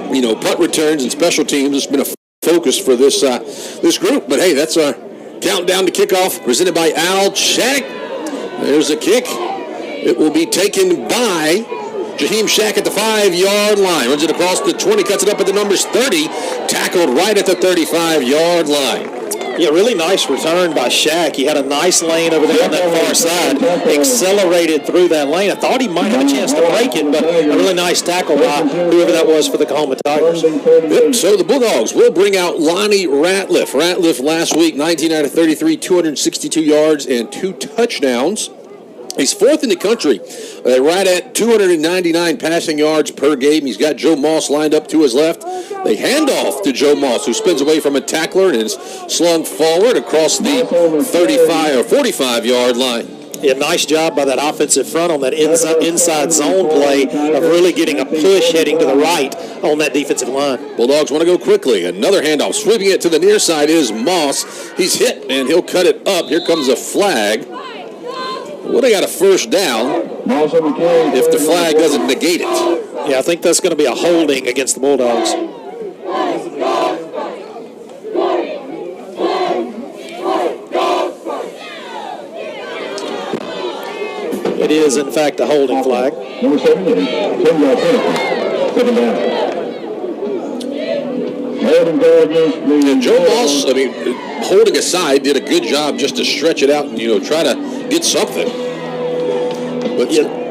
punt returns and special teams has been a focus for this group. But, hey, that's our countdown to kickoff presented by Al Shack. There's a kick. It will be taken by Jaheim Shack at the 5-yard line. Runs it across the 20, cuts it up at the numbers 30. Tackled right at the 35-yard line. Yeah, really nice return by Shack. He had a nice lane over there on that far side. Accelerated through that lane. I thought he might have a chance to break it, but a really nice tackle by whoever that was for the COAHOMA Tigers. Yep, so the Bulldogs will bring out Lonnie Ratliff. Ratliff last week, 19 out of 33, 262 yards and 2 touchdowns. He's fourth in the country, right at 299 passing yards per game. He's got Joe Moss lined up to his left. They hand off to Joe Moss, who spins away from a tackler and is slung forward across the 35 or 45-yard line. Yeah, nice job by that offensive front on that inside zone play of really getting a push heading to the right on that defensive line. Bulldogs want to go quickly. Another handoff. Sweeping it to the near side is Moss. He's hit, and he'll cut it up. Here comes a flag. Well, they got a first down if the flag doesn't negate it. Yeah, I think that's going to be a holding against the Bulldogs. It is, in fact, a holding flag. Number 78, 10-yard penalty. 7 down. And Joe Moss, holding aside, did a good job just to stretch it out and, try to get something. But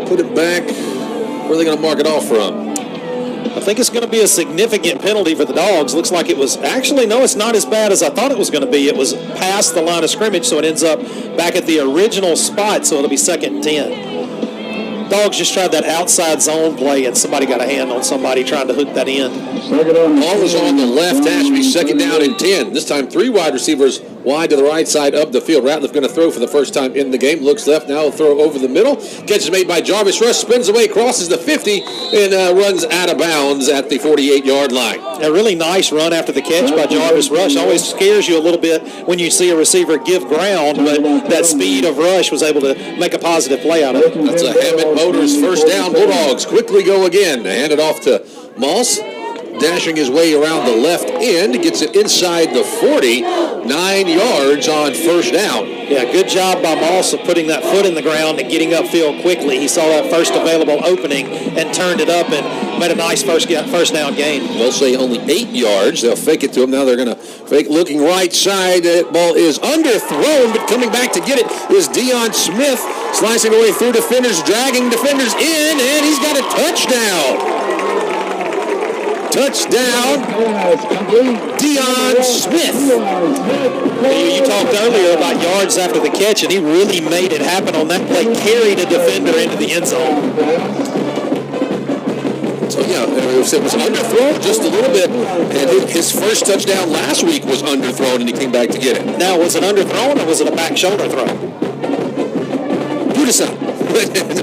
put it back. Where are they going to mark it off from? I think it's going to be a significant penalty for the Dogs. Looks like it was actually, no, it's not as bad as I thought it was going to be. It was past the line of scrimmage, so it ends up back at the original spot, so it'll be 2nd and 10. Dogs just tried that outside zone play, and somebody got a hand on somebody trying to hook that in. Ball is on the left hash, be 2nd down and 10. This time 3 wide receivers wide to the right side of the field. Ratliff going to throw for the first time in the game. Looks left, now he'll throw over the middle. Catch is made by Jarvis Rush, spins away, crosses the 50, and runs out of bounds at the 48-yard line. A really nice run after the catch by Jarvis Rush. Always scares you a little bit when you see a receiver give ground, but that speed of Rush was able to make a positive play out of it. That's a Hammett Motors first down. Bulldogs quickly go again. They hand it off to Moss. Dashing his way around the left end, gets it inside the 40, 9 yards on first down. Yeah, good job by Moss of putting that foot in the ground and getting upfield quickly. He saw that first available opening and turned it up and made a nice first down gain. They'll say only 8 yards. They'll fake it to him. Now they're going to fake looking right side. That ball is underthrown, but coming back to get it is Deion Smith, slicing away through defenders, dragging defenders in, and he's got a touchdown. Touchdown, Deion Smith. You talked earlier about yards after the catch, and he really made it happen on that play. Carried a defender into the end zone. So, it was underthrown just a little bit, and his first touchdown last week was underthrown, and he came back to get it. Now, was it underthrown, or was it a back shoulder throw? Who decides?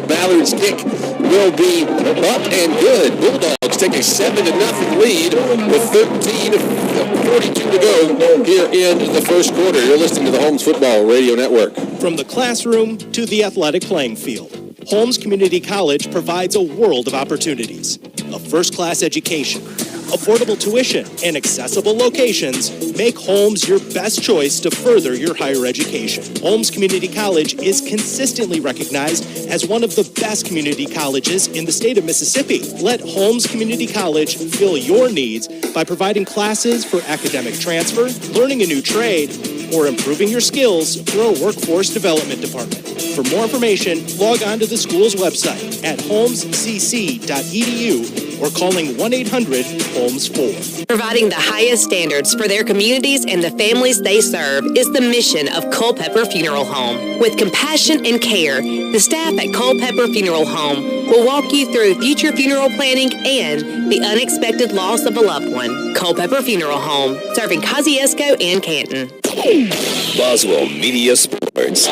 Ballard's kick will be up and good. Bulldogs take a 7-0 lead with 13:42 to go here in the first quarter. You're listening to the Holmes Football Radio Network. From the classroom to the athletic playing field, Holmes Community College provides a world of opportunities. A first-class education, affordable tuition, and accessible locations make Holmes your best choice to further your higher education. Holmes Community College is consistently recognized as one of the best community colleges in the state of Mississippi. Let Holmes Community College fill your needs by providing classes for academic transfer, learning a new trade, or improving your skills through a workforce development department. For more information, log on to the school's website at holmescc.edu or calling 1-800-HOLMES-4. Providing the highest standards for their communities and the families they serve is the mission of Culpeper Funeral Home. With compassion and care, the staff at Culpeper Funeral Home will walk you through future funeral planning and the unexpected loss of a loved one. Culpeper Funeral Home, serving Kosciuszko and Canton. Boswell Media Sports.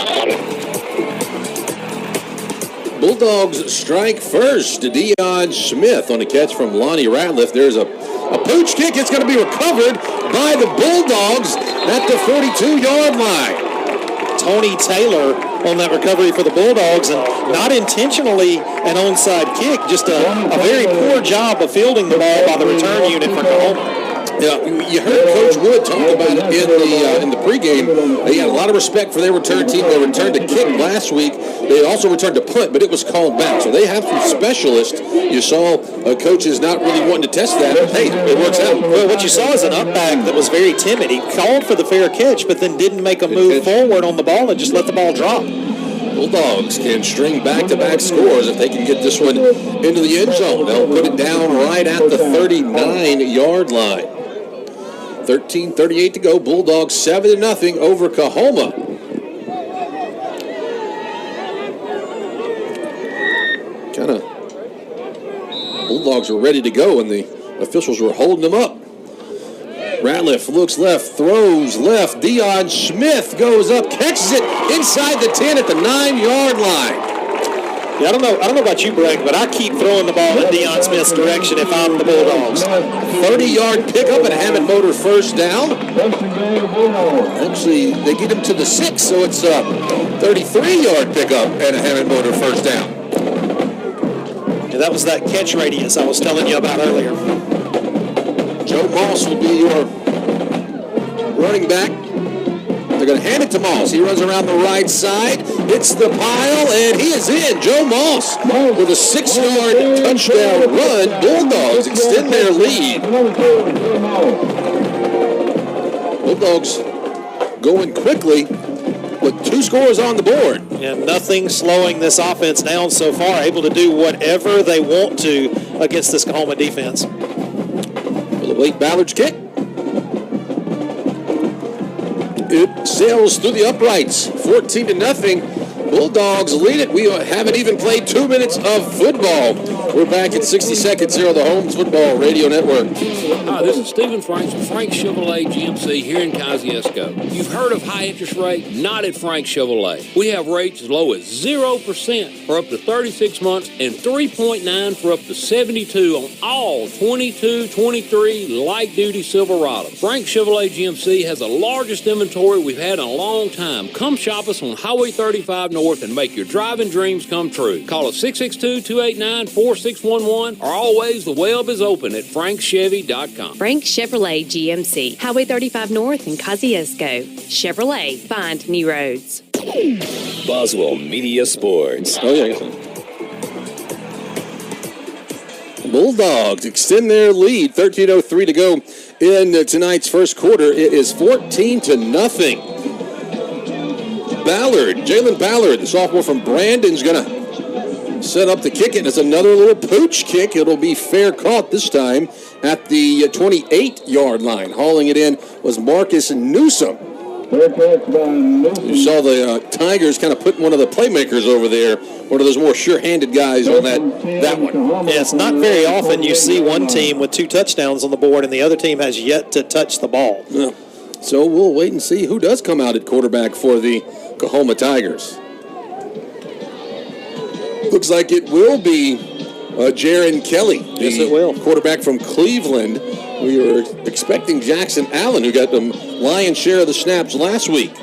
Bulldogs strike first to Deion Smith on a catch from Lonnie Ratliff. There's a pooch kick. It's going to be recovered by the Bulldogs at the 42-yard line. Tony Taylor on that recovery for the Bulldogs, and not intentionally an onside kick, just a very poor job of fielding the ball by the return unit for COAHOMA. Yeah, you heard Coach Wood talk about it in the pregame. They had a lot of respect for their return team. They returned to kick last week. They also returned to punt, but it was called back. So they have some specialists. You saw coaches not really wanting to test that. But hey, it works out. Well, what you saw is an up back that was very timid. He called for the fair catch, but then didn't make a move forward on the ball and just let the ball drop. Bulldogs can string back-to-back scores if they can get this one into the end zone. They'll put it down right at the 39-yard line. 13:38 to go. Bulldogs 7-0 over COAHOMA. Bulldogs were ready to go, and the officials were holding them up. Ratliff looks left, throws left. Dion Smith goes up, catches it inside the 10 at the 9-yard line. Yeah, I don't know about you, Greg, but I keep throwing the ball in Dion Smith's direction if I'm the Bulldogs. 30-yard pickup and a Hammond Motor first down. Actually, they get him to the 6, so it's a 33-yard pickup and a Hammond Motor first down. Yeah, that was that catch radius I was telling you about earlier. Joe Moss will be your running back. They're going to hand it to Moss. He runs around the right side, hits the pile, and he is in. Joe Moss with a 6-yard touchdown run. Bulldogs extend their lead. Bulldogs going quickly with 2 scores on the board. And nothing slowing this offense down so far, able to do whatever they want to against this COAHOMA defense. Will await Ballard's kick. It sails through the uprights, 14-0. Bulldogs lead it. We haven't even played 2 minutes of football. We're back in 60 seconds here on the Holmes Football Radio Network. Hi, this is Stephen Franks from Frank Chevrolet GMC here in Kosciuszko. You've heard of high interest rate? Not at Frank Chevrolet. We have rates as low as 0% for up to 36 months and 3.9 for up to 72 on all 22, 23 light-duty Silverados. Frank Chevrolet GMC has the largest inventory we've had in a long time. Come shop us on Highway 35 North and make your driving dreams come true. Call us 662-289-4611 or always the web is open at frankchevy.com. Frank Chevrolet GMC, Highway 35 North in Kosciuszko. Chevrolet, find new roads. Boswell Media Sports. Oh, yeah. Bulldogs extend their lead. 13:03 to go in tonight's first quarter. It is 14-0. Ballard, Jalen Ballard, the sophomore from Brandon's going to set up the kick. It's another little pooch kick. It'll be fair caught this time at the 28-yard line. Hauling it in was Marcus Newsom. You saw the Tigers kind of put one of the playmakers over there, one of those more sure-handed guys on that one. Yeah, it's not very often you see one team with 2 touchdowns on the board and the other team has yet to touch the ball. Yeah. So we'll wait and see who does come out at quarterback for the COAHOMA Tigers. Looks like it will be Jaron Kelly, yes, it will. Quarterback from Cleveland. We were expecting Jackson Allen, who got the lion's share of the snaps last week.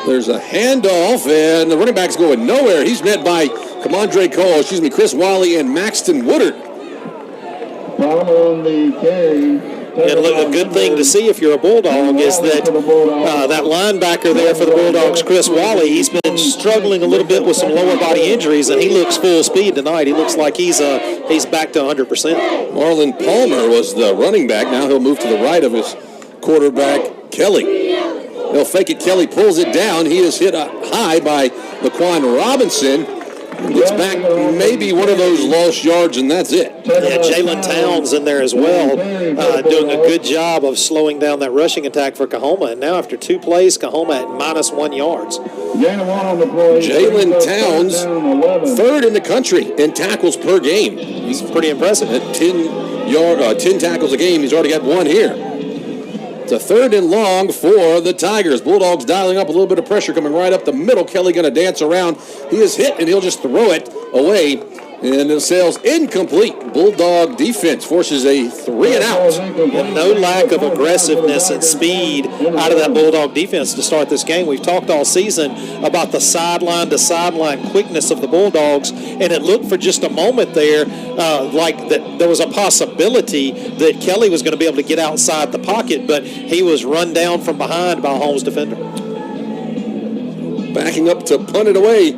There's a handoff, and the running back's going nowhere. He's met by Chris Wiley and Maxton Woodard. Following the carry. And look, a good thing to see if you're a Bulldog is that that linebacker there for the Bulldogs, Chris Wally, he's been struggling a little bit with some lower body injuries, and he looks full speed tonight. He looks like he's back to 100%. Marlon Palmer was the running back. Now he'll move to the right of his quarterback, Kelly. They'll fake it. Kelly pulls it down. He is hit high by Laquan Robinson. Gets back maybe one of those lost yards, and that's it. Yeah, Jalen Towns in there as well, doing a good job of slowing down that rushing attack for COAHOMA. And now after 2 plays, COAHOMA at -1 yards. Jalen Towns, 3rd in the country in tackles per game. He's pretty impressive. At 10 tackles a game, he's already got 1 here. It's a 3rd and long for the Tigers. Bulldogs dialing up a little bit of pressure coming right up the middle. Kelly going to dance around. He is hit, and he'll just throw it away. And the sail's incomplete. Bulldog defense forces a 3 and out. And no lack of aggressiveness and speed out of that Bulldog defense to start this game. We've talked all season about the sideline to sideline quickness of the Bulldogs, and it looked for just a moment there like that there was a possibility that Kelly was going to be able to get outside the pocket, but he was run down from behind by a Holmes defender. Backing up to punt it away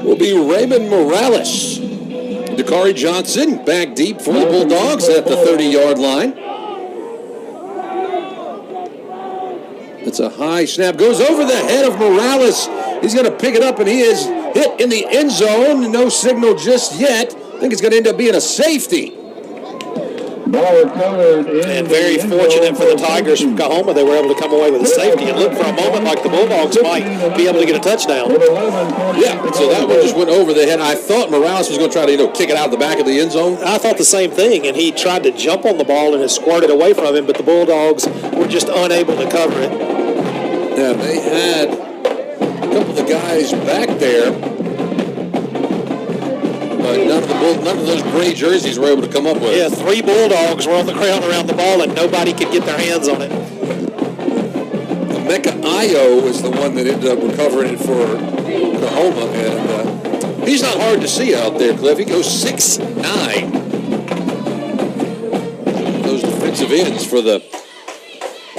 will be Raymond Morales. Dakari Johnson back deep for the Bulldogs at the 30-yard line. It's a high snap. Goes over the head of Morales. He's going to pick it up, and he is hit in the end zone. No signal just yet. I think it's going to end up being a safety. And very fortunate for the Tigers from COAHOMA, they were able to come away with a safety. It looked for a moment like the Bulldogs might be able to get a touchdown. Yeah, so that one just went over the head. I thought Morales was going to try to kick it out the back of the end zone. I thought the same thing, and he tried to jump on the ball and it squirted away from him, but the Bulldogs were just unable to cover it. Yeah, they had a couple of the guys back there. But none of those gray jerseys were able to come up with it. Yeah, 3 Bulldogs were on the ground around the ball, and nobody could get their hands on it. Emeka Ayo was the one that ended up recovering it for COAHOMA, and he's not hard to see out there, Cliff. He goes 6'9". Those defensive ends for the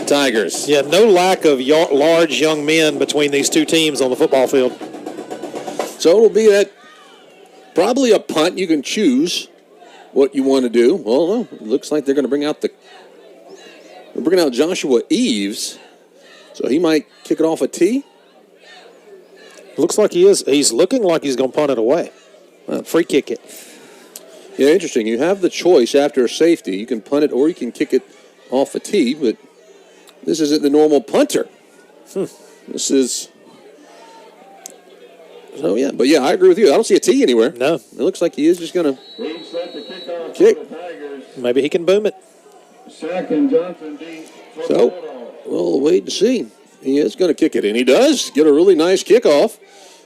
Tigers. Yeah, no lack of large young men between these two teams on the football field. So it'll be that. Probably a punt. You can choose what you want to do. Well, no, it looks like they're going to bring out Joshua Eves, so he might kick it off a tee. Looks like he is. He's looking like he's going to punt it away. Free kick it. Yeah, interesting. You have the choice after a safety. You can punt it or you can kick it off a tee, but this isn't the normal punter. This is. So, yeah, but I agree with you. I don't see a tee anywhere. No. It looks like he is just going to kick. Maybe he can boom it. So, we'll wait and see. He is going to kick it, and he does get a really nice kickoff.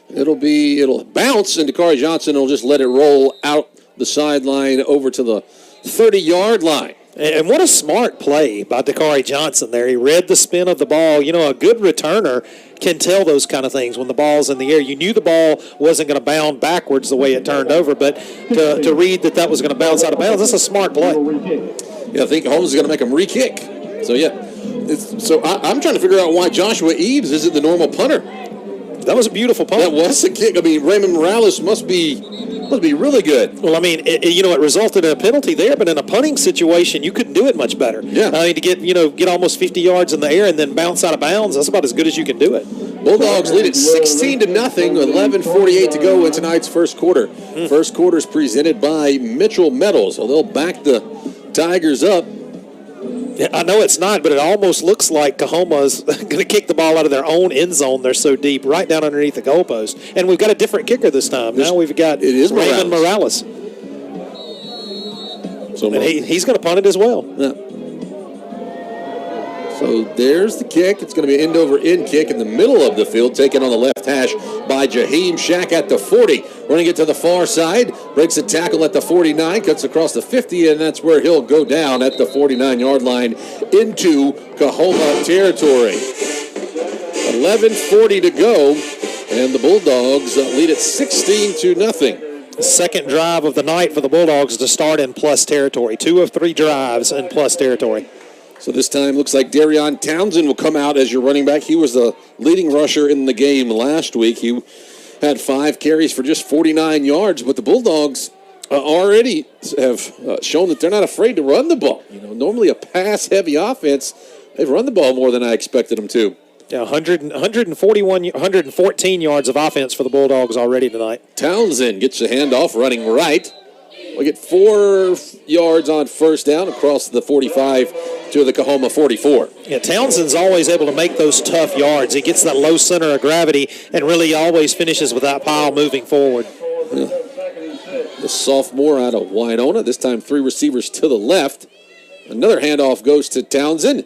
It'll bounce, and Dakari Johnson will just let it roll out the sideline over to the 30-yard line. And what a smart play by Dakari Johnson there. He read the spin of the ball. A good returner can tell those kind of things when the ball's in the air. You knew the ball wasn't going to bound backwards the way it turned over, but to read that was going to bounce out of bounds, that's a smart play. Yeah, I think Holmes is going to make him re-kick. So, I'm trying to figure out why Joshua Eves isn't the normal punter. That was a beautiful punt. That was a kick. I mean, Raymond Morales must be really good. Well, I mean, it resulted in a penalty there, but in a punting situation, you couldn't do it much better. Yeah. I mean, to get almost 50 yards in the air and then bounce out of bounds, that's about as good as you can do it. Bulldogs lead it 16-0, 11:48 to go in tonight's first quarter. First quarter is presented by Mitchell Metals, so they'll back the Tigers up. I know it's not, but it almost looks like COAHOMA is going to kick the ball out of their own end zone. They're so deep, right down underneath the goalpost. And we've got a different kicker this time. Now we've got Raymond Morales. So he's going to punt it as well. Yeah. So there's the kick. It's going to be an end-over-end kick in the middle of the field, taken on the left hash by Jaheim Shack at the 40. Running it to the far side, breaks a tackle at the 49, cuts across the 50, and that's where he'll go down at the 49-yard line into COAHOMA territory. 11:40 to go, and the Bulldogs lead it 16-0. The second drive of the night for the Bulldogs to start in plus territory. 2 of 3 drives in plus territory. So this time looks like Darion Townsend will come out as your running back. He was the leading rusher in the game last week. He had 5 carries for just 49 yards, but the Bulldogs already have shown that they're not afraid to run the ball. Normally a pass-heavy offense, they've run the ball more than I expected them to. Yeah, 114 yards of offense for the Bulldogs already tonight. Townsend gets the handoff running right. We get 4 yards on first down across the 45 to the COAHOMA 44. Yeah, Townsend's always able to make those tough yards. He gets that low center of gravity and really always finishes with that pile moving forward. Yeah. The sophomore out of Winona. This time 3 receivers to the left. Another handoff goes to Townsend.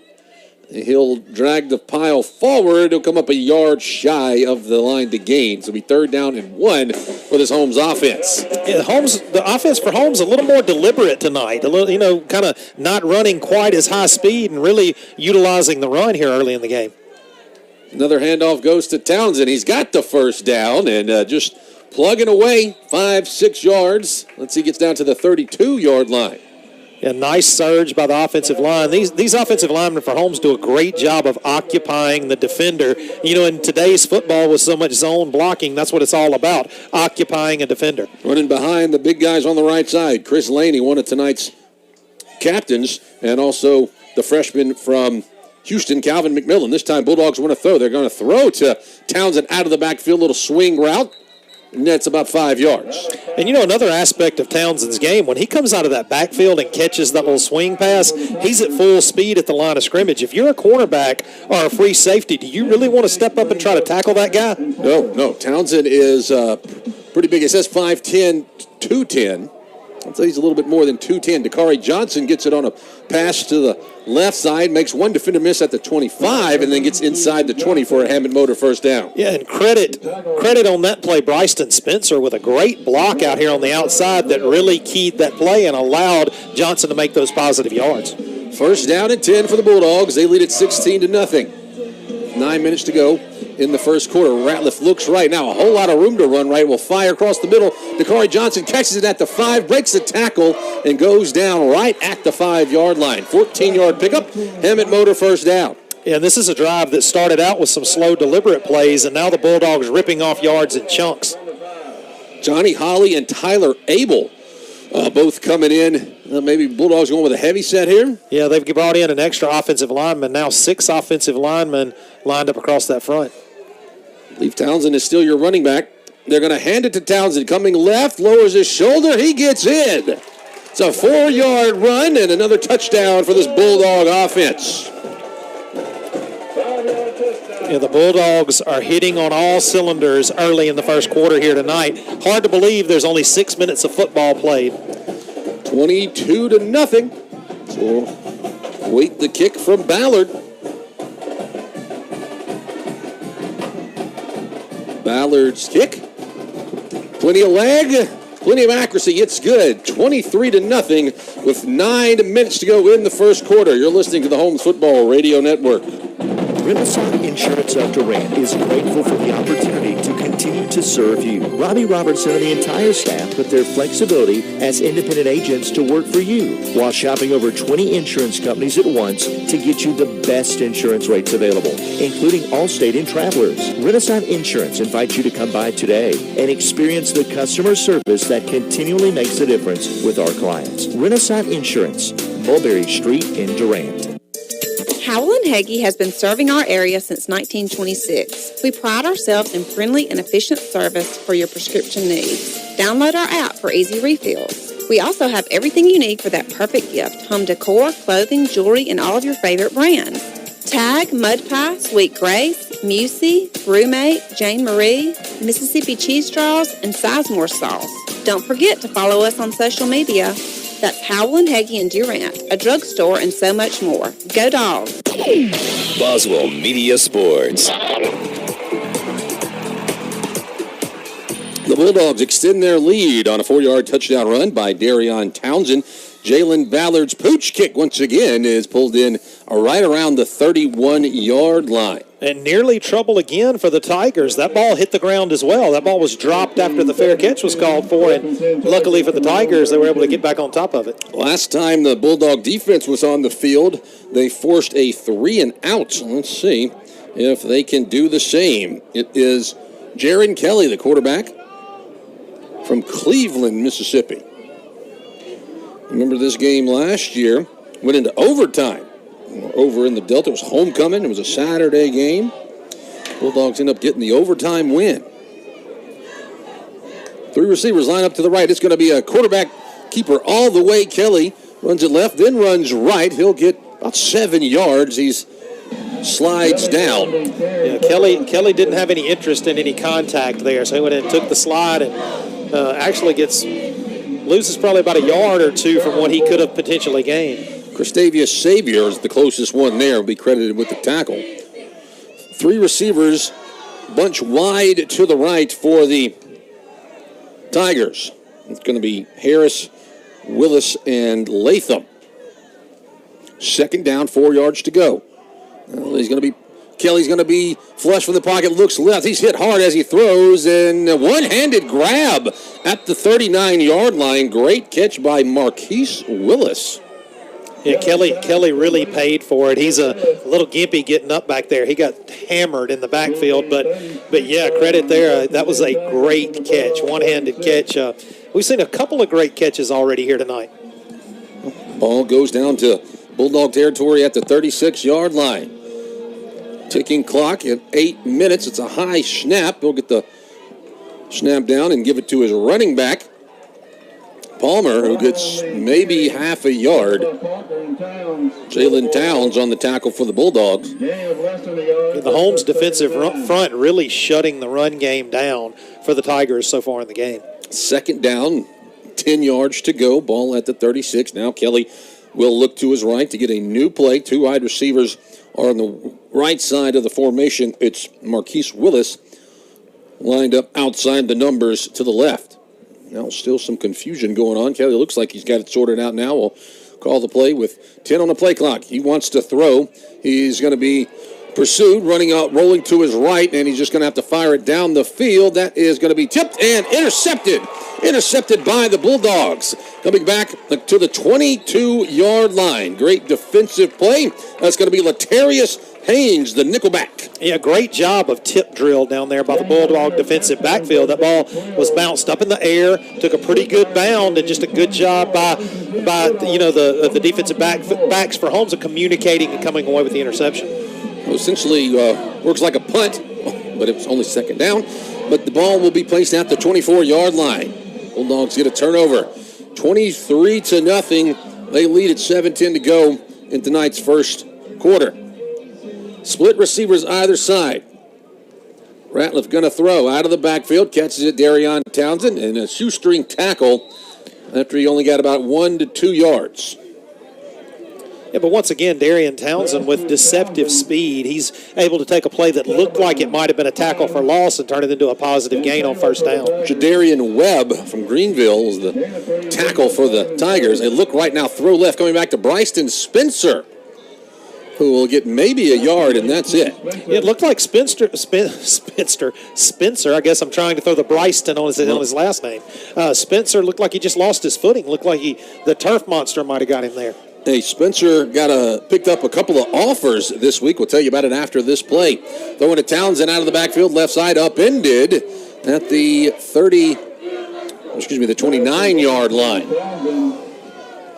He'll drag the pile forward. He'll come up a yard shy of the line to gain. So it'll be 3rd down and 1 for this Holmes offense. Yeah, the offense for Holmes a little more deliberate tonight. A little, kind of not running quite as high speed and really utilizing the run here early in the game. Another handoff goes to Townsend. He's got the 1st down and just plugging away 5-6 yards. Let's see, he gets down to the 32-yard line. A nice surge by the offensive line. These offensive linemen for Holmes do a great job of occupying the defender. In today's football with so much zone blocking, that's what it's all about, occupying a defender. Running behind the big guys on the right side. Chris Laney, one of tonight's captains, and also the freshman from Houston, Calvin McMillan. This time Bulldogs want to throw. They're going to throw to Townsend out of the backfield, little swing route. And that's about 5 yards. And another aspect of Townsend's game, when he comes out of that backfield and catches that little swing pass, he's at full speed at the line of scrimmage. If you're a cornerback or a free safety, do you really want to step up and try to tackle that guy? No. Townsend is pretty big. It says 5'10", 210. I'd say he's a little bit more than 210. Dakari Johnson gets it on a pass to the left side, makes one defender miss at the 25, and then gets inside the 20 for a Hammond Motor 1st down. Yeah, and credit on that play, Bryston Spencer, with a great block out here on the outside that really keyed that play and allowed Johnson to make those positive yards. 1st down and 10 for the Bulldogs. They lead at 16-0. 9 minutes to go in the 1st quarter. Ratliff looks right. Now a whole lot of room to run right. Will fire across the middle. Dakari Johnson catches it at the 5, breaks the tackle, and goes down right at the 5-yard line. 14-yard pickup. Hammond Motor 1st down. Yeah, this is a drive that started out with some slow, deliberate plays, and now the Bulldogs ripping off yards in chunks. Johnny Holly and Tyler Abel both coming in. Maybe Bulldogs going with a heavy set here. Yeah, they've brought in an extra offensive lineman. Now 6 offensive linemen lined up across that front. I believe Townsend is still your running back. They're going to hand it to Townsend. Coming left, lowers his shoulder. He gets in. It's a 4-yard run and another touchdown for this Bulldog offense. Yeah, the Bulldogs are hitting on all cylinders early in the 1st quarter here tonight. Hard to believe there's only 6 minutes of football played. 22-0. So wait the kick from Ballard. Ballard's kick. Plenty of leg, plenty of accuracy. It's good. 23-0 with 9 minutes to go in the 1st quarter. You're listening to the Holmes Football Radio Network. Renaissance Insurance of Durant is grateful for the opportunity to continue to serve you. Robbie Robertson and the entire staff put their flexibility as independent agents to work for you while shopping over 20 insurance companies at once to get you the best insurance rates available, including Allstate and Travelers. Renaissance Insurance invites you to come by today and experience the customer service that continually makes a difference with our clients. Renaissance Insurance, Mulberry Street in Durant. Howell & Hagee has been serving our area since 1926. We pride ourselves in friendly and efficient service for your prescription needs. Download our app for easy refills. We also have everything you need for that perfect gift: home decor, clothing, jewelry, and all of your favorite brands. Tag, Mud Pie, Sweet Grace, Musey, Roommate, Jane Marie, Mississippi Cheese Straws, and Sizemore Sauce. Don't forget to follow us on social media. That's Howell & Hagee in Durant, a drugstore, and so much more. Go Dogs! Boswell Media Sports. The Bulldogs extend their lead on a 4-yard touchdown run by Darion Townsend. Jalen Ballard's pooch kick once again is pulled in right around the 31-yard line. And nearly trouble again for the Tigers. That ball hit the ground as well. That ball was dropped after the fair catch was called for, and luckily for the Tigers, they were able to get back on top of it. Last time the Bulldog defense was on the field, they forced a 3-and-out. Let's see if they can do the same. It is Jaron Kelly, the quarterback from Cleveland, Mississippi. Remember this game last year? Went into overtime. Over in the Delta. It was homecoming. It was a Saturday game. Bulldogs end up getting the overtime win. 3 receivers line up to the right. It's going to be a quarterback keeper all the way. Kelly runs it left, then runs right. He'll get about 7 yards. He slides down. Yeah, Kelly didn't have any interest in any contact there, so he went in and took the slide and actually loses probably about a yard or two from what he could have potentially gained. Christavius Savior is the closest one there. Will be credited with the tackle. 3 receivers bunch wide to the right for the Tigers. It's going to be Harris, Willis, and Latham. 2nd down, 4 yards to go. Kelly's going to be flush from the pocket, looks left. He's hit hard as he throws, and a one-handed grab at the 39-yard line. Great catch by Marquise Willis. Yeah, Kelly really paid for it. He's a little gimpy getting up back there. He got hammered in the backfield, but yeah, credit there. That was a great catch, one-handed catch. We've seen a couple of great catches already here tonight. Ball goes down to Bulldog territory at the 36-yard line. Ticking clock at 8 minutes. It's a high snap. He'll get the snap down and give it to his running back, Palmer, who gets maybe half a yard. Jalen Towns on the tackle for the Bulldogs. The Holmes defensive front really shutting the run game down for the Tigers so far in the game. 2nd down, 10 yards to go. Ball at the 36. Now Kelly will look to his right to get a new play. 2 wide receivers are on the right side of the formation. It's Marquise Willis lined up outside the numbers to the left. Now still some confusion going on. Kelly looks like he's got it sorted out now. We'll call the play with 10 on the play clock. He wants to throw. He's going to be pursued, running out, rolling to his right, and he's just going to have to fire it down the field. That is going to be tipped and intercepted. Intercepted by the Bulldogs. Coming back to the 22-yard line. Great defensive play. That's going to be Latarius Haynes, the nickelback. Yeah, great job of tip drill down there by the Bulldog defensive backfield. That ball was bounced up in the air, took a pretty good bound, and just a good job by the defensive backs for Holmes of communicating and coming away with the interception. Well, essentially works like a punt, but it was only 2nd down. But the ball will be placed at the 24-yard line. Bulldogs get a turnover. 23-0. They lead at 7:10 to go in tonight's first quarter. Split receivers either side. Ratliff going to throw out of the backfield, catches it, Darion Townsend, and a shoestring tackle after he only got about 1 to 2 yards. Yeah, but once again, Darion Townsend with deceptive speed. He's able to take a play that looked like it might have been a tackle for loss and turn it into a positive gain on 1st down. Jadarian Webb from Greenville is the tackle for the Tigers. They look right now, throw left, coming back to Bryston Spencer, who will get maybe a yard, and that's it. It looked like Spencer, I guess I'm trying to throw the Bryston on his last name. Spencer looked like he just lost his footing. Looked like the turf monster might have got him there. Hey, Spencer picked up a couple of offers this week. We'll tell you about it after this play. Throwing to Townsend out of the backfield, left side, upended at the 29-yard line.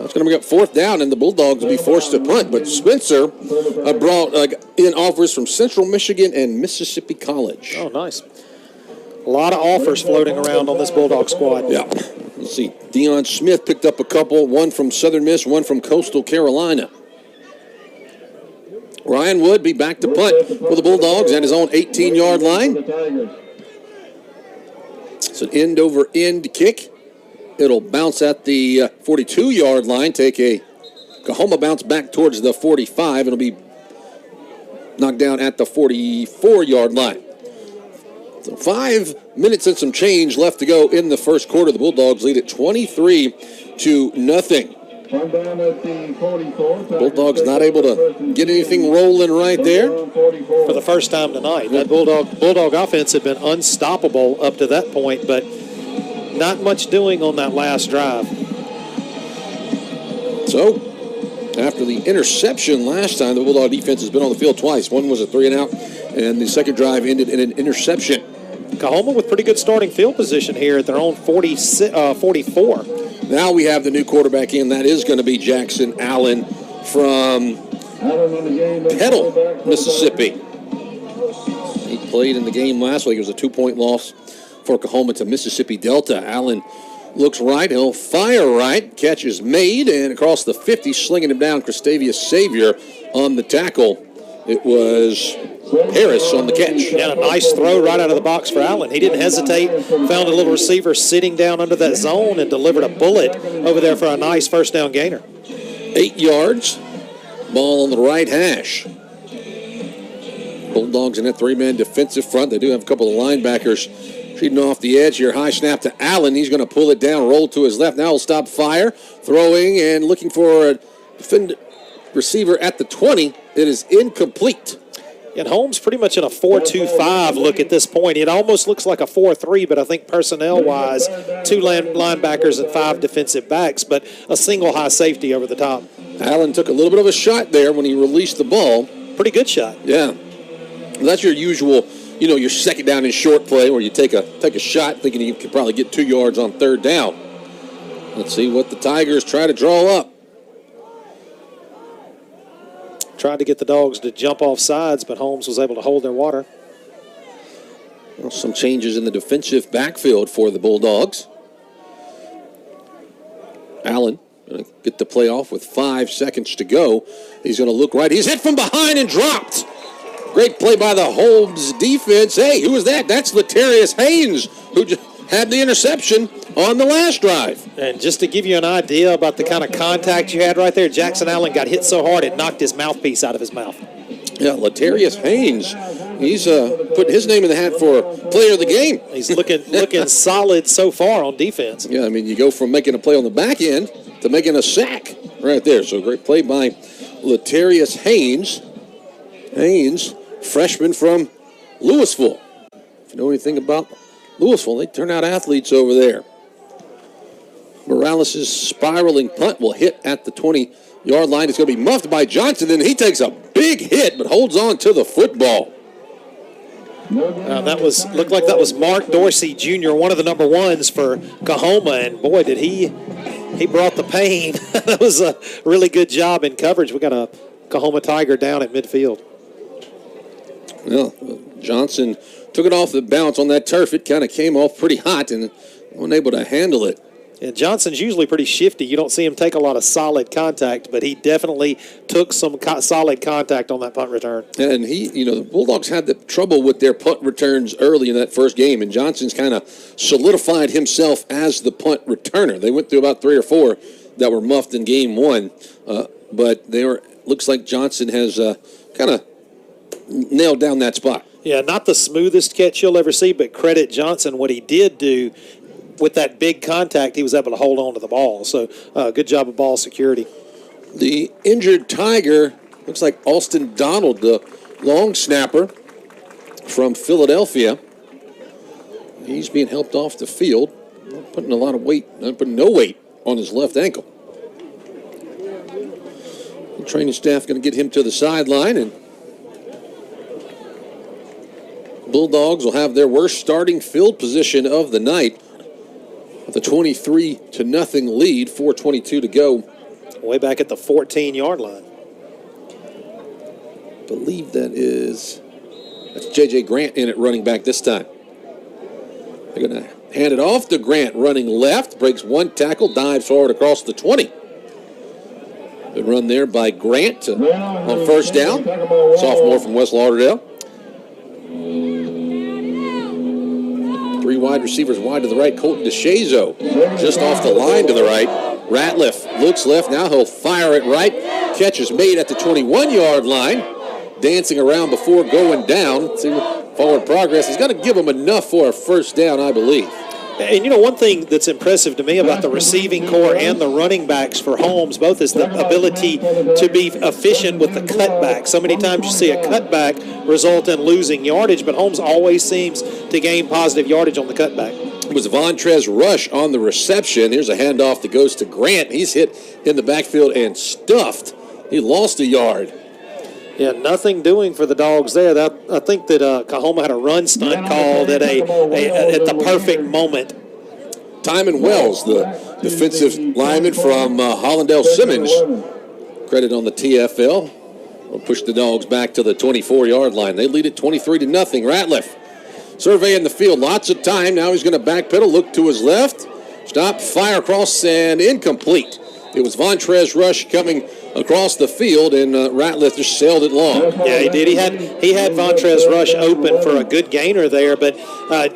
It's going to bring up 4th down, and the Bulldogs will be forced to punt. But Spencer brought in offers from Central Michigan and Mississippi College. Oh, nice. A lot of offers floating around on this Bulldog squad. Yeah. Let's see. Deion Smith picked up a couple, one from Southern Miss, one from Coastal Carolina. Ryan Wood be back to punt for the Bulldogs at his own 18-yard line. It's an end-over-end kick. It'll bounce at the 42-yard line, take a COAHOMA bounce back towards the 45. It'll be knocked down at the 44-yard line. So 5 minutes and some change left to go in the first quarter. The Bulldogs lead at 23-0. Bulldogs not able to get anything rolling right there. For the first time tonight. That Bulldog offense had been unstoppable up to that point, but not much doing on that last drive. So, after the interception last time, the Bulldog defense has been on the field twice. One was a 3-and-out, and the second drive ended in an interception. COAHOMA with pretty good starting field position here at their own 44. Now we have the new quarterback in. That is going to be Jackson Allen from Petal, Mississippi. He played in the game last week. It was a 2-point loss for COAHOMA to Mississippi Delta. Allen looks right. He'll fire right. Catch is made, and across the 50, slinging him down, Christavius Savior on the tackle. It was Harris on the catch. Yeah, a nice throw right out of the box for Allen. He didn't hesitate, found a little receiver sitting down under that zone and delivered a bullet over there for a nice 1st down gainer. 8 yards. Ball on the right hash. Bulldogs in that 3-man defensive front. They do have a couple of linebackers shooting off the edge here. High snap to Allen. He's going to pull it down, roll to his left. Now he'll stop fire. Throwing and looking for a receiver at the 20. It is incomplete. And Holmes pretty much in a 4-2-5 look at this point. It almost looks like a 4-3, but I think personnel-wise, 2 linebackers and 5 defensive backs, but a single high safety over the top. Allen took a little bit of a shot there when he released the ball. Pretty good shot. Yeah. That's your usual, your second down and short play where you take a shot thinking you could probably get 2 yards on 3rd down. Let's see what the Tigers try to draw up. Tried to get the Dogs to jump off sides, but Holmes was able to hold their water. Well, some changes in the defensive backfield for the Bulldogs. Allen going to get the play off with 5 seconds to go. He's going to look right. He's hit from behind and dropped. Great play by the Holmes defense. Hey, who was that? That's Latarius Haynes, who had the interception on the last drive. And just to give you an idea about the kind of contact you had right there, Jackson Allen got hit so hard it knocked his mouthpiece out of his mouth. Yeah, Latarius Haynes. He's putting his name in the hat for player of the game. He's looking solid so far on defense. Yeah, I mean, you go from making a play on the back end to making a sack right there. So great play by Latarius Haynes. Haynes, freshman from Louisville. If you know anything about Louisville, they turn out athletes over there. Morales' spiraling punt will hit at the 20-yard line. It's going to be muffed by Johnson, and he takes a big hit but holds on to the football. Looked like that was Mark Dorsey Jr., one of the number 1s for COAHOMA, and boy, did he brought the pain. That was a really good job in coverage. We got a COAHOMA Tiger down at midfield. Well, Johnson took it off the bounce on that turf. It kind of came off pretty hot and wasn't able to handle it. And Johnson's usually pretty shifty. You don't see him take a lot of solid contact, but he definitely took some solid contact on that punt return. And the Bulldogs had the trouble with their punt returns early in that first game, and Johnson's kind of solidified himself as the punt returner. They went through about 3 or 4 that were muffed in game 1, but looks like Johnson has kind of nailed down that spot. Yeah, not the smoothest catch you'll ever see, but credit Johnson. What he did do with that big contact, he was able to hold on to the ball. So good job of ball security. The injured Tiger looks like Alston Donald, the long snapper from Philadelphia. He's being helped off the field, not putting no weight on his left ankle. The training staff going to get him to the sideline, and Bulldogs will have their worst starting field position of the night with a 23-0 lead, 4:22 to go. Way back at the 14-yard line. I believe that's J.J. Grant in at running back this time. They're going to hand it off to Grant, running left, breaks 1 tackle, dives forward across the 20. Good run there by Grant on first down. Sophomore from West Lauderdale. 3 wide receivers wide to the right. Colton DeShazo just off the line to the right. Ratliff looks left. Now he'll fire it right. Catch is made at the 21-yard line. Dancing around before going down. See forward progress. He's got to give them enough for a first down, I believe. And one thing that's impressive to me about the receiving core and the running backs for Holmes both is the ability to be efficient with the cutback. So many times you see a cutback result in losing yardage, but Holmes always seems to gain positive yardage on the cutback. It was Vontrez Rush on the reception. Here's a handoff that goes to Grant. He's hit in the backfield and stuffed. He lost a yard. Yeah, nothing doing for the Dogs there. I think that COAHOMA had a run stunt called at the perfect moment. Timon Wells, the defensive lineman from Hollandale Simmons, credit on the TFL. Will push the Dogs back to the 24-yard line. They lead it 23-0. Ratliff surveying the field, lots of time. Now he's going to backpedal, look to his left, stop, fire across, and incomplete. It was Vontrez Rush coming across the field, and Ratliff just sailed it long. Yeah, he did. He had Vontrez Rush open for a good gainer there, but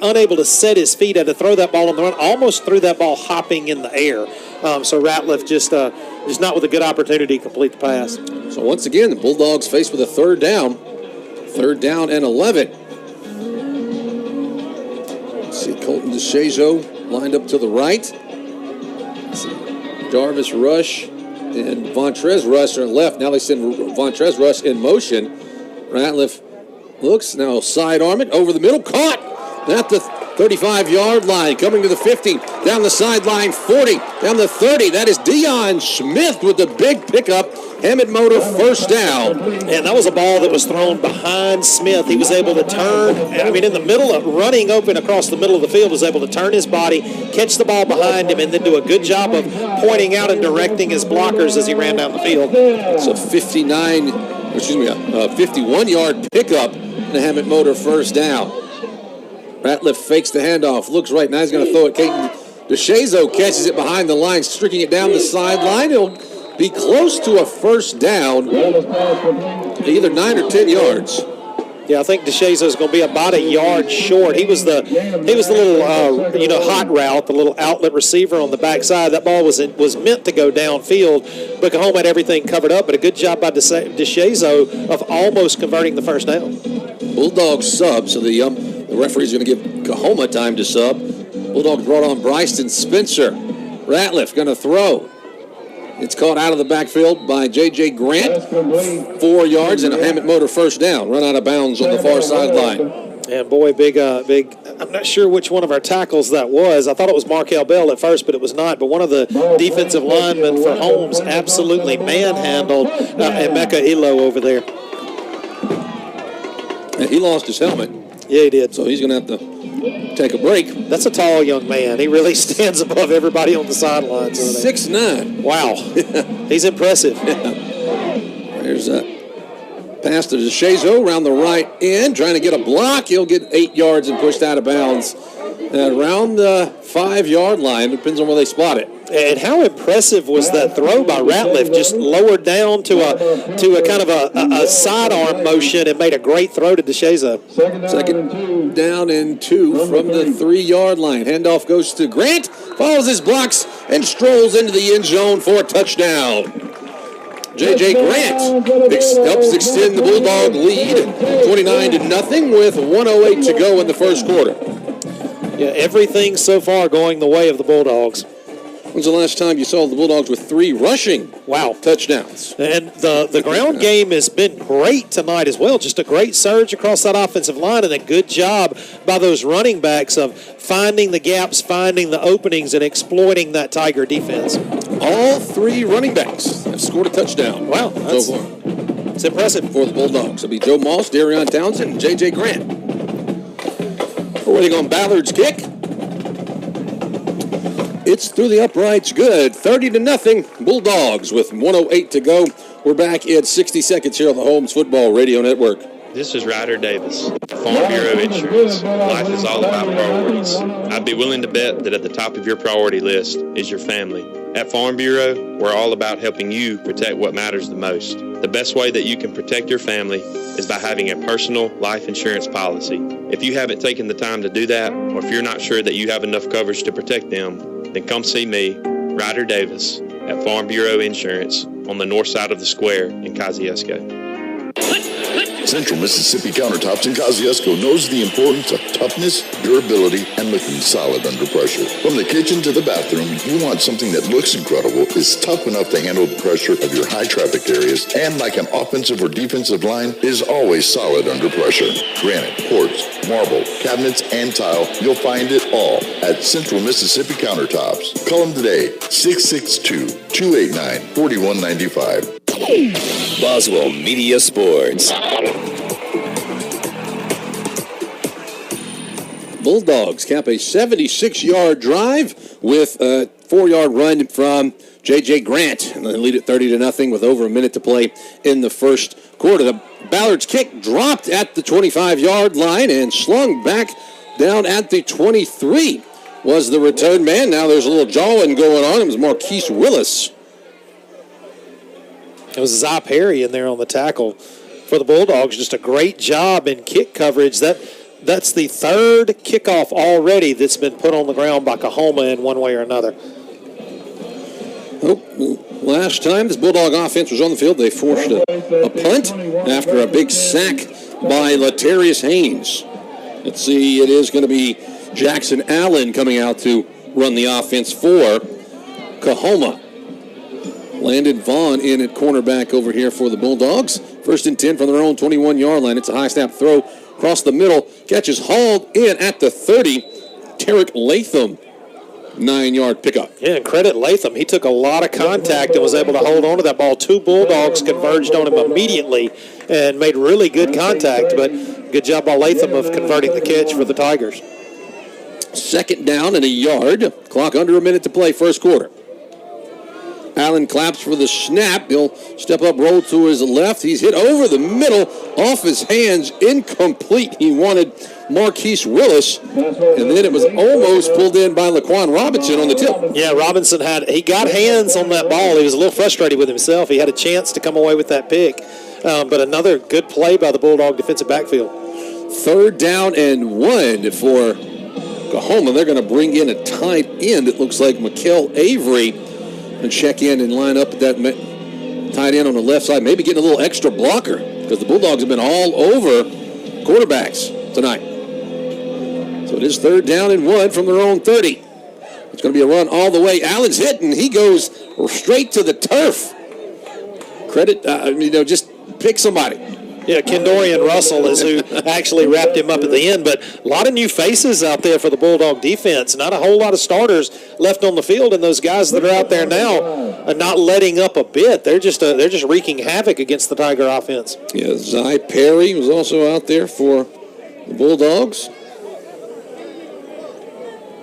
unable to set his feet, had to throw that ball on the run. Almost threw that ball hopping in the air. So Ratliff just not with a good opportunity to complete the pass. So once again, the Bulldogs faced with a third down. Third down and 11. Let's see, Colton DeShazo lined up to the right. Let's see, Jarvis Rush and Vontrez Rush are left. Now they send Vontrez Rush in motion. Ratliff looks, now sidearm it over the middle. Caught at the 35-yard line, coming to the 50, down the sideline, 40, down the 30. That is Deion Smith with the big pickup. Hammond Motor first down. And that was a ball that was thrown behind Smith. He was able to turn, in the middle of running open across the middle of the field, was able to turn his body, catch the ball behind him, and then do a good job of pointing out and directing his blockers as he ran down the field. It's a 51-yard pickup, and the Hammond Motor first down. Ratliff fakes the handoff, looks right, now he's going to throw it. Caden DeShazo catches it behind the line, streaking it down the sideline. It'll be close to a first down, either 9 or 10 yards. Yeah, I think DeShazo is going to be about a yard short. He was the little hot route, the little outlet receiver on the backside. That ball was meant to go downfield, but Coahoma had everything covered up. But a good job by DeShazo of almost converting the first down. Bulldogs sub, so the referee's going to give Coahoma time to sub. Bulldogs brought on Bryson Spencer. Ratliff going to throw. It's caught out of the backfield by J.J. Grant. 4 yards and a Hammond Motor first down. Run out of bounds on the far sideline. And boy, big. I'm not sure which one of our tackles that was. I thought it was Markel Bell at first, but it was not. But one of the defensive linemen for Holmes absolutely manhandled Emeka Ilo over there. And he lost his helmet. Yeah, he did. So he's going to have to take a break. That's a tall young man. He really stands above everybody on the sidelines. 6'9". Wow. He's impressive. There's a pass to DeShazo around the right end, trying to get a block. He'll get 8 yards and pushed out of bounds around the 5-yard line. Depends on where they spot it. And how impressive was that throw by Ratliff? Just lowered down to a kind of a sidearm motion and made a great throw to DeShazo. Second down and 2 from the 3-yard line. Handoff goes to Grant, follows his blocks, and strolls into the end zone for a touchdown. J.J. Grant helps extend the Bulldog lead 29-0 with 1:08 to go in the first quarter. Yeah, everything so far going the way of the Bulldogs. When's the last time you saw the Bulldogs with 3 rushing touchdowns? And the ground game has been great tonight as well. Just a great surge across that offensive line, and a good job by those running backs of finding the gaps, finding the openings, and exploiting that Tiger defense. All 3 running backs have scored a touchdown. Wow, so far. It's impressive for the Bulldogs. It'll be Joe Moss, Darion Townsend, and J.J. Grant. We're waiting on Ballard's kick. It's through the uprights, good. 30-0, Bulldogs with 1:08 to go. We're back in 60 seconds here on the Holmes Football Radio Network. This is Ryder Davis, Farm Bureau Insurance. Life is all about priorities. I'd be willing to bet that at the top of your priority list is your family. At Farm Bureau, we're all about helping you protect what matters the most. The best way that you can protect your family is by having a personal life insurance policy. If you haven't taken the time to do that, or if you're not sure that you have enough coverage to protect them, then come see me, Ryder Davis, at Farm Bureau Insurance on the north side of the square in Kosciuszko. Central Mississippi Countertops in Kosciuszko knows the importance of toughness, durability, and looking solid under pressure. From the kitchen to the bathroom, you want something that looks incredible, is tough enough to handle the pressure of your high-traffic areas, and like an offensive or defensive line, is always solid under pressure. Granite, quartz, marble, cabinets, and tile, you'll find it all at Central Mississippi Countertops. Call them today, 662-289-4195. Boswell Media Sports. Bulldogs cap a 76-yard drive with a 4-yard run from J.J. Grant. And they lead it 30-0 with over a minute to play in the first quarter. The Ballard's kick dropped at the 25-yard line and slung back down at the 23 was the return man. Now there's a little jawing going on. It was Marquise Willis. It was Zy Perry in there on the tackle for the Bulldogs. Just a great job in kick coverage. That's the third kickoff already that's been put on the ground by Coahoma in one way or another. last time this Bulldog offense was on the field, they forced a punt after a big sack by Latarius Haynes. Let's see, it is going to be Jackson Allen coming out to run the offense for COAHOMA. Landon Vaughn in at cornerback over here for the Bulldogs. 1st and 10 from their own 21-yard line. It's a high snap throw across the middle. Catch is hauled in at the 30. Tarek Latham, 9-yard pickup. Yeah, and credit Latham. He took a lot of contact and was able to hold on to that ball. 2 Bulldogs converged on him immediately and made really good contact, but good job by Latham of converting the catch for the Tigers. 2nd down and a yard. Clock under a minute to play, first quarter. Allen claps for the snap. He'll step up, roll to his left. He's hit over the middle, off his hands, incomplete. He wanted Marquise Willis, and then it was almost pulled in by Laquan Robinson on the tip. Yeah, Robinson he got hands on that ball. He was a little frustrated with himself. He had a chance to come away with that pick, but another good play by the Bulldog defensive backfield. 3rd down and 1 for COAHOMA. They're going to bring in a tight end. It looks like Mikkel Avery. And check in and line up at that tight end on the left side. Maybe getting a little extra blocker because the Bulldogs have been all over quarterbacks tonight. So it is 3rd down and 1 from their own 30. It's going to be a run all the way. Allen's hit, and he goes straight to the turf. Credit, just pick somebody. Yeah, Kendorian Russell is who actually wrapped him up at the end. But a lot of new faces out there for the Bulldog defense. Not a whole lot of starters left on the field, and those guys that are out there now are not letting up a bit. They're just wreaking havoc against the Tiger offense. Yeah, Zy Perry was also out there for the Bulldogs.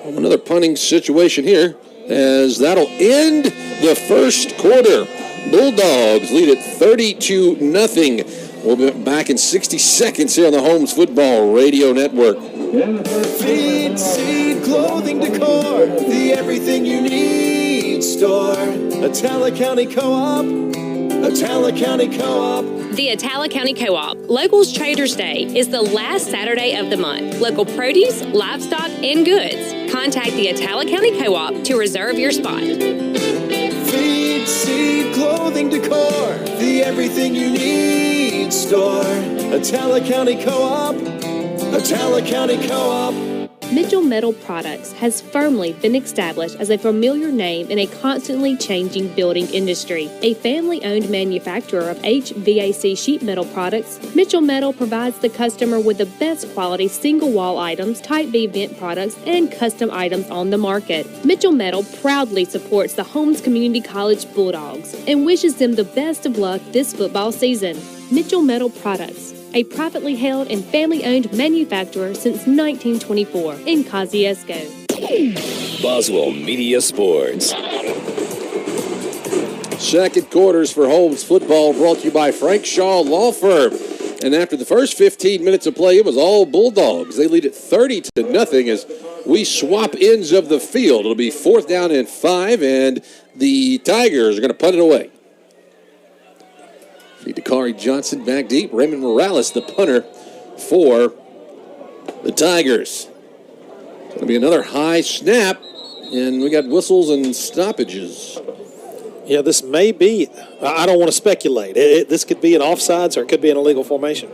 Another punting situation here, as that'll end the first quarter. Bulldogs lead it 30-0. We'll be back in 60 seconds here on the Holmes Football Radio Network. Feed, seed, clothing, decor, the everything you need store. Atala County Co-op. Atala County Co-op. The Atala County Co-op Locals Traders Day is the last Saturday of the month. Local produce, livestock, and goods. Contact the Atala County Co-op to reserve your spot. Feed, seed, clothing, decor, the everything you need store. Atala County Co-op. Atala County Co-op. Mitchell Metal Products has firmly been established as a familiar name in a constantly changing building industry. A family-owned manufacturer of HVAC sheet metal products, Mitchell Metal provides the customer with the best quality single-wall items, Type B vent products, and custom items on the market. Mitchell Metal proudly supports the Holmes Community College Bulldogs and wishes them the best of luck this football season. Mitchell Metal Products, a privately held and family-owned manufacturer since 1924 in Kosciuszko. Boswell Media Sports. Second quarters for Holmes football brought to you by Frank Shaw Law Firm. And after the first 15 minutes of play, it was all Bulldogs. They lead it 30-0 as we swap ends of the field. It'll be 4th down and 5, and the Tigers are going to punt it away. Feed to Kari Johnson back deep. Raymond Morales, the punter for the Tigers. It's going to be another high snap, and we got whistles and stoppages. Yeah, this may be, I don't want to speculate. This could be an offsides or it could be an illegal formation.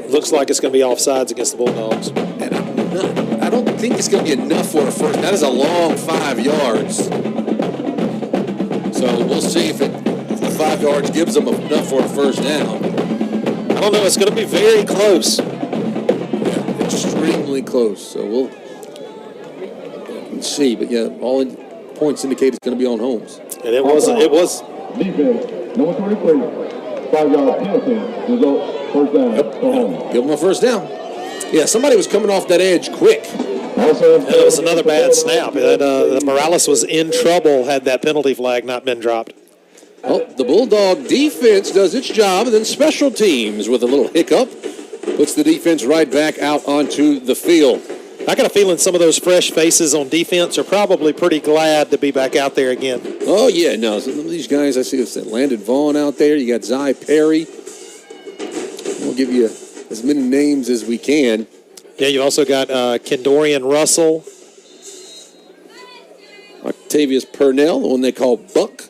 Looks like it's going to be offsides against the Bulldogs. And I don't think it's going to be enough for a first. That is a long 5 yards. So we'll see if the 5 yards gives them enough for a first down. I don't know. It's going to be very close. Yeah, extremely close. So we'll see. But yeah, all points indicate it's going to be on Holmes. And it was. Defense, number 23, 5-yard penalty. Result, first down. Yep. Give them a first down. Yeah, somebody was coming off that edge quick. It was another bad snap. Morales was in trouble had that penalty flag not been dropped. Well, the Bulldog defense does its job, and then special teams with a little hiccup puts the defense right back out onto the field. I got a feeling some of those fresh faces on defense are probably pretty glad to be back out there again. Oh, yeah, no. Some of these guys, I see this Landon Vaughn out there. You got Zy Perry. We'll give you as many names as we can. Yeah, you also got Kendorian Russell. Octavius Purnell, the one they call Buck.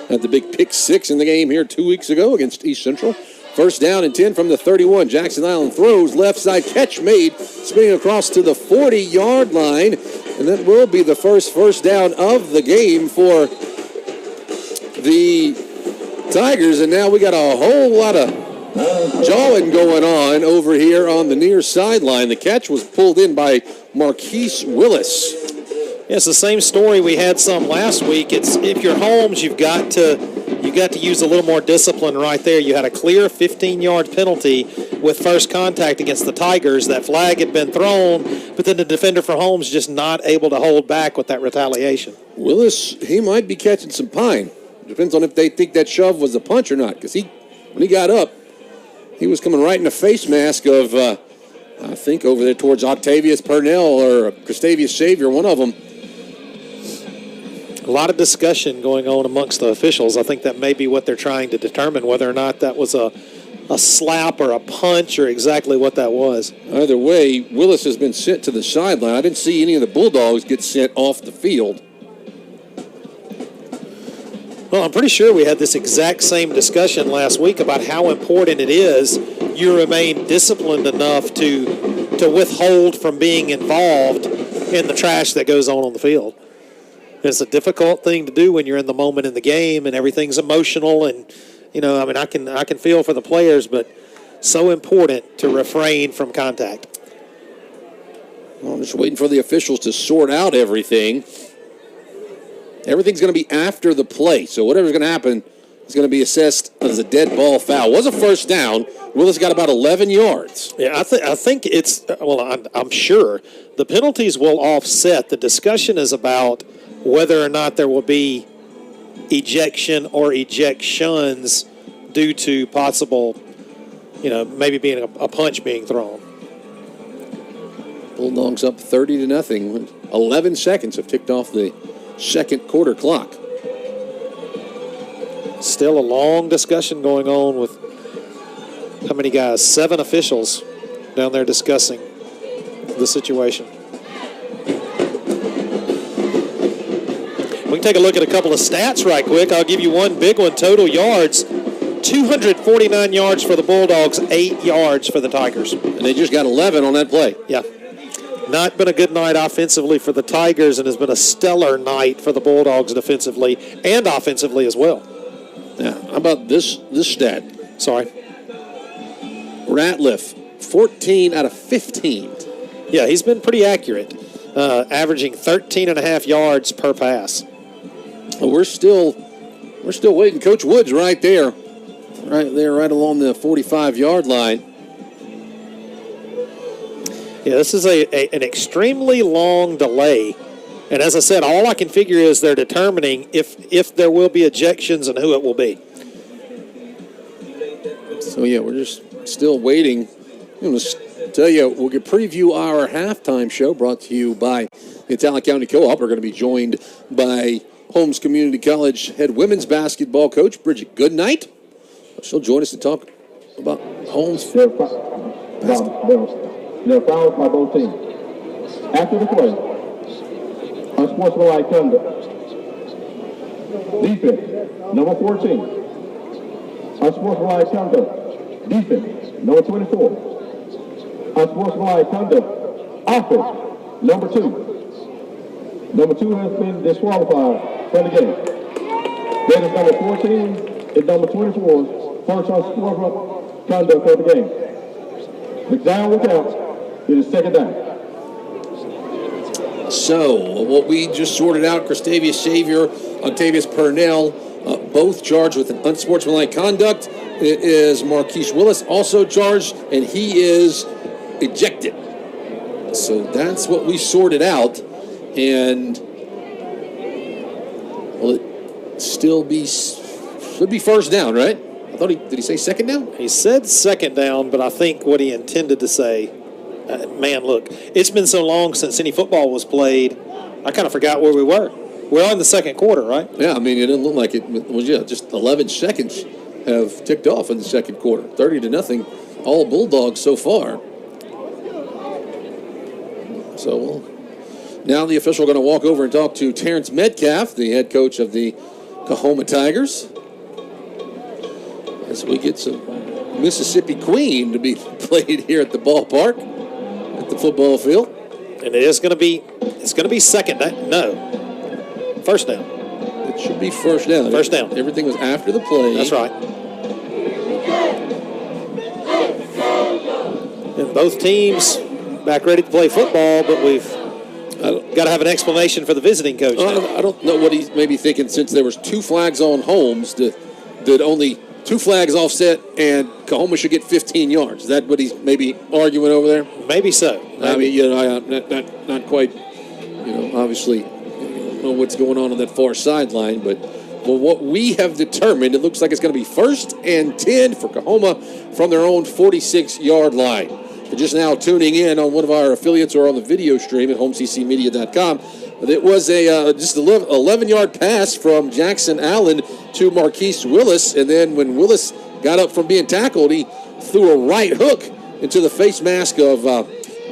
Had the big pick 6 in the game here 2 weeks ago against East Central. First down and 10 from the 31. Jackson Island throws, left side catch made, spinning across to the 40-yard line. And that will be the first down of the game for the Tigers. And now we got a whole lot of jawing going on over here on the near sideline. The catch was pulled in by Marquise Willis. Yeah, it's the same story we had some last week. It's if you're Holmes, you've got to use a little more discipline right there. You had a clear 15-yard penalty with first contact against the Tigers. That flag had been thrown, but then the defender for Holmes just not able to hold back with that retaliation. Willis, he might be catching some pine. Depends on if they think that shove was a punch or not, because when he got up, he was coming right in the face mask of, I think, over there towards Octavius Purnell or Gustavius Xavier, one of them. A lot of discussion going on amongst the officials. I think that may be what they're trying to determine, whether or not that was a slap or a punch or exactly what that was. Either way, Willis has been sent to the sideline. I didn't see any of the Bulldogs get sent off the field. Well, I'm pretty sure we had this exact same discussion last week about how important it is you remain disciplined enough to withhold from being involved in the trash that goes on the field. It's a difficult thing to do when you're in the moment in the game and everything's emotional. And, I can feel for the players, but so important to refrain from contact. Well, I'm just waiting for the officials to sort out everything. Everything's going to be after the play, so whatever's going to happen is going to be assessed as a dead ball foul. It was a first down. Willis got about 11 yards. Yeah, I think it's, I'm sure the penalties will offset. The discussion is about whether or not there will be ejection or ejections due to possible, maybe being a punch being thrown. Bulldogs up 30-0. 11 seconds have ticked off the second quarter clock. Still a long discussion going on with how many guys? 7 officials down there discussing the situation. We can take a look at a couple of stats right quick. I'll give you one big one. Total yards, 249 yards for the Bulldogs, 8 yards for the Tigers. And they just got 11 on that play. Yeah. Not been a good night offensively for the Tigers, and has been a stellar night for the Bulldogs defensively and offensively as well. Yeah. How about this stat? Sorry. Ratliff, 14 out of 15. Yeah, he's been pretty accurate, averaging 13.5 yards per pass. Well, we're still waiting. Coach Woods right there, right along the 45-yard line. Yeah, this is an extremely long delay. And as I said, all I can figure is they're determining if there will be ejections and who it will be. So, yeah, we're just still waiting. I'm going to tell you, we'll preview our halftime show brought to you by the Italic County Co-op. We're going to be joined by Holmes Community College head women's basketball coach, Bridget Goodnight. She'll join us to talk about Holmes basketball. They're fouled by both teams. After the play, unsportsmanlike conduct. Defense, number 14. Unsportsmanlike conduct. Defense, number 24. Unsportsmanlike conduct. Offense, number 2. Number 2 has been disqualified from the game. That is number 14 and number 24. First unsportsmanlike conduct of the game. The down will count. It is second down. So, what we just sorted out, Gustavius Xavier, Octavius Purnell, both charged with an unsportsmanlike conduct. It is Marquise Willis also charged, and he is ejected. So that's what we sorted out. And, will it still be, should be first down, right? I thought did he say second down? He said second down, but I think what he intended to say, man, look, it's been so long since any football was played, I kind of forgot where we were. We're on the second quarter, right? Yeah, I mean, it didn't look like it was, just 11 seconds have ticked off in the second quarter. 30-0, all Bulldogs so far. So we'll Now the official going to walk over and talk to Terrence Metcalf, the head coach of the COAHOMA Tigers, as we get some Mississippi Queen to be played here at the ballpark, at the football field. And it is going to be, second down. No, first down. It should be first down. First down. Everything was after the play. That's right. And both teams back ready to play football, but we've got to have an explanation for the visiting coach. I don't know what he's maybe thinking, since there was 2 flags on Holmes, that only 2 flags offset and COAHOMA should get 15 yards. Is that what he's maybe arguing over there? Maybe so. Maybe. I mean, not quite, obviously, don't know what's going on that far sideline, but what we have determined, it looks like it's going to be 1st and 10 for COAHOMA from their own 46-yard line. If you're just now tuning in on one of our affiliates or on the video stream at HOLMESCCmedia.com, it was just an 11-yard pass from Jackson Allen to Marquise Willis, and then when Willis got up from being tackled, he threw a right hook into the face mask of, I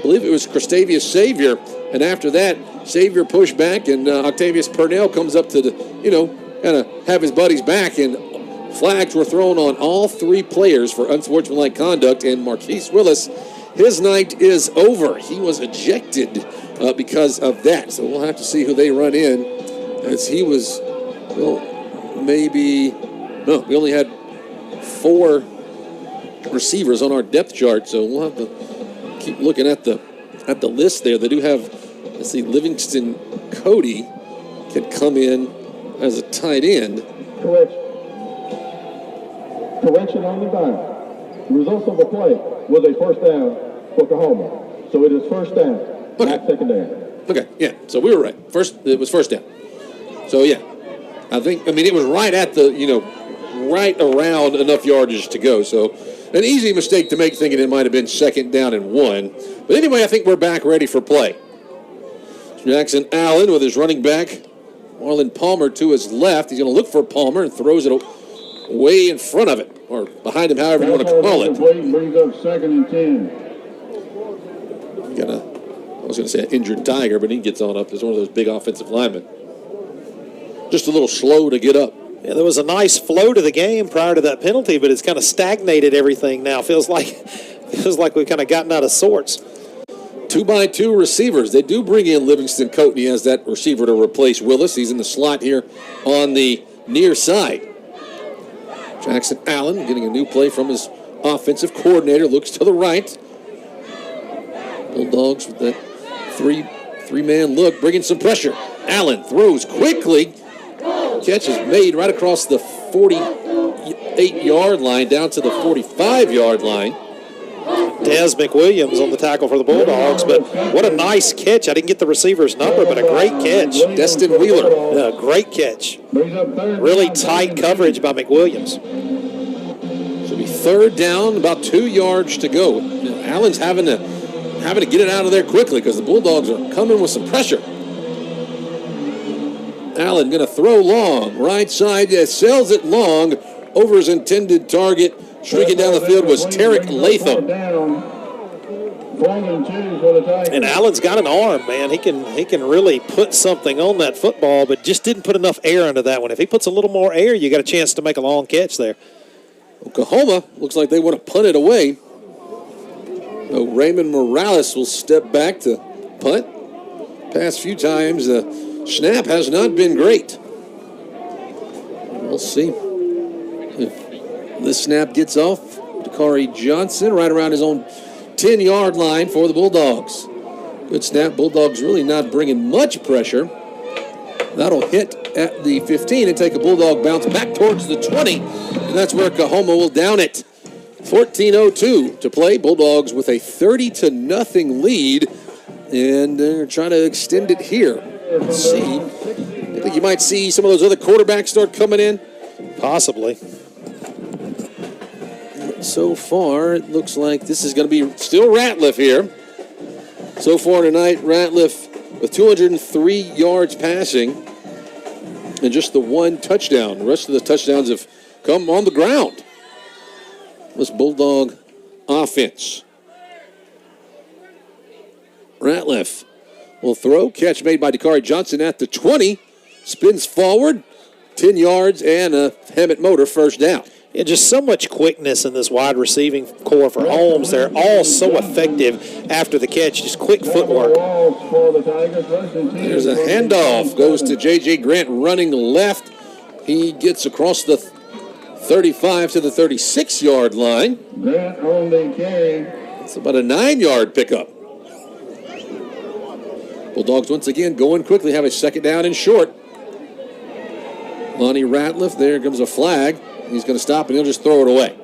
believe it was Christavius Savior, and after that, Savior pushed back, and Octavius Purnell comes up to kind of have his buddies back, and flags were thrown on all 3 players for unsportsmanlike conduct, and Marquise Willis, his night is over. He was ejected because of that. So we'll have to see who they run in, as he was, we only had 4 receivers on our depth chart, so we'll have to keep looking at the list there. They do have, let's see, Livingston Cody can come in as a tight end. Correction on the down. The results of the play was a first down for COAHOMA. So it is first down, not second down. Okay, yeah, so we were right. It was first down. So, yeah, it was right at the, right around enough yardage to go. So an easy mistake to make, thinking it might have been 2nd down and 1. But anyway, I think we're back ready for play. Jackson Allen with his running back, Marlon Palmer, to his left. He's going to look for Palmer and throws it way in front of it, or behind him, however you want to call it. Brings up 2nd and 10. I was going to say an injured Tiger, but he gets on up as one of those big offensive linemen. Just a little slow to get up. Yeah, there was a nice flow to the game prior to that penalty, but it's kind of stagnated everything now. Feels like we've kind of gotten out of sorts. 2x2 receivers. They do bring in Livingston Coatney as that receiver to replace Willis. He's in the slot here on the near side. Jackson Allen getting a new play from his offensive coordinator. Looks to the right. Bulldogs with that three-man look, bringing some pressure. Allen throws quickly. Catch is made right across the 48-yard line down to the 45-yard line. Des McWilliams on the tackle for the Bulldogs, but what a nice catch. I didn't get the receiver's number, but a great catch. Destin Wheeler. Yeah, great catch. Really tight coverage by McWilliams. Should be 3rd down, about 2 yards to go. Allen's having to get it out of there quickly because the Bulldogs are coming with some pressure. Allen going to throw long, right side, sells it long over his intended target. Streaking down the field was Tarek Latham. And Allen's got an arm, man. He can really put something on that football, but just didn't put enough air into that one. If he puts a little more air, you got a chance to make a long catch there. Oklahoma looks like they want to punt it away. So Raymond Morales will step back to punt. Past few times, the snap has not been great. We'll see if this snap gets off. Dakari Johnson right around his own 10-yard line for the Bulldogs. Good snap. Bulldogs really not bringing much pressure. That'll hit at the 15 and take a Bulldog bounce back towards the 20. And that's where COAHOMA will down it. 14:02 to play. Bulldogs with a 30-0 lead. And they're trying to extend it here. Let's see. I think you might see some of those other quarterbacks start coming in. Possibly. So far, it looks like this is going to be still Ratliff here. So far tonight, Ratliff with 203 yards passing and just the 1 touchdown. The rest of the touchdowns have come on the ground. This Bulldog offense. Ratliff will throw. Catch made by Dakari Johnson at the 20. Spins forward, 10 yards, and a Hammett motor first down. Yeah, just so much quickness in this wide receiving core for Holmes. They're all so effective after the catch, just quick footwork. There's a handoff, goes to J.J. Grant running left. He gets across the 35 to the 36-yard line. Grant on the carry. It's about a 9-yard pickup. Bulldogs once again going quickly, have a second down and short. Lonnie Ratliff, there comes a flag. He's going to stop and he'll just throw it away.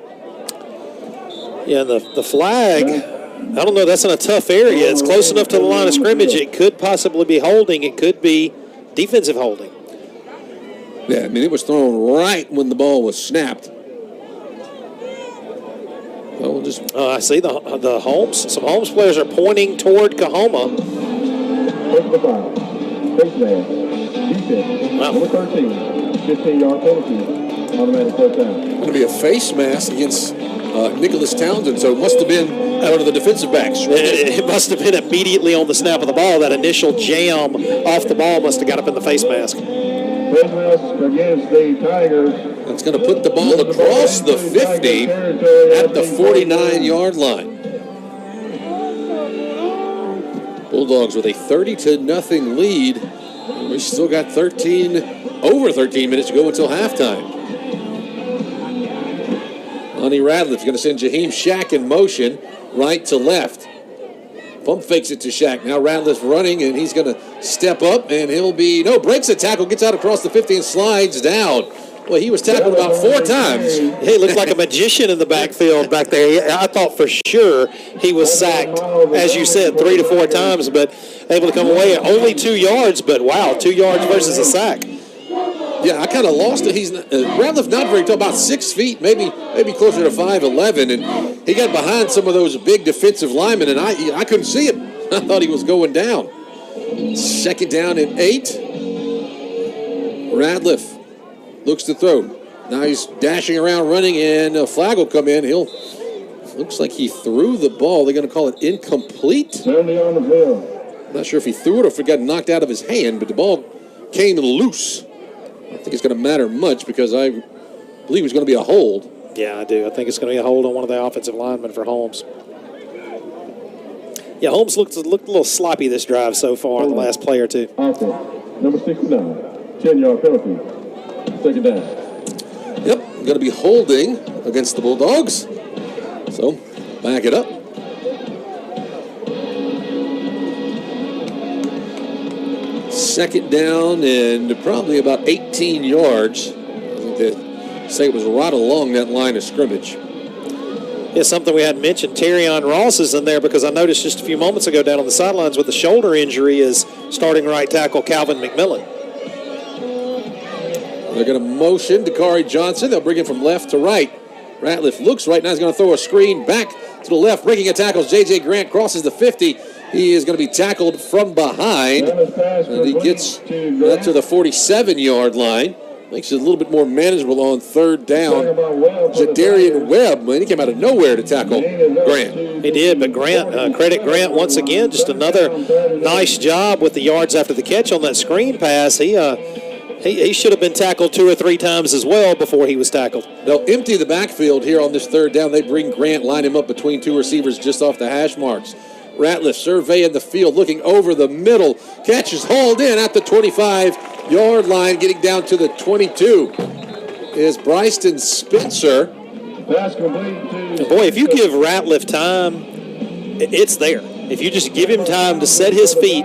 Yeah, the flag, I don't know, that's in a tough area. It's close enough to the line of scrimmage. It could possibly be holding. It could be defensive holding. Yeah, I mean, it was thrown right when the ball was snapped. Well, we'll just... I see the Holmes. Some Holmes players are pointing toward COAHOMA. Wow. Number 13, 15-yard penalty. Automatic first down. Going to be a face mask against Nicholas Townsend, so it must have been out of the defensive backs. It must have been immediately on the snap of the ball. That initial jam off the ball must have got up in the face mask. Face mask against the Tigers. That's going to put the ball across the 50 at the 49-yard line. Bulldogs with a 30-0 lead. We still got over 13 minutes to go until halftime. Lonnie Ratliff going to send Jaheim Shack in motion, right to left. Pump fakes it to Shack. Now Ratliff running, and he's going to step up, and breaks a tackle, gets out across the 50 and slides down. Well, he was tackled about 4 times. He looked like a magician in the backfield back there. I thought for sure he was sacked, as you said, 3 to 4 times, but able to come away at only 2 yards. But wow, 2 yards versus a sack. Yeah, I kind of lost it. He's Ratliff not very tall, about 6 feet, maybe closer to 5'11", and he got behind some of those big defensive linemen, and I couldn't see him. I thought he was going down. Second down and 8. Ratliff looks to throw. Now he's dashing around, running, and a flag will come in. Looks like he threw the ball. They're going to call it incomplete. On the field. I'm not sure if he threw it or if it got knocked out of his hand, but the ball came loose. I don't think it's going to matter much because I believe it's going to be a hold. Yeah, I do. I think it's going to be a hold on one of the offensive linemen for Holmes. Yeah, Holmes looked a little sloppy this drive so far in the last play or two. Awesome. Number 69, 10-yard penalty. Second down. Yep, going to be holding against the Bulldogs. So, back it up. Second down and probably about 18 yards. I think they say it was right along that line of scrimmage. Yeah, something we hadn't mentioned. Terrion Ross is in there because I noticed just a few moments ago down on the sidelines with a shoulder injury is starting right tackle Calvin McMillan. They're going to motion Dakari Johnson. They'll bring him from left to right. Ratliff looks right now. He's going to throw a screen back to the left. Breaking a tackle. J.J. Grant crosses the 50. He is going to be tackled from behind. And he gets to the 47-yard line. Makes it a little bit more manageable on third down. Jadarian Webb, man, he came out of nowhere to tackle Grant. He did, but Grant, credit Grant once again. Just another nice job with the yards after the catch on that screen pass. He should have been tackled 2 or 3 times as well before he was tackled. They'll empty the backfield here on this third down. They bring Grant, line him up between 2 receivers just off the hash marks. Ratliff surveying the field, looking over the middle. Catch is hauled in at the 25-yard line, getting down to the 22. Is Bryson Spencer. Boy, if you give Ratliff time, it's there. If you just give him time to set his feet,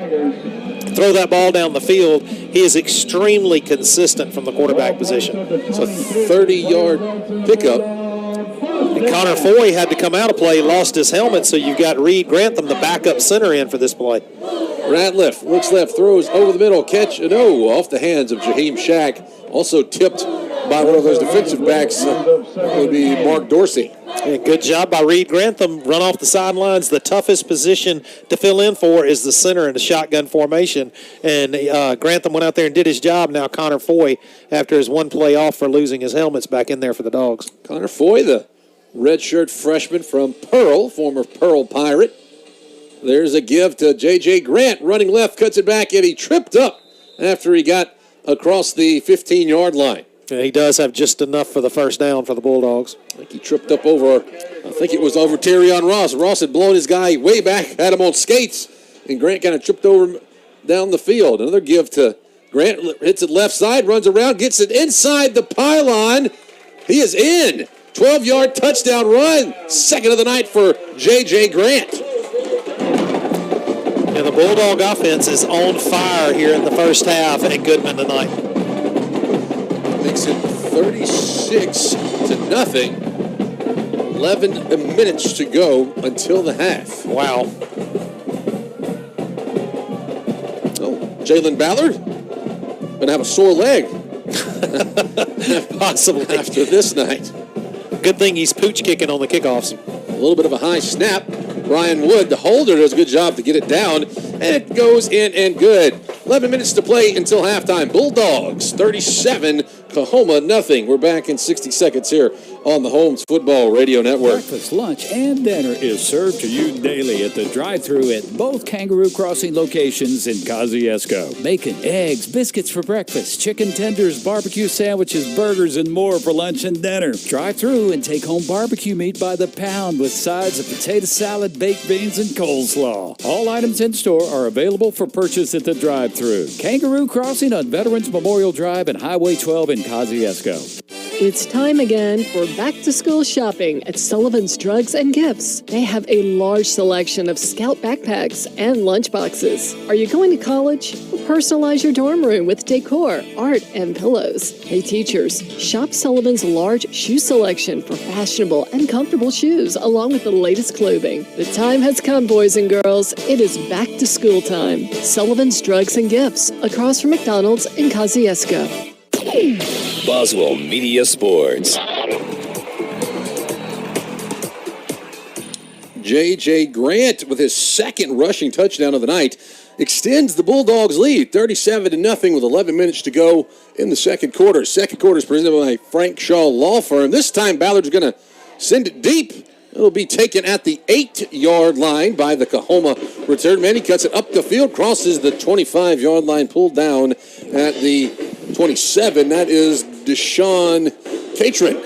throw that ball down the field, he is extremely consistent from the quarterback position. It's a 30-yard pickup. And Connor Foy had to come out of play, lost his helmet, so you've got Reed Grantham, the backup center, in for this play. Ratliff looks left, throws over the middle, catch, off the hands of Jaheim Shack. Also tipped by one of those defensive backs. That would be Mark Dorsey. Yeah, good job by Reed Grantham. Run off the sidelines. The toughest position to fill in for is the center in the shotgun formation. And Grantham went out there and did his job. Now Connor Foy, after his one play off for losing his helmet's back in there for the Dogs. Connor Foy, the redshirt freshman from Pearl, former Pearl Pirate. There's a give to J.J. Grant. Running left, cuts it back, and he tripped up after he got across the 15-yard line. Yeah, he does have just enough for the first down for the Bulldogs. I think he tripped up over, Terrion Ross. Ross had blown his guy way back, had him on skates, and Grant kind of tripped over down the field. Another give to Grant, hits it left side, runs around, gets it inside the pylon. He is in. 12-yard touchdown run. Second of the night for J.J. Grant. And the Bulldog offense is on fire here in the first half at Goodman tonight. Makes it 36-0. 11 minutes to go until the half. Wow. Oh, Jalen Ballard going to have a sore leg. Possibly. After this night. Good thing he's pooch kicking on the kickoffs. A little bit of a high snap. Ryan Wood, the holder, does a good job to get it down, and it goes in and good. 11 minutes to play until halftime. Bulldogs 37, COAHOMA nothing. We're back in 60 seconds here on the Holmes Football Radio Network. Breakfast, lunch, and dinner is served to you daily at the drive-thru at both Kangaroo Crossing locations in Kosciuszko. Bacon, eggs, biscuits for breakfast, chicken tenders, barbecue sandwiches, burgers, and more for lunch and dinner. Drive through and take home barbecue meat by the pound with sides of potato salad, baked beans, and coleslaw. All items in store are available for purchase at the drive-thru. Kangaroo Crossing on Veterans Memorial Drive and Highway 12 in Kosciuszko. It's time again for back-to-school shopping at Sullivan's Drugs and Gifts. They have a large selection of Scout backpacks and lunchboxes. Are you going to college? Personalize your dorm room with decor, art, and pillows. Hey teachers, shop Sullivan's large shoe selection for fashionable and comfortable shoes, along with the latest clothing. The time has come, boys and girls. It is back-to-school time. Sullivan's Drugs and Gifts, across from McDonald's in Kosciuszko. Boswell Media Sports. J.J. Grant with his second rushing touchdown of the night extends the Bulldogs' lead, 37-0 with 11 minutes to go in the second quarter. Second quarter is presented by Frank Shaw Law Firm. This time Ballard's going to send it deep. It'll be taken at the 8-yard line by the COAHOMA return man. He cuts it up the field, crosses the 25-yard line, pulled down at the 27. That is Deshaun Catron.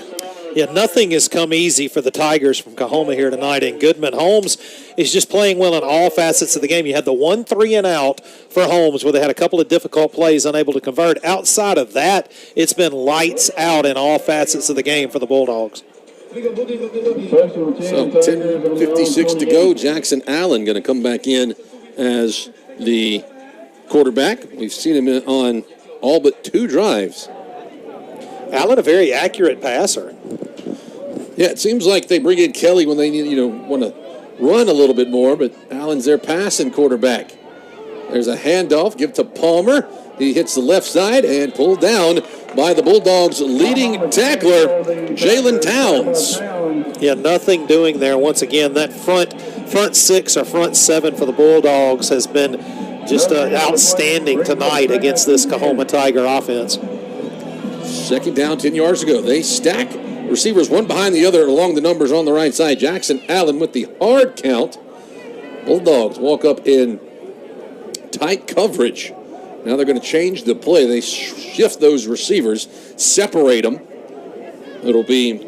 Yeah, nothing has come easy for the Tigers from COAHOMA here tonight. And Goodman Holmes is just playing well in all facets of the game. You had the 1 3-and-out for Holmes where they had a couple of difficult plays, unable to convert. Outside of that, it's been lights out in all facets of the game for the Bulldogs. So 10:56 to go. Jackson Allen going to come back in as the quarterback. We've seen him on all but 2 drives. Allen, a very accurate passer. Yeah, it seems like they bring in Kelly when they need, want to run a little bit more, but Allen's their passing quarterback. There's a handoff, give to Palmer. He hits the left side and pulled down by the Bulldogs' leading tackler, Jalen Towns. Yeah, nothing doing there. Once again, that front 6 or front 7 for the Bulldogs has been just outstanding tonight against this COAHOMA Tiger offense. Second down, 10 yards to go. They stack receivers one behind the other along the numbers on the right side. Jackson Allen with the hard count. Bulldogs walk up in tight coverage. Now they're going to change the play. They shift those receivers, separate them. It'll be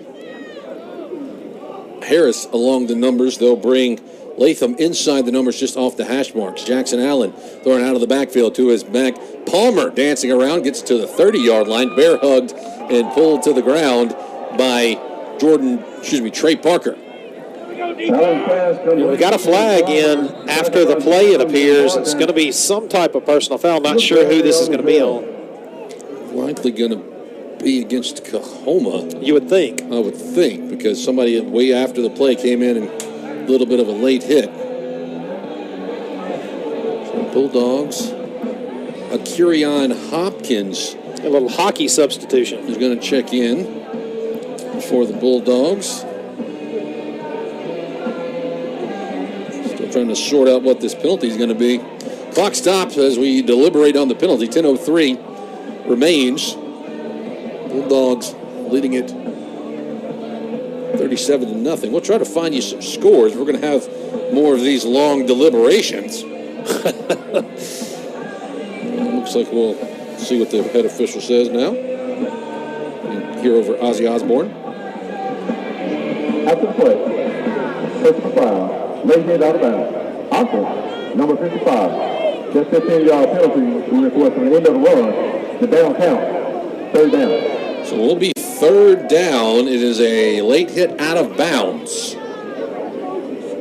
Harris along the numbers. They'll bring Latham inside the numbers just off the hash marks. Jackson Allen throwing out of the backfield to his back. Palmer dancing around, gets to the 30-yard line, bear hugged and pulled to the ground by Trey Parker. We got a flag in after the play, it appears. It's going to be some type of personal foul. Not sure who this is going to be on. Likely going to be against COAHOMA. You would think. I would think, because somebody way after the play came in and a little bit of a late hit. So Bulldogs. Akirion Hopkins. A little hockey substitution. Is going to check in for the Bulldogs. Still trying to sort out what this penalty is going to be. Clock stops as we deliberate on the penalty. 10:03 remains. Bulldogs leading it 37-0. We'll try to find you some scores. We're going to have more of these long deliberations. Looks like we'll see what the head official says now. And here over Ozzy Osbourne. After the play, personal foul, late hit out of bounds. Offense, number 55. Just 15-yard penalty. We report from the end of the run. The down count, third down. So we'll be third down. It is a late hit out of bounds.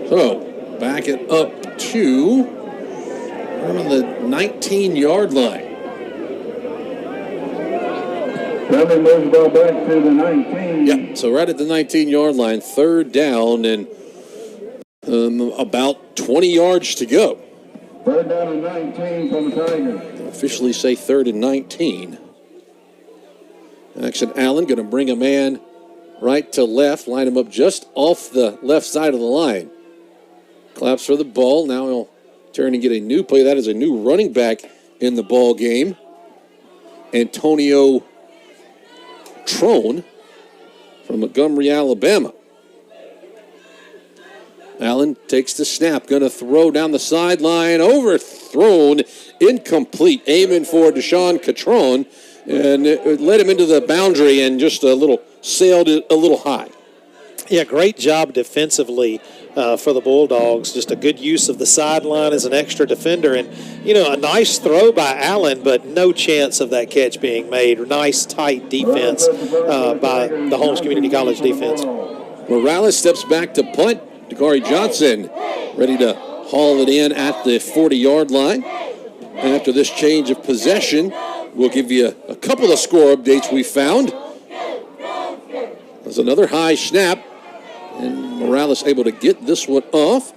So back it up to around the 19-yard line. Brandon moves the ball back to the 19. Yeah, so right at the 19-yard line, third down, and about 20 yards to go. Third down and 19 from the Tigers. Officially say third and 19. Action Allen going to bring a man right to left, line him up just off the left side of the line. Claps for the ball. Now he'll turn and get a new play. That is a new running back in the ball game. Antonio Trone from Montgomery, Alabama. Allen takes the snap, going to throw down the sideline, overthrown, incomplete, aiming for Deshaun Catron, and it led him into the boundary and just sailed it a little high. Yeah, great job defensively for the Bulldogs. Just a good use of the sideline as an extra defender. And, a nice throw by Allen, but no chance of that catch being made. Nice, tight defense by the Holmes Community College defense. Morales steps back to punt. Dakari Johnson ready to haul it in at the 40-yard line. And after this change of possession, we'll give you a couple of score updates we found. There's another high snap, and Morales able to get this one off.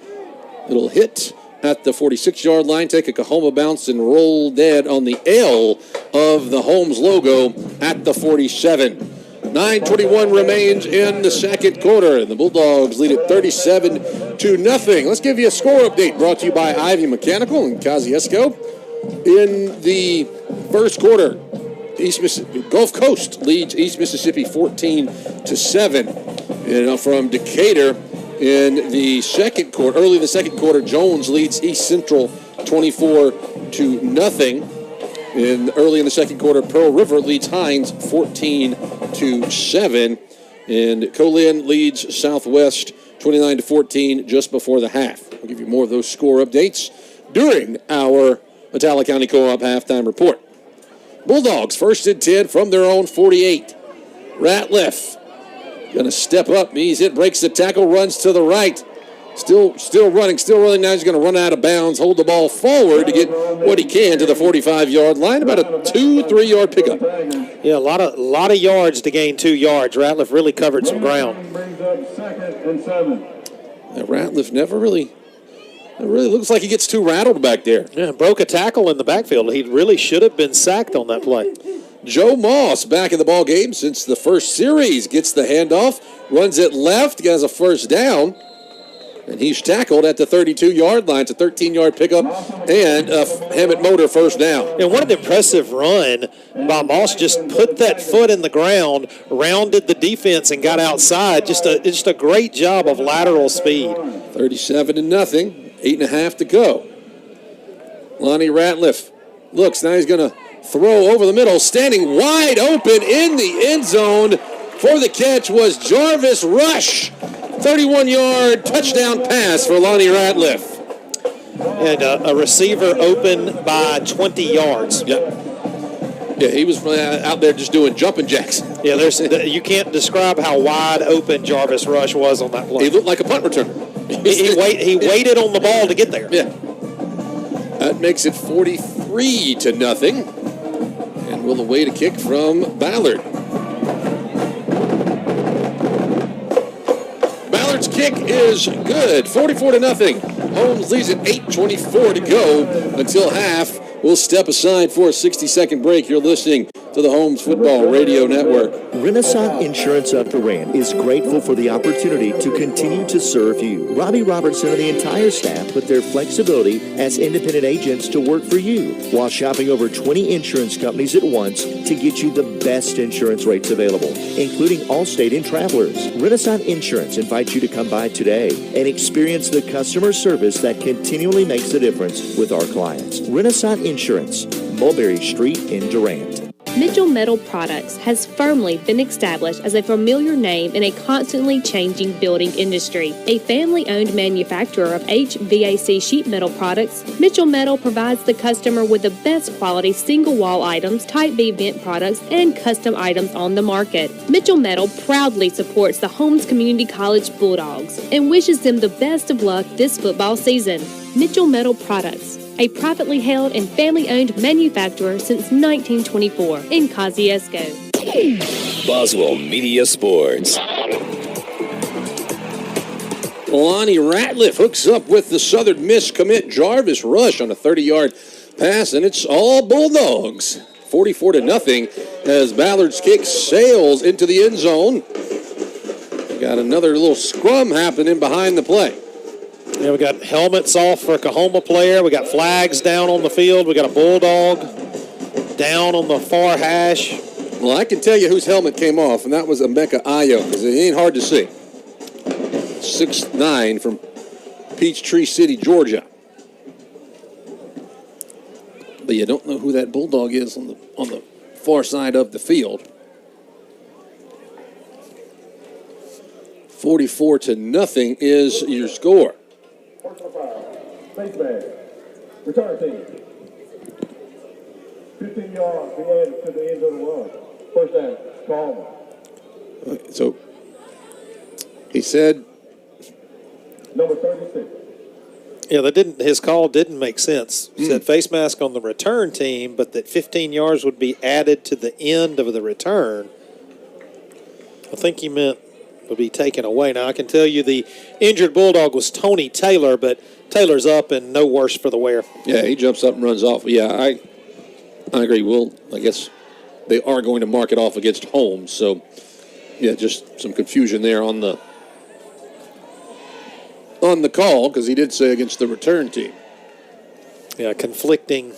It'll hit at the 46-yard line, take a COAHOMA bounce, and roll dead on the L of the Holmes logo at the 47. 9:21 remains in the second quarter, and the Bulldogs lead it 37-0. Let's give you a score update brought to you by Ivy Mechanical in Kosciuszko. In the first quarter, Gulf Coast leads East Mississippi 14-7. And from Decatur in the second quarter, early in the second quarter, Jones leads East Central 24-0. Early in the second quarter, Pearl River leads Hines 14-7. And Colin leads Southwest 29-14 just before the half. I'll give you more of those score updates during our Atala County Co-op halftime report. Bulldogs first and 10 from their own 48. Ratliff going to step up. He's hit, breaks the tackle, runs to the right. Still running. Now he's going to run out of bounds, hold the ball forward to get what he can to the 45-yard line. About a 2-3 yard pickup. Yeah, a lot of yards to gain 2 yards. Ratliff really covered some ground. Ratliff never really looks like he gets too rattled back there. Yeah, broke a tackle in the backfield. He really should have been sacked on that play. Joe Moss back in the ball game since the first series. Gets the handoff, runs it left, gets a first down. And he's tackled at the 32-yard line. It's a 13-yard pickup and a Hammett Motor first down. And what an impressive run by Moss. Just put that foot in the ground, rounded the defense, and got outside. Just a great job of lateral speed. 37-0, 8.5 to go. Lonnie Ratliff looks. Now he's going to throw over the middle. Standing wide open in the end zone for the catch was Jarvis Rush. 31-yard touchdown pass for Lonnie Ratliff. And a receiver open by 20 yards. Yeah, he was out there just doing jumping jacks. Yeah, you can't describe how wide open Jarvis Rush was on that play. He looked like a punt returner. He waited on the ball to get there. Yeah. That makes it 43-0. And we'll await a kick from Ballard. Ballard's kick is good. 44-0. Holmes leads at 8:24 to go until half. We'll step aside for a 60-second break. You're listening to the Holmes Football Radio Network. Renaissance Insurance of Durant is grateful for the opportunity to continue to serve you. Robbie Robertson and the entire staff put their flexibility as independent agents to work for you while shopping over 20 insurance companies at once to get you the best insurance rates available, including Allstate and Travelers. Renaissance Insurance invites you to come by today and experience the customer service that continually makes a difference with our clients. Renaissance Insurance, Mulberry Street in Durant. Mitchell Metal Products has firmly been established as a familiar name in a constantly changing building industry. A family-owned manufacturer of HVAC sheet metal products, Mitchell Metal provides the customer with the best quality single-wall items, Type B vent products, and custom items on the market. Mitchell Metal proudly supports the Holmes Community College Bulldogs and wishes them the best of luck this football season. Mitchell Metal Products, a privately held and family-owned manufacturer since 1924 in Kosciuszko. Boswell Media Sports. Lonnie Ratliff hooks up with the Southern Miss commit Jarvis Rush on a 30-yard pass, and it's all Bulldogs. 44-0 as Ballard's kick sails into the end zone. Got another little scrum happening behind the play. Yeah, we got helmets off for a COAHOMA player. We got flags down on the field. We got a Bulldog down on the far hash. Well, I can tell you whose helmet came off, and that was Emeka Ayo, because it ain't hard to see. 6'9" from Peachtree City, Georgia. But you don't know who that Bulldog is on the far side of the field. 44-0 is your score. Face man. Return team. 15 yards to the end of the run. First down. COAHOMA. So he said number 36. Yeah, his call didn't make sense. He said face mask on the return team, but that 15 yards would be added to the end of the return. I think he meant would be taken away. Now, I can tell you the injured Bulldog was Tony Taylor, but Taylor's up and no worse for the wear. Yeah, he jumps up and runs off. Yeah, I agree. I guess they are going to mark it off against Holmes. So, yeah, just some confusion there on the call, because he did say against the return team. Yeah, conflicting.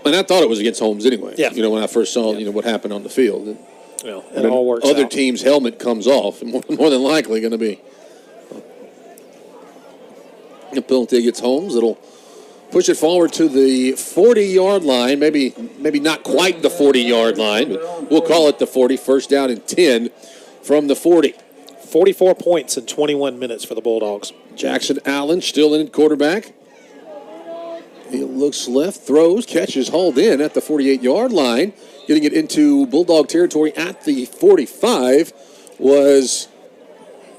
And I thought it was against Holmes anyway. Yeah. When I first saw, what happened on the field. Well, it all works Other out. team's helmet comes off, and more than likely going to be a penalty against Holmes. It'll push it forward to the 40-yard line, maybe not quite the 40-yard line, but we'll call it the 40, first down and 10 from the 40. 44 points in 21 minutes for the Bulldogs. Jackson Allen still in at quarterback. He looks left, throws, catches, hauled in at the 48-yard line. Getting it into Bulldog territory at the 45 was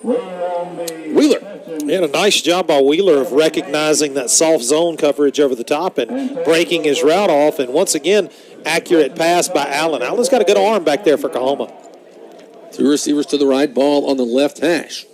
Wheeler. He had a nice job by Wheeler of recognizing that soft zone coverage over the top and breaking his route off. And once again, accurate pass by Allen. Allen's got a good arm back there for COAHOMA. Two receivers to the right, ball on the left hash.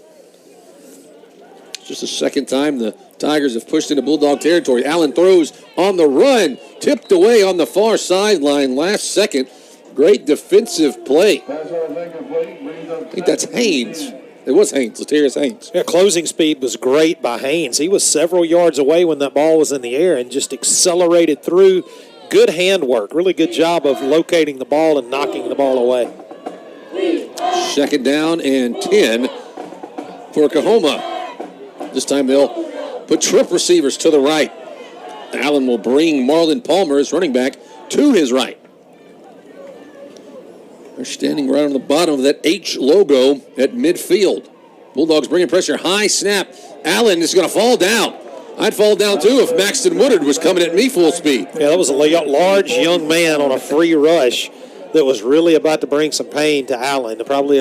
Just the second time the Tigers have pushed into Bulldog territory. Allen throws on the run, tipped away on the far sideline last second. Great defensive play. I think that's Haynes. It was Haynes, Latarius Haynes. Yeah, closing speed was great by Haynes. He was several yards away when that ball was in the air and just accelerated through. Good handwork. Really good job of locating the ball and knocking the ball away. Second down and 10 for COAHOMA. This time they'll put trip receivers to the right. Allen will bring Marlon Palmer, his running back, to his right. They're standing right on the bottom of that H logo at midfield. Bulldogs bringing pressure. High snap. Allen is going to fall down. I'd fall down too if Maxton Woodard was coming at me full speed. Yeah, that was a large young man on a free rush that was really about to bring some pain to Allen. Probably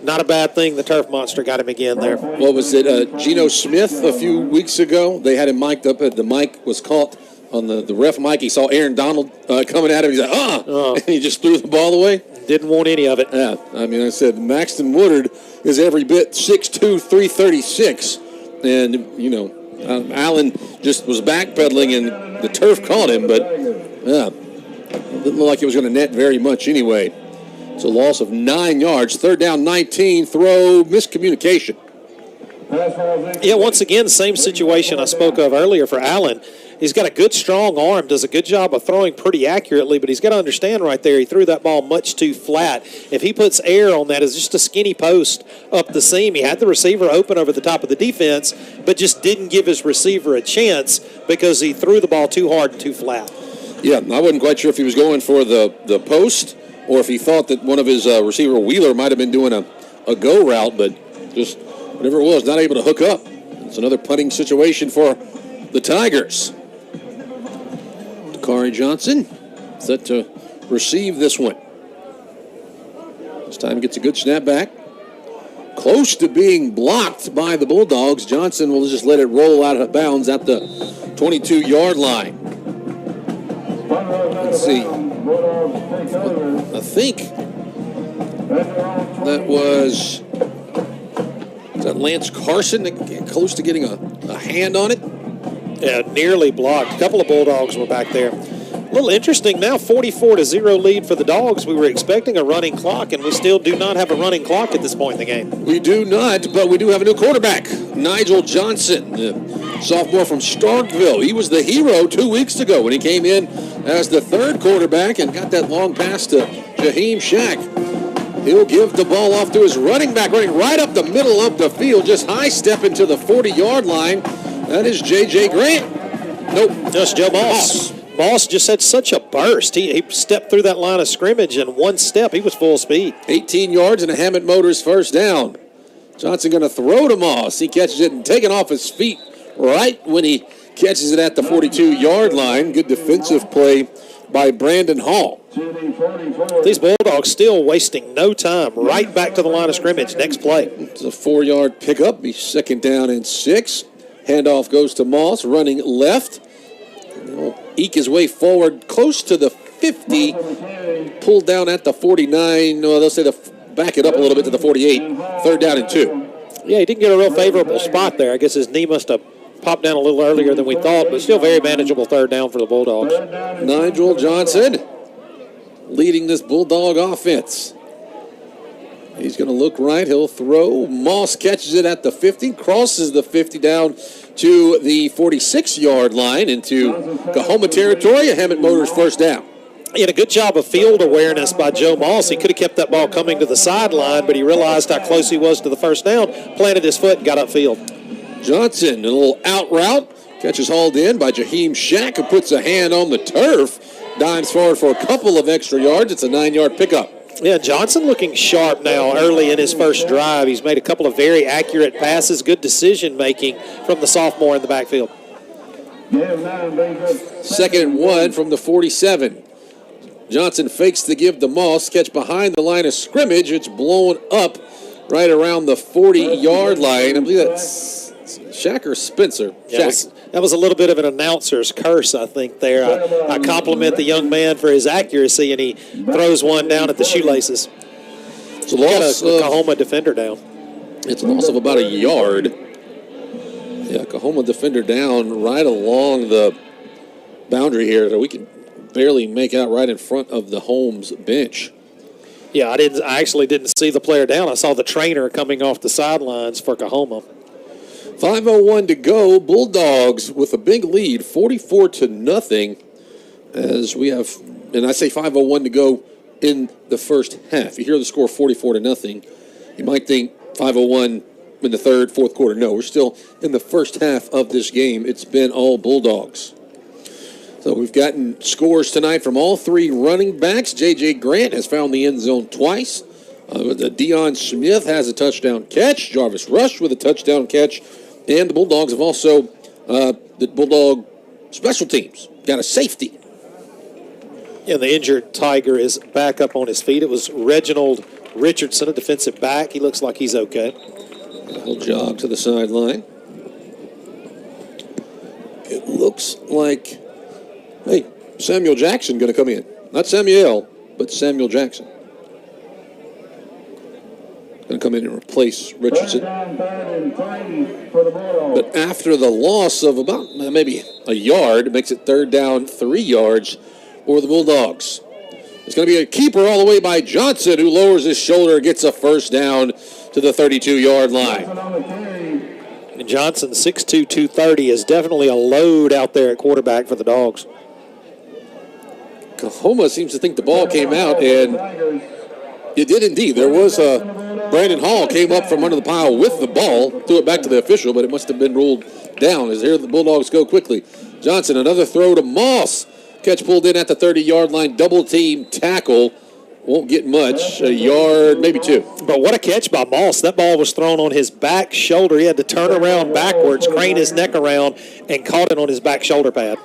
not a bad thing the Turf Monster got him again there. What was it? Geno Smith a few weeks ago. They had him mic'd up. The mic was caught on the ref mic. He saw Aaron Donald coming at him. He's like, and he just threw the ball away. Didn't want any of it. Yeah, I mean, I said Maxton Woodard is every bit 6'2", 336. And, Allen just was backpedaling, and the turf caught him. But, yeah, Didn't look like it was going to net very much anyway. It's a loss of 9 yards. Third down, 19. Throw, miscommunication. Yeah, once again, same situation I spoke of earlier for Allen. He's got a good, strong arm, does a good job of throwing pretty accurately, but he's got to understand right there, he threw that ball much too flat. If he puts air on that, it's just a skinny post up the seam. He had the receiver open over the top of the defense, but just didn't give his receiver a chance because he threw the ball too hard and too flat. Yeah, I wasn't quite sure if he was going for the post or if he thought that one of his receiver, Wheeler, might have been doing a go route, but just whatever it was, not able to hook up. It's another punting situation for the Tigers. Dakari Johnson set to receive this one. This time gets a good snap back. Close to being blocked by the Bulldogs. Johnson will just let it roll out of bounds at the 22-yard line. Let's see. I think that was that Lance Carson that close to getting a hand on it. Yeah, nearly blocked. A couple of Bulldogs were back there. A little interesting now, 44-0 lead for the Dogs. We were expecting a running clock, and we still do not have a running clock at this point in the game. We do not, but we do have a new quarterback, Nigel Johnson, the sophomore from Starkville. He was the hero 2 weeks ago when he came in as the third quarterback and got that long pass to Jaheim Shack. He'll give the ball off to his running back, running right up the middle of the field, just high stepping to the 40-yard line. That is J.J. Grant. Nope. Just Joe Moss. Moss just had such a burst. He stepped through that line of scrimmage in one step. He was full speed. 18 yards and a Hammett Motors first down. Johnson going to throw to Moss. He catches it and taking off his feet right when he catches it at the 42-yard line. Good defensive play by Brandon Hall. These Bulldogs still wasting no time. Right back to the line of scrimmage. Next play. It's a 4-yard pickup. Be second down and 6. Handoff goes to Moss, running left. He'll eke his way forward close to the 50. Pulled down at the 49. No, they'll say back it up a little bit to the 48. Third down and 2. Yeah, he didn't get a real favorable spot there. I guess his knee must have popped down a little earlier than we thought, but still very manageable third down for the Bulldogs. Nigel Johnson leading this Bulldog offense. He's going to look right. He'll throw. Moss catches it at the 50, crosses the 50 down to the 46-yard line into COAHOMA territory. A Hammett Motors first down. He had a good job of field awareness by Joe Moss. He could have kept that ball coming to the sideline, but he realized how close he was to the first down, planted his foot, and got upfield. Johnson, a little out route. Catch is hauled in by Jaheim Shack, who puts a hand on the turf. Dives forward for a couple of extra yards. It's a 9-yard pickup. Yeah, Johnson looking sharp now early in his first drive. He's made a couple of very accurate passes, good decision-making from the sophomore in the backfield. Second and 1 from the 47. Johnson fakes to give to Moss. Catch behind the line of scrimmage. It's blown up right around the 40-yard line. I believe that's Shack or Spencer. Yeah, that was a little bit of an announcer's curse, I think, there. I compliment the young man for his accuracy, and he throws one down at the shoelaces. It's a loss of COAHOMA defender down. It's a loss of about a yard. Yeah, COAHOMA defender down right along the boundary here that we can barely make out right in front of the Holmes bench. Yeah, I actually didn't see the player down. I saw the trainer coming off the sidelines for COAHOMA. 5:01 to go. Bulldogs with a big lead, 44-0. As we have, and I say 5:01 to go in the first half. You hear the score 44-0. You might think 5:01 in the third, fourth quarter. No, we're still in the first half of this game. It's been all Bulldogs. So we've gotten scores tonight from all three running backs. J.J. Grant has found the end zone twice. Deion Smith has a touchdown catch. Jarvis Rush with a touchdown catch. And the Bulldogs have also, the Bulldog special teams, got a safety. Yeah, the injured Tiger is back up on his feet. It was Reginald Richardson, a defensive back. He looks like he's okay. He'll jog to the sideline. It looks like, hey, Samuel Jackson going to come in. Not Samuel, but Samuel Jackson. Going to come in and replace Richardson. But after the loss of about maybe a yard, it makes it third down, 3 yards for the Bulldogs. It's going to be a keeper all the way by Johnson, who lowers his shoulder and gets a first down to the 32-yard line. And Johnson, 6'2", 230, is definitely a load out there at quarterback for the Dogs. COAHOMA seems to think the ball came out, and it did indeed. There was Brandon Hall came up from under the pile with the ball, threw it back to the official, but it must have been ruled down. As here the Bulldogs go quickly. Johnson, another throw to Moss. Catch pulled in at the 30-yard line, double team tackle. Won't get much, a yard, maybe two. But what a catch by Moss. That ball was thrown on his back shoulder. He had to turn around backwards, crane his neck around, and caught it on his back shoulder pad.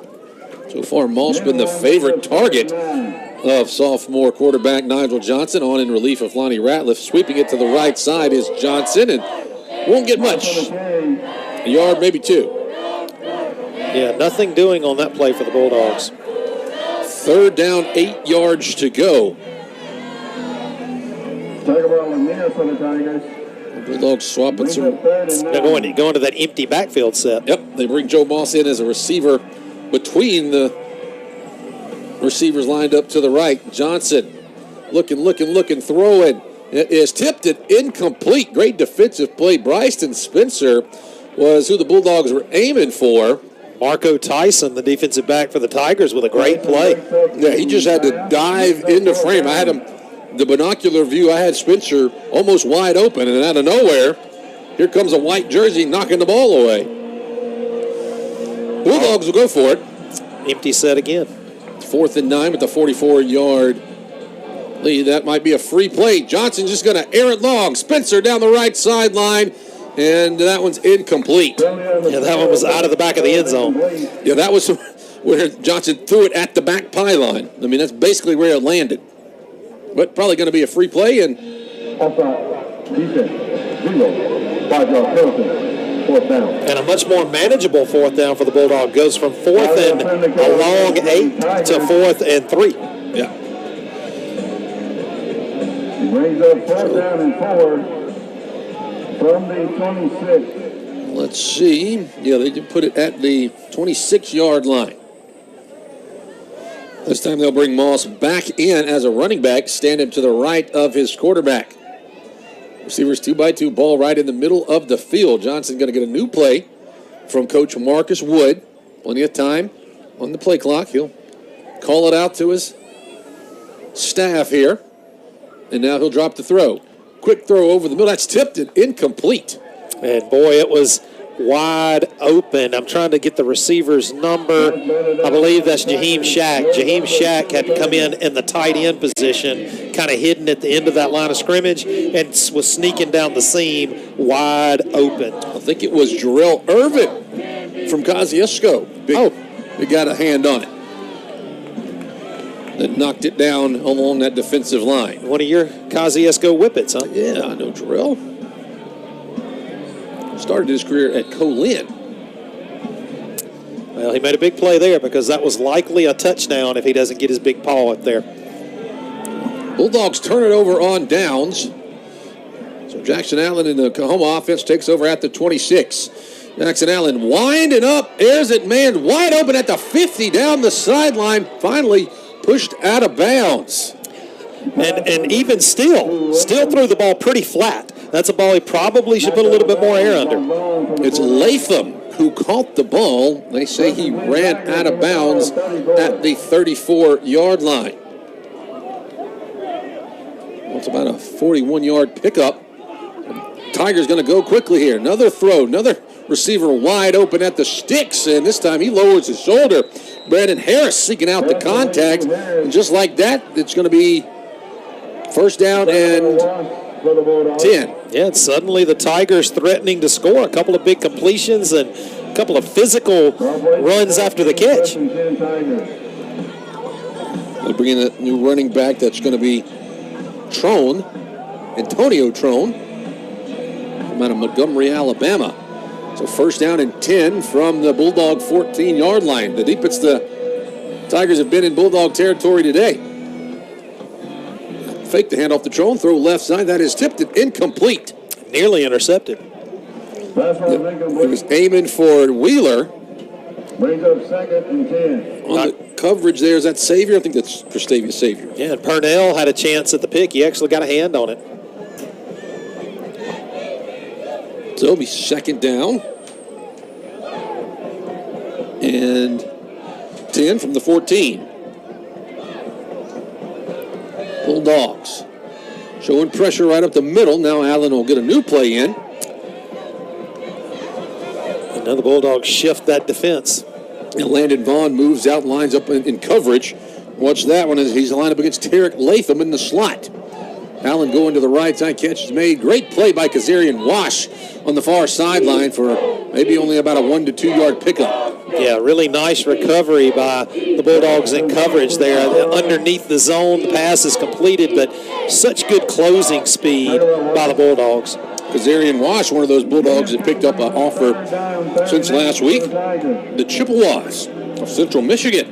So far, Moss been the favorite target of sophomore quarterback Nigel Johnson, on in relief of Lonnie Ratliff. Sweeping it to the right side is Johnson, and won't get much. A yard, maybe two. Yeah, nothing doing on that play for the Bulldogs. Third down, 8 yards to go. Bulldogs swapping some. They're going to that empty backfield set. Yep, they bring Joe Moss in as a receiver between the receivers lined up to the right. Johnson looking, throwing. It is tipped and incomplete. Great defensive play. Bryson Spencer was who the Bulldogs were aiming for. Marco Tyson, the defensive back for the Tigers, with a great play. Yeah, he just had to dive into frame. I had him, the binocular view, I had Spencer almost wide open, and out of nowhere, here comes a white jersey knocking the ball away. Bulldogs will go for it. Empty set again. 4th and 9 with the 44-yard lead. That might be a free play. Johnson's just going to air it long. Spencer down the right sideline, and that one's incomplete. Yeah, that one was out of the back of the end zone. Yeah, that was where Johnson threw it at the back pylon. I mean, that's basically where it landed. But probably going to be a free play, and a much more manageable 4th down for the Bulldog. Goes from 4th and a long 8 to 4th and 3. Yeah. He brings up 4th down and 4 from the 26. Let's see. Yeah, they did put it at the 26-yard line. This time they'll bring Moss back in as a running back, stand him to the right of his quarterback. Receivers 2x2, ball right in the middle of the field. Johnson going to get a new play from Coach Marcus Wood. Plenty of time on the play clock. He'll call it out to his staff here. And now he'll drop the throw. Quick throw over the middle. That's tipped and incomplete. And boy, it was wide open. I'm trying to get the receiver's number. I believe that's Jaheim Shack. Jaheim Shack had to come in the tight end position, kind of hidden at the end of that line of scrimmage, and was sneaking down the seam wide open. I think it was Jarrell Irvin from Kosciuszko. He got a hand on it. That knocked it down along that defensive line. One of your Kosciuszko whippets, huh? Yeah, I know Jarrell. Started his career at Colin. Well, he made a big play there because that was likely a touchdown if he doesn't get his big paw up there. Bulldogs turn it over on downs. So Jackson Allen in the COAHOMA offense takes over at the 26. Jackson Allen winding up, airs it, man, wide open at the 50 down the sideline. Finally pushed out of bounds. And even still threw the ball pretty flat. That's a ball he probably should put a little bit more air under. It's Latham who caught the ball. They say he ran out of bounds at the 34-yard line. Well, it's about a 41-yard pickup. Tigers going to go quickly here. Another throw, another receiver wide open at the sticks, and this time he lowers his shoulder. Brandon Harris seeking out the contact, and just like that, it's going to be first down and 10. Yeah, and suddenly the Tigers threatening to score. A couple of big completions and a couple of physical runs after the catch. They're bringing a new running back that's going to be Antonio Trone, from out of Montgomery, Alabama. So first down and 10 from the Bulldog 14-yard line. The deepest the Tigers have been in Bulldog territory today. Fake the handoff to Trone, throw left side. That is tipped and incomplete. Nearly intercepted. He was aiming for Wheeler. Brings up 2nd and 10. coverage there. Is that Savior? I think that's Christavius Savior. Yeah, and Purnell had a chance at the pick. He actually got a hand on it. So it'll be second down. And 10 from the 14. Bulldogs showing pressure right up the middle. Now Allen will get a new play in. And now the Bulldogs shift that defense. And Landon Vaughn moves out and lines up in coverage. Watch that one as he's lined up against Tarek Latham in the slot. Allen going to the right side, catch is made. Great play by Kazarian Wash on the far sideline for maybe only about a 1 to 2 yard pickup. Yeah, really nice recovery by the Bulldogs in coverage there. Underneath the zone, the pass is completed, but such good closing speed by the Bulldogs. Kazarian Wash, one of those Bulldogs that picked up an offer since last week. The Chippewas of Central Michigan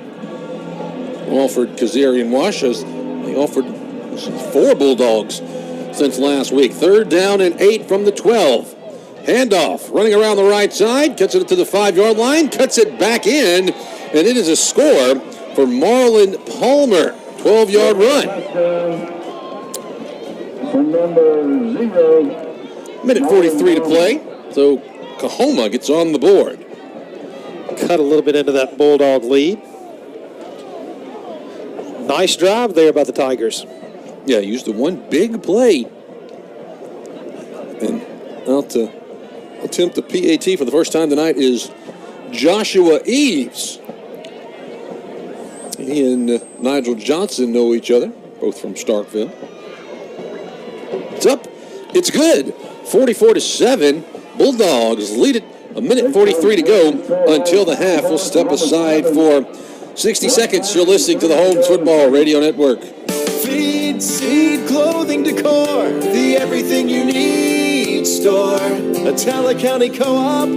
offered Kazarian Wash as they offered 4 Bulldogs since last week. 3rd down and 8 from the 12. Handoff, running around the right side, cuts it to the 5 yard line, cuts it back in, and it is a score for Marlon Palmer. 12 yard run. Minute 43 to play, so COAHOMA gets on the board. Cut a little bit into that Bulldog lead. Nice drive there by the Tigers. Yeah, used the one big play. And out to attempt the PAT for the first time tonight is Joshua Eves. He and Nigel Johnson know each other, both from Starkville. It's up. It's good. 44-7. Bulldogs lead it. A minute 43 to go until the half. We'll step aside for 60 seconds. You're listening to the Holmes Football Radio Network. Feed, seed, clothing, decor, the everything you need store. Atala County Co-op.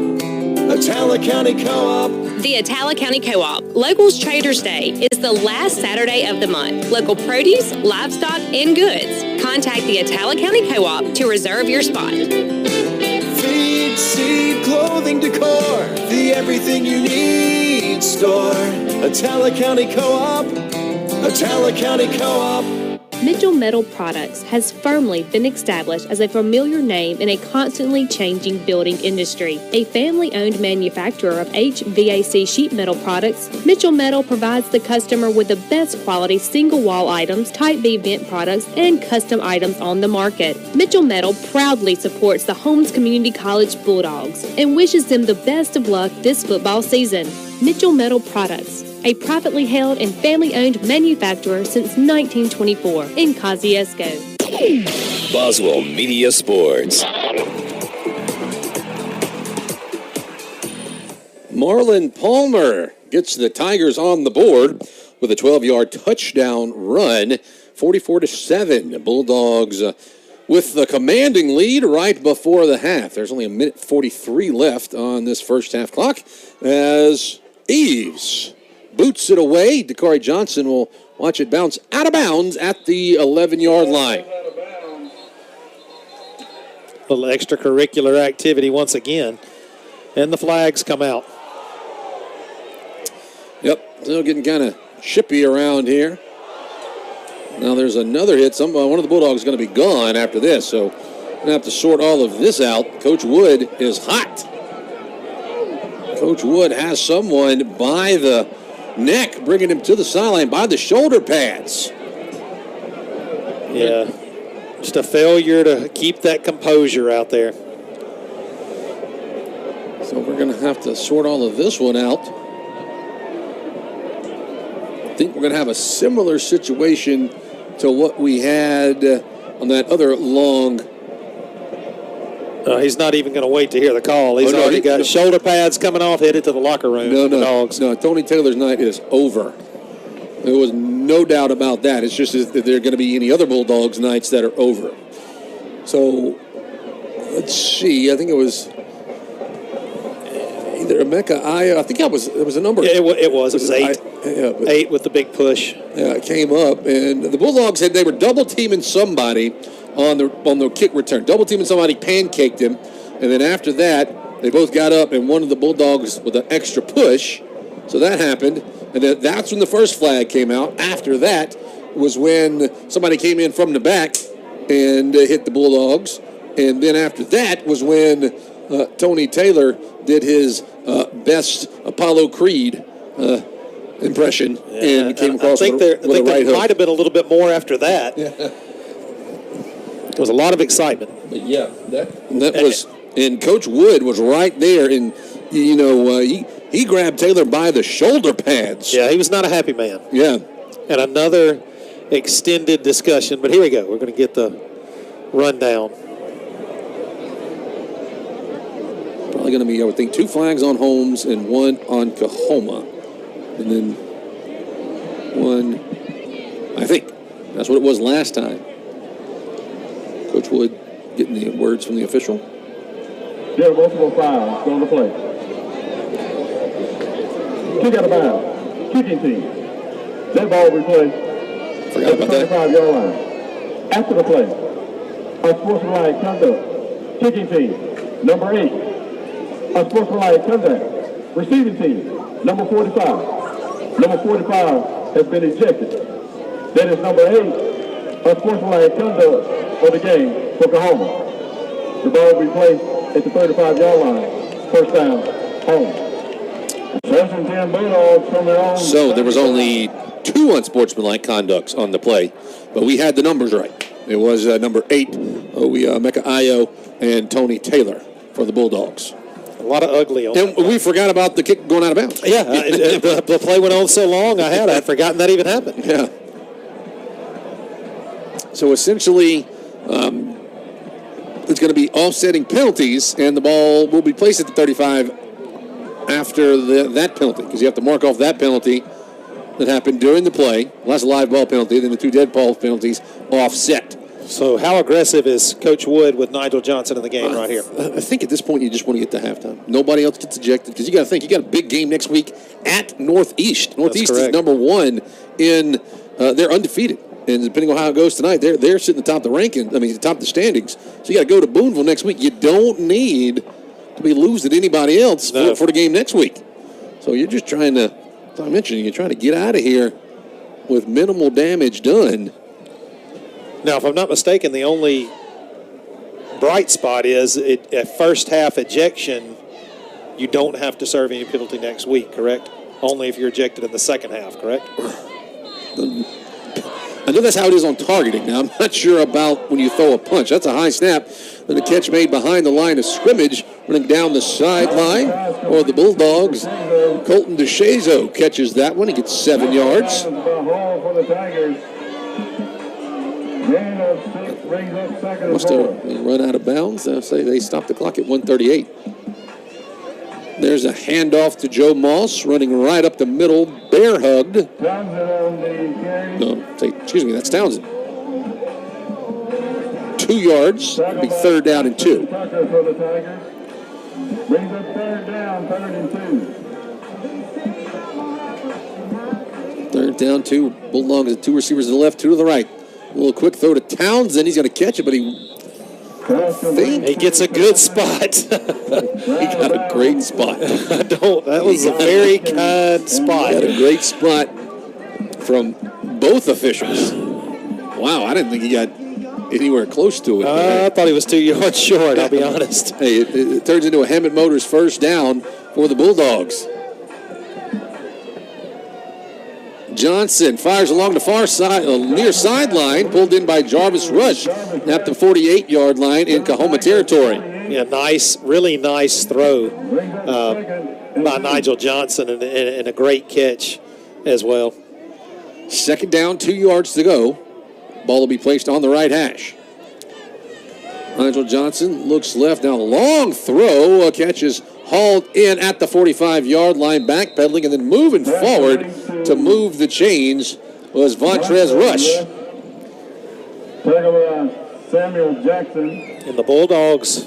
Atala County Co-op. The Atala County Co-op Locals Traders Day is the last Saturday of the month. Local produce, livestock, and goods. Contact the Atala County Co-op to reserve your spot. Feed, seed, clothing, decor, the everything you need store. Atala County Co-op. Atala County Co-op. Mitchell Metal Products has firmly been established as a familiar name in a constantly changing building industry. A family-owned manufacturer of HVAC sheet metal products, Mitchell Metal provides the customer with the best quality single-wall items, Type B vent products, and custom items on the market. Mitchell Metal proudly supports the Holmes Community College Bulldogs and wishes them the best of luck this football season. Mitchell Metal Products, a privately held and family-owned manufacturer since 1924 in Kosciuszko. Boswell Media Sports. Marlon Palmer gets the Tigers on the board with a 12-yard touchdown run, 44-7. Bulldogs with the commanding lead right before the half. There's only a minute 43 left on this first half clock as Eves boots it away. Dakari Johnson will watch it bounce out of bounds at the 11-yard line. A little extracurricular activity once again. And the flags come out. Yep, still getting kind of chippy around here. Now there's another hit. One of the Bulldogs is going to be gone after this, so we're going to have to sort all of this out. Coach Wood is hot. Coach Wood has someone by the neck, bringing him to the sideline by the shoulder pads. Yeah, just a failure to keep that composure out there. So we're going to have to sort all of this one out. I think we're going to have a similar situation to what we had on that other long. He's not even going to wait to hear the call. He's already got shoulder pads coming off, headed to the locker room. No, the Dogs. No, Tony Taylor's night is over. There was no doubt about that. It's just that there are going to be any other Bulldogs nights that are over. So, let's see. I think it was either Emeka Aya. I think it was a number. Yeah, it was 8. 8 with the big push. Yeah, it came up, and the Bulldogs they were double teaming somebody on the kick return. Double teaming somebody, pancaked him, and then after that, they both got up, and one of the Bulldogs with an extra push. So that happened, And that's when the first flag came out. After that was when somebody came in from the back and hit the Bulldogs. And then after that was when Tony Taylor did his best Apollo Creed impression and came across with a right hook. Might have been a little bit more after that. Yeah. There was a lot of excitement. But yeah, that was, and Coach Wood was right there, and he grabbed Taylor by the shoulder pads. Yeah, he was not a happy man. Yeah. And another extended discussion, but here we go. We're going to get the rundown. Probably going to be, I would think, 2 flags on Holmes and 1 on COAHOMA. And then 1, I think. That's what it was last time. Coach Wood getting the words from the official. There are multiple fouls on the play. Kick out of bounds. Kicking team. That ball will be played. Forgot about that. 35-yard line. After the play, unsportsmanlike conduct. Kicking team. Number 8. Unsportsmanlike conduct. Receiving team. Number 45. Number 45 has been ejected. That is number 8. Unsportsmanlike conduct for the game for COAHOMA. The ball will be placed at the 35-yard line. First down, home. So there was only 2 unsportsmanlike conducts on the play, but we had the numbers right. It was number 8, Mecca Ayo, and Tony Taylor for the Bulldogs. A lot of ugly on And we forgot about the kick going out of bounds. Yeah, the play went on so long, I'd forgotten that even happened. Yeah. So essentially, it's going to be offsetting penalties, and the ball will be placed at the 35 after that penalty, because you have to mark off that penalty that happened during the play. Well, that's a live ball penalty, then the 2 dead ball penalties offset. So how aggressive is Coach Wood with Nigel Johnson in the game right here? I think at this point you just want to get to halftime. Nobody else gets ejected, because you got to think, you got a big game next week at Northeast. Northeast is number 1 in, they're undefeated. And depending on how it goes tonight, they're sitting at the top of the ranking. I mean, the top of the standings. So you got to go to Boonville next week. You don't need to be losing to anybody else for the game next week. So you're just trying to, as I mentioned, you're trying to get out of here with minimal damage done. Now, if I'm not mistaken, the only bright spot is a first half ejection. You don't have to serve any penalty next week, correct? Only if you're ejected in the second half, correct? I know that's how it is on targeting. Now, I'm not sure about when you throw a punch. That's a high snap. Then a catch made behind the line of scrimmage, running down the sideline. Or the Bulldogs, Colton DeShazo catches that one. He gets 7 yards. Must have run out of bounds. They'll say they stopped the clock at 1:38. There's a handoff to Joe Moss, running right up the middle, bear hugged. No, excuse me, that's Townsend. 2 yards, it'll be 3rd down and 2. Brings up 3rd down, 3rd and 2. 3rd down, 2. Bulldogs with 2 receivers to the left, 2 to the right. A little quick throw to Townsend. He's going to catch it, but he gets a good spot. He got a great spot. That was a very kind spot. He got a great spot from both officials. Wow, I didn't think he got anywhere close to it. I thought he was 2 yards short, I'll be honest. Hey, it turns into a Hammond Motors first down for the Bulldogs. Johnson fires along the far side, near sideline, pulled in by Jarvis Rush at the 48-yard line in COAHOMA territory. Yeah, really nice throw by Nigel Johnson and a great catch as well. 2nd down, 2 yards to go. Ball will be placed on the right hash. Nigel Johnson looks left. Now, long throw. Catch is hauled in at the 45-yard line, backpedaling, and then moving forward to move the chains was Vontrez Rush. Samuel Jackson. And the Bulldogs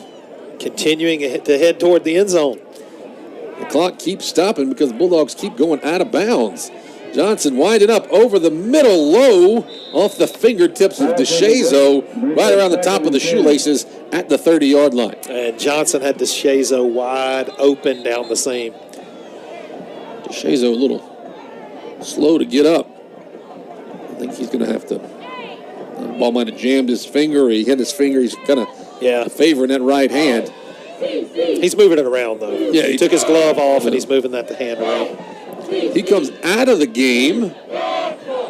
continuing to head toward the end zone. The clock keeps stopping because the Bulldogs keep going out of bounds. Johnson winding up over the middle low off the fingertips of DeShazo right around the top of the shoelaces at the 30-yard line. And Johnson had DeShazo wide open down the seam. DeShazo a little slow to get up. I think he's going to have to. The ball might have jammed his finger, or he hit his finger. He's kind of favoring that right hand. He's moving it around, though. Yeah, he took his glove off, and he's moving that hand around. He comes out of the game.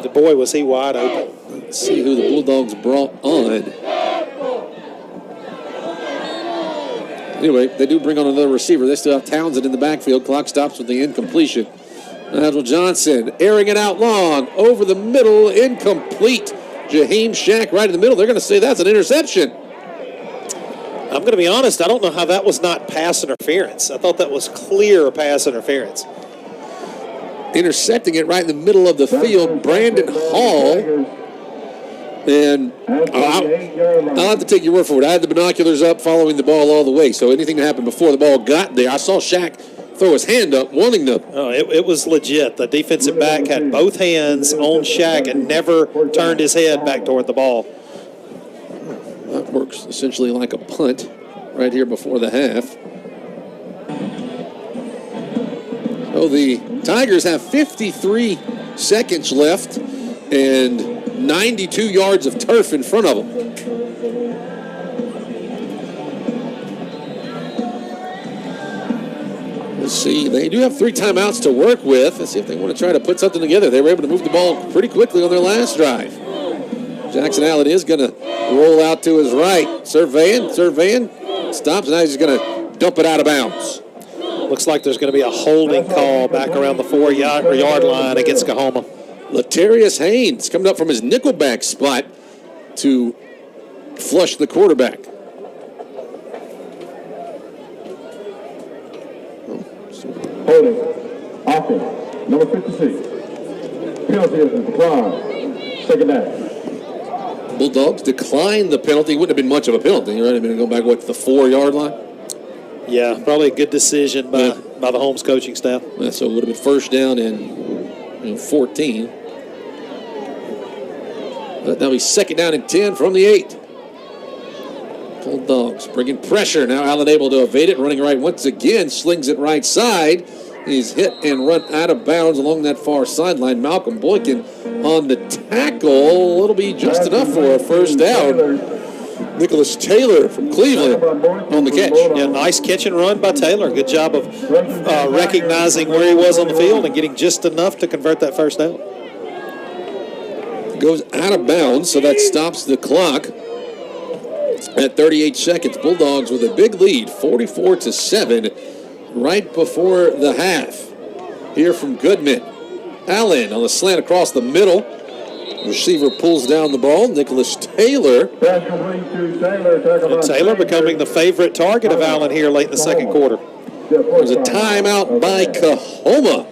The boy, was he wide open. Let's see who the Bulldogs brought on. Anyway, they do bring on another receiver. They still have Townsend in the backfield. Clock stops with the incompletion. Nigel Johnson airing it out long. Over the middle, incomplete. Jaheim Shack right in the middle. They're going to say that's an interception. I'm going to be honest, I don't know how that was not pass interference. I thought that was clear pass interference. Intercepting it right in the middle of the field, Brandon Hall. And I'll have to take your word for it. I had the binoculars up following the ball all the way, so anything that happened before the ball got there, I saw Shaq throw his hand up, wanting to. Oh, it was legit. The defensive back had both hands on Shaq and never turned his head back toward the ball. That works essentially like a punt right here before the half. So the Tigers have 53 seconds left and 92 yards of turf in front of them. Let's see. They do have 3 timeouts to work with. Let's see if they want to try to put something together. They were able to move the ball pretty quickly on their last drive. Jackson Allen is going to roll out to his right. Surveying, stops, and now he's going to dump it out of bounds. Looks like there's going to be a holding call back around the 4-yard line against COAHOMA. Latarius Haynes coming up from his nickelback spot to flush the quarterback. Holding. Offense. Number 56. Penalty is declined. Second down. Bulldogs decline the penalty. Wouldn't have been much of a penalty, right? I mean, go back, to the 4-yard line? Yeah, probably a good decision by the Holmes coaching staff. Yeah, so it would have been first down and 14. But now he's second down and 10 from the 8. Bulldogs bringing pressure. Now Allen able to evade it. Running right once again. Slings it right side. He's hit and run out of bounds along that far sideline. Malcolm Boykin on the tackle. It'll be just enough for a first down. Nicholas Taylor from Cleveland on the catch. Yeah, nice catch and run by Taylor. Good job of recognizing where he was on the field and getting just enough to convert that first down. Goes out of bounds, so that stops the clock at 38 seconds. Bulldogs with a big lead, 44-7, right before the half. Here from Goodman. Allen on the slant across the middle. Receiver pulls down the ball. Nicholas Taylor. And Taylor becoming the favorite target of Allen here late in the second quarter. There's a timeout by COAHOMA.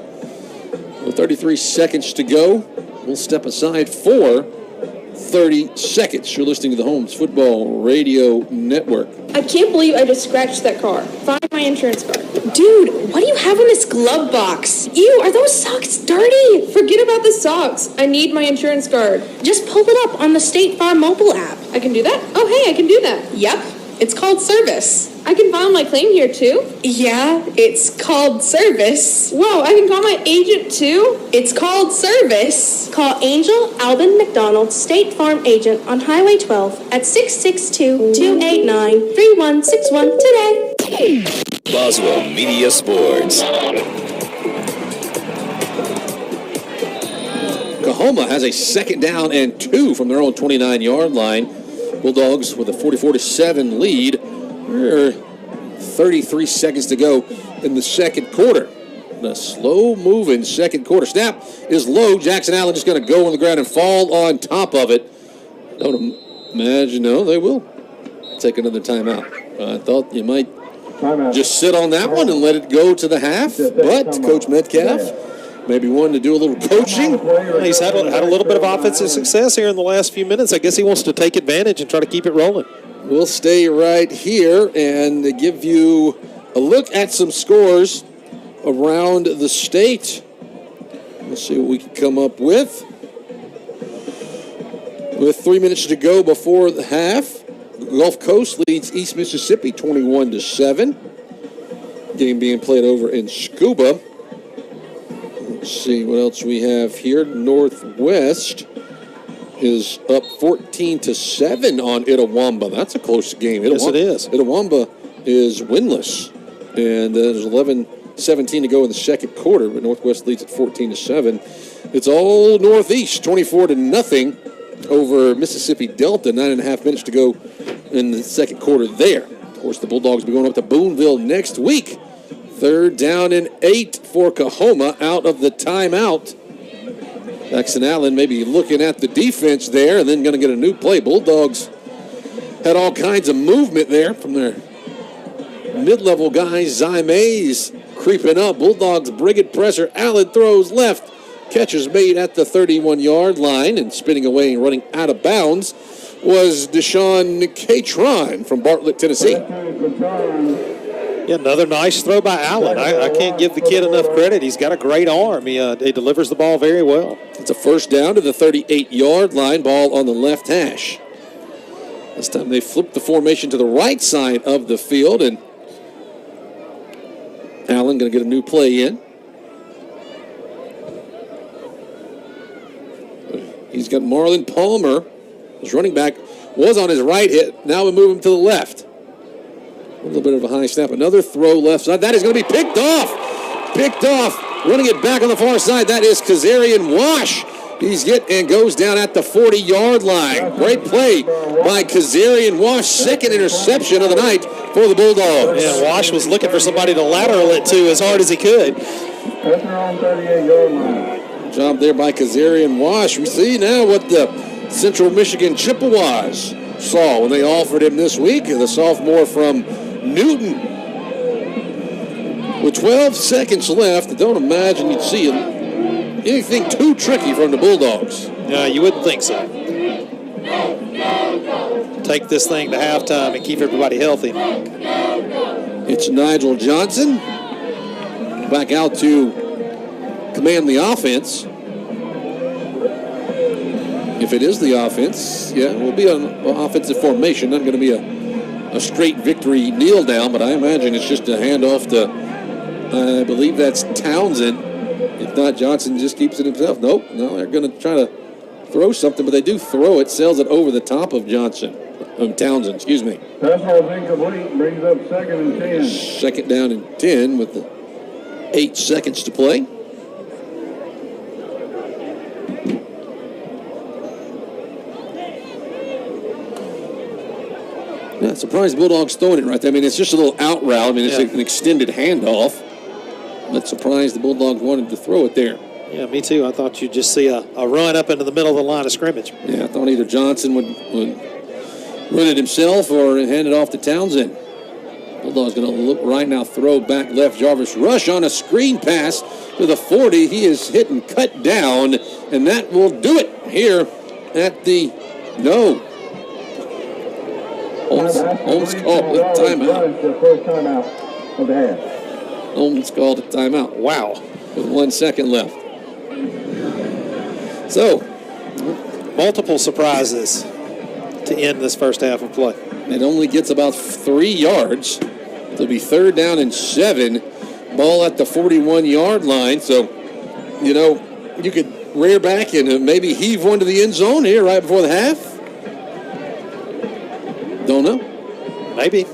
With 33 seconds to go. We'll step aside for 30 seconds. You're listening to the Holmes Football Radio Network. I can't believe I just scratched that car. Find my insurance card. Dude, what do you have in this glove box? Ew, are those socks dirty? Forget about the socks. I need my insurance card. Just pull it up on the State Farm mobile app. I can do that? Oh, hey, I can do that. Yep, it's called Service. I can file my claim here, too? Yeah, it's called Service. Whoa, I can call my agent, too? It's called Service. Call Angel Alvin McDonald, State Farm agent on Highway 12 at 662-289-3161 today. Boswell Media Sports. COAHOMA has a second down and 2 from their own 29-yard line. Bulldogs with a 44-7 lead. 33 seconds to go in the second quarter. The slow-moving second quarter. Snap is low. Jackson Allen just going to go on the ground and fall on top of it. Don't imagine. No, they will take another timeout. I thought you might just sit on that one and let it go to the half. But Coach Metcalf maybe wanted to do a little coaching. He's had a little bit of offensive success here in the last few minutes. I guess he wants to take advantage and try to keep it rolling. We'll stay right here and give you a look at some scores around the state. Let's see what we can come up with. With 3 minutes to go before the half, Gulf Coast leads East Mississippi 21-7. Game being played over in Scuba. Let's see what else we have here. Northwest is up 14-7 on Itawamba. That's a close game. Yes, it is. Itawamba is winless, and there's 11-17 to go in the second quarter, but Northwest leads at 14-7. It's all Northeast, 24-0 over Mississippi Delta. 9.5 minutes to go in the second quarter there. Of course, the Bulldogs will be going up to Boonville next week. 3rd down and 8 for Coahoma out of the timeout. Jackson Allen maybe looking at the defense there and then going to get a new play. Bulldogs had all kinds of movement there from their mid-level guys. Zy Mays creeping up. Bulldogs bring it pressure. Allen throws left. Catch is made at the 31-yard line, and spinning away and running out of bounds was Deshaun Catron from Bartlett, Tennessee. Yeah, another nice throw by Allen. I can't give the kid enough credit. He's got a great arm. He delivers the ball very well. It's a first down to the 38-yard line. Ball on the left hash. This time they flip the formation to the right side of the field, and Allen going to get a new play in. He's got Marlon Palmer. His running back was on his right hit. Now we move him to the left. A little bit of a high snap. Another throw left side. That is going to be picked off. Picked off. Running it back on the far side. That is Kazarian Wash. He's hit and goes down at the 40-yard line. Great play by Kazarian Wash. Second interception of the night for the Bulldogs. Yeah, Wash was looking for somebody to lateral it to as hard as he could. That's around 38-yard line. Job there by Kazarian Wash. We see now what the Central Michigan Chippewas saw when they offered him this week. The sophomore from Newton. With 12 seconds left, I don't imagine you'd see anything too tricky from the Bulldogs. No, you wouldn't think so. Take this thing to halftime and keep everybody healthy. It's Nigel Johnson back out to command the offense. If it is the offense, yeah, it will be an offensive formation. Not going to be a straight victory kneel down, but I imagine it's just a handoff to, I believe that's Townsend. If not, Johnson just keeps it himself. Nope, no, they're going to try to throw something, but they do throw it, sails it over the top of Townsend, excuse me. Pass ball is incomplete, brings up 2nd and 10. Second down and 10 with the 8 seconds to play. Yeah, surprised Bulldogs throwing it right there. I mean, it's just a little out route. I mean, it's an extended handoff. But surprised the Bulldogs wanted to throw it there. Yeah, me too. I thought you'd just see a run up into the middle of the line of scrimmage. Yeah, I thought either Johnson would run it himself or hand it off to Townsend. Bulldogs going to look right now, throw back left. Jarvis Rush on a screen pass to the 40. He is hit and cut down, and that will do it here at the Holmes called a timeout. Holmes called a timeout. Wow. With 1 second left. So, multiple surprises to end this first half of play. It only gets about 3 yards. It'll be 3rd down and 7. Ball at the 41-yard line. So, you could rear back and maybe heave one to the end zone here right before the half. Don't know. Maybe.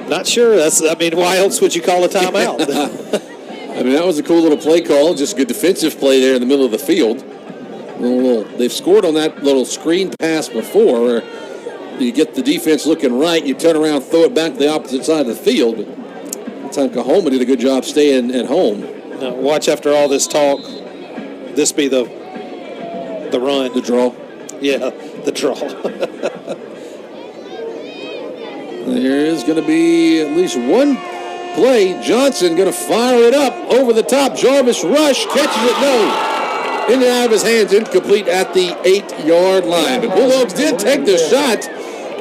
Not sure. Why else would you call a timeout? That was a cool little play call. Just a good defensive play there in the middle of the field. They've scored on that little screen pass before. Where you get the defense looking right, you turn around, throw it back to the opposite side of the field. But that time Coahoma did a good job staying at home. Now, watch after all this talk. This be the run. The draw. Yeah, the draw. There is going to be at least one play. Johnson going to fire it up over the top. Jarvis Rush catches it. No. In and out of his hands. Incomplete at the 8-yard line. But Bulldogs did take the shot.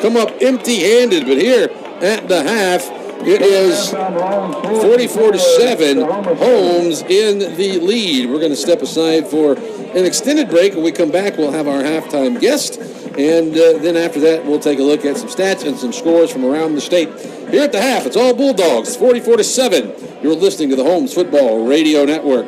Come up empty-handed. But here at the half, it is 44-7. Holmes in the lead. We're going to step aside for an extended break. When we come back, we'll have our halftime guest. And then after that, we'll take a look at some stats and some scores from around the state. Here at the half, it's all Bulldogs. It's 44-7. You're listening to the Holmes Football Radio Network.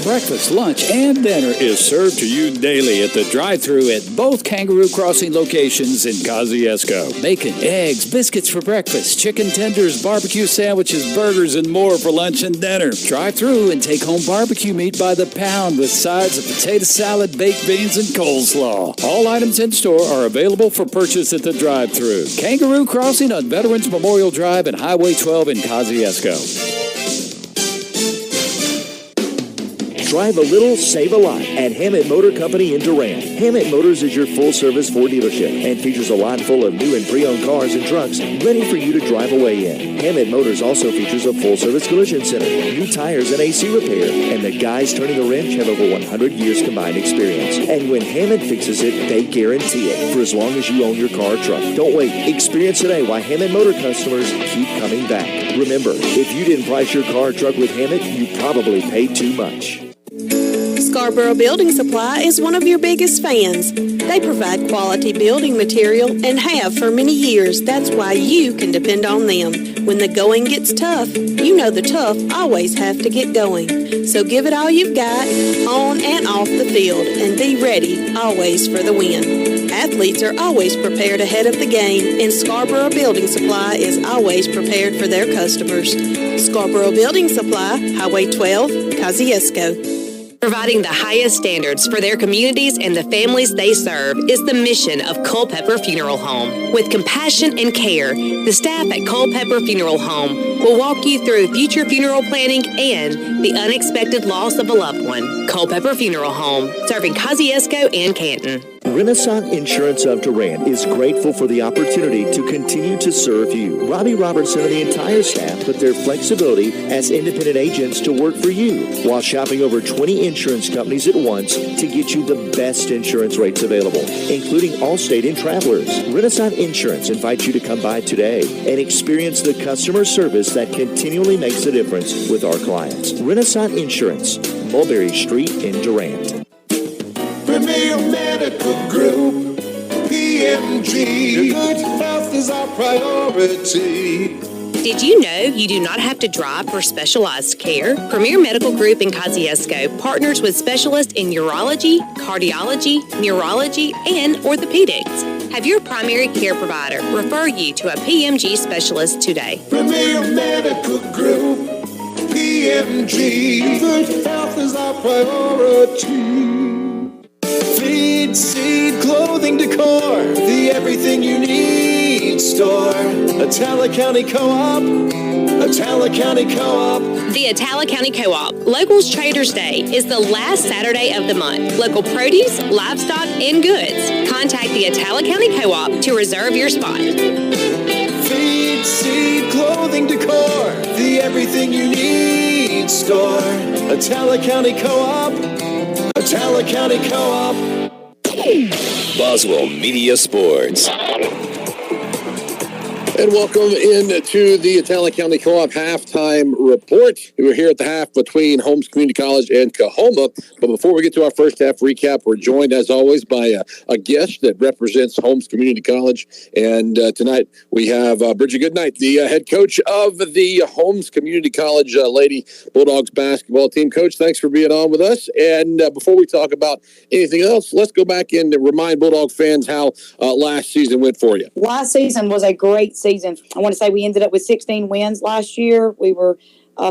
Breakfast, lunch, and dinner is served to you daily at the drive-thru at both Kangaroo Crossing locations in Kosciuszko. Bacon, eggs, biscuits for breakfast, chicken tenders, barbecue sandwiches, burgers, and more for lunch and dinner. Drive through and take home barbecue meat by the pound with sides of potato salad, baked beans, and coleslaw. All items in store are available for purchase at the drive-thru. Kangaroo Crossing on Veterans Memorial Drive and Highway 12 in Kosciuszko. Drive a little, save a lot at Hammett Motor Company in Durant. Hammett Motors is your full-service Ford dealership and features a lot full of new and pre-owned cars and trucks ready for you to drive away in. Hammett Motors also features a full-service collision center, new tires and AC repair, and the guys turning the wrench have over 100 years combined experience. And when Hammett fixes it, they guarantee it for as long as you own your car or truck. Don't wait. Experience today why Hammett Motor customers keep coming back. Remember, if you didn't price your car or truck with Hammett, you probably paid too much. Scarborough Building Supply is one of your biggest fans. They provide quality building material and have for many years. That's why you can depend on them. When the going gets tough, you know the tough always have to get going. So give it all you've got on and off the field and be ready always for the win. Athletes are always prepared ahead of the game, and Scarborough Building Supply is always prepared for their customers. Scarborough Building Supply, Highway 12, Kosciuszko. Providing the highest standards for their communities and the families they serve is the mission of Culpeper Funeral Home. With compassion and care, the staff at Culpeper Funeral Home will walk you through future funeral planning and the unexpected loss of a loved one. Culpeper Funeral Home, serving Kosciuszko and Canton. Renaissance Insurance of Durant is grateful for the opportunity to continue to serve you. Robbie Robertson and the entire staff put their flexibility as independent agents to work for you while shopping over 20 insurance companies at once to get you the best insurance rates available, including Allstate and Travelers. Renaissance Insurance invites you to come by today and experience the customer service that continually makes a difference with our clients. Renaissance Insurance, Mulberry Street in Durant. Premier Medical Group, PMG. Good health is our priority. Did you know you do not have to drive for specialized care? Premier Medical Group in Kosciuszko partners with specialists in urology, cardiology, neurology, and orthopedics. Have your primary care provider refer you to a PMG specialist today. Premier Medical Group, PMG. Good health is our priority. Feed, seed, clothing, decor, the everything you need store. Atala County Co-op, Atala County Co-op. The Atala County Co-op Locals Traders Day is the last Saturday of the month. Local produce, livestock, and goods. Contact the Atala County Co-op to reserve your spot. Feed, seed, clothing, decor, the everything you need store. Atala County Co-op, Atala County Co-op. Boswell Media Sports. And welcome into the Atala County Co-op halftime report. We're here at the half between Holmes Community College and COAHOMA. But before we get to our first half recap, we're joined, as always, by a guest that represents Holmes Community College. And tonight we have Bridget Goodnight, the head coach of the Holmes Community College Lady Bulldogs basketball team. Coach, thanks for being on with us. And before we talk about anything else, let's go back and remind Bulldog fans how last season went for you. Last season was a great season. I want to say we ended up with 16 wins last year. We were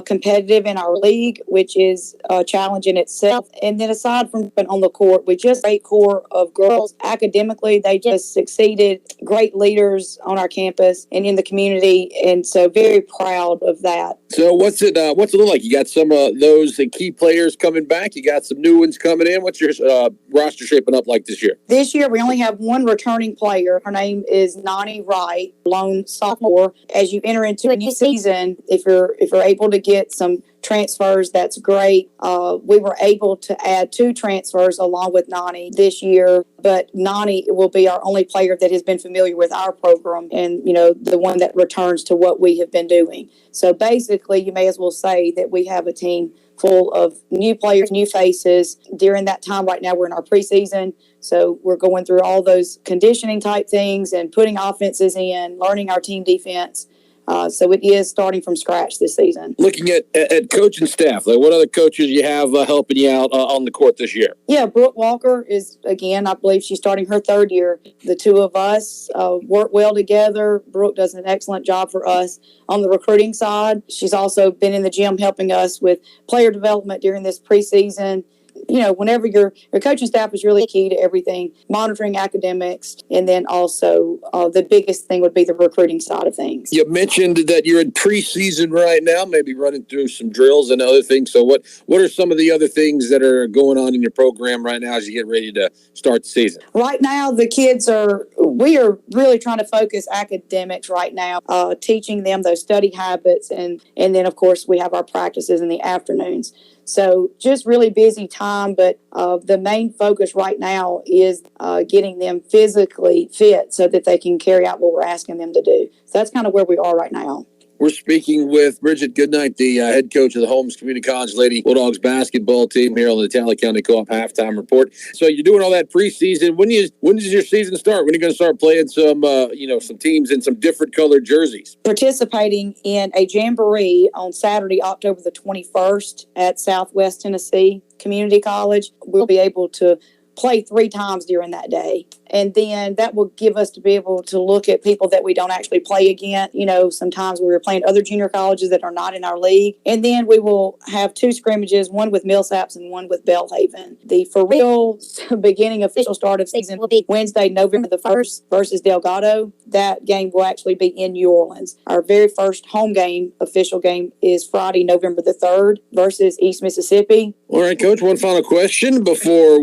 competitive in our league, which is a challenge in itself. And then aside from on the court, we just a great core of girls. Academically, they just succeeded. Great leaders on our campus and in the community. And so very proud of that. So what's it look like? You got some of those key players coming back. You got some new ones coming in. What's your roster shaping up like this year? This year, we only have one returning player. Her name is Nani Wright, lone sophomore. As you enter into a new season, if you're able to get some transfers, that's great. We were able to add 2 transfers along with Nani this year, but Nani will be our only player that has been familiar with our program and, the one that returns to what we have been doing. So basically, you may as well say that we have a team full of new players, new faces. During that time right now, we're in our preseason. So we're going through all those conditioning type things and putting offenses in, learning our team defense. So it is starting from scratch this season. Looking at coaching staff, like what other coaches you have helping you out on the court this year? Yeah, Brooke Walker is, again, I believe she's starting her third year. The two of us work well together. Brooke does an excellent job for us on the recruiting side. She's also been in the gym helping us with player development during this preseason. You know, whenever your coaching staff is really key to everything, monitoring academics, and then also the biggest thing would be the recruiting side of things. You mentioned that you're in preseason right now, maybe running through some drills and other things. So what are some of the other things that are going on in your program right now as you get ready to start the season? Right now, we are really trying to focus academics right now, teaching them those study habits. And then, of course, we have our practices in the afternoons. So just really busy time, but the main focus right now is getting them physically fit so that they can carry out what we're asking them to do. So that's kind of where we are right now. We're speaking with Bridget Goodnight, the head coach of the Holmes Community College Lady Bulldogs basketball team here on the Tally County Co-op Halftime Report. So you're doing all that preseason. When does your season start? When are you going to start playing some teams in some different colored jerseys? Participating in a jamboree on Saturday, October the 21st at Southwest Tennessee Community College. We'll be able to play 3 times during that day. And then that will give us to be able to look at people that we don't actually play against. You know, sometimes we were playing other junior colleges that are not in our league. And then we will have 2 scrimmages, one with Millsaps and one with Belhaven. The for real beginning official start of season will be Wednesday, November the 1st versus Delgado. That game will actually be in New Orleans. Our very first home game, official game, is Friday, November the 3rd versus East Mississippi. All right, Coach, one final question before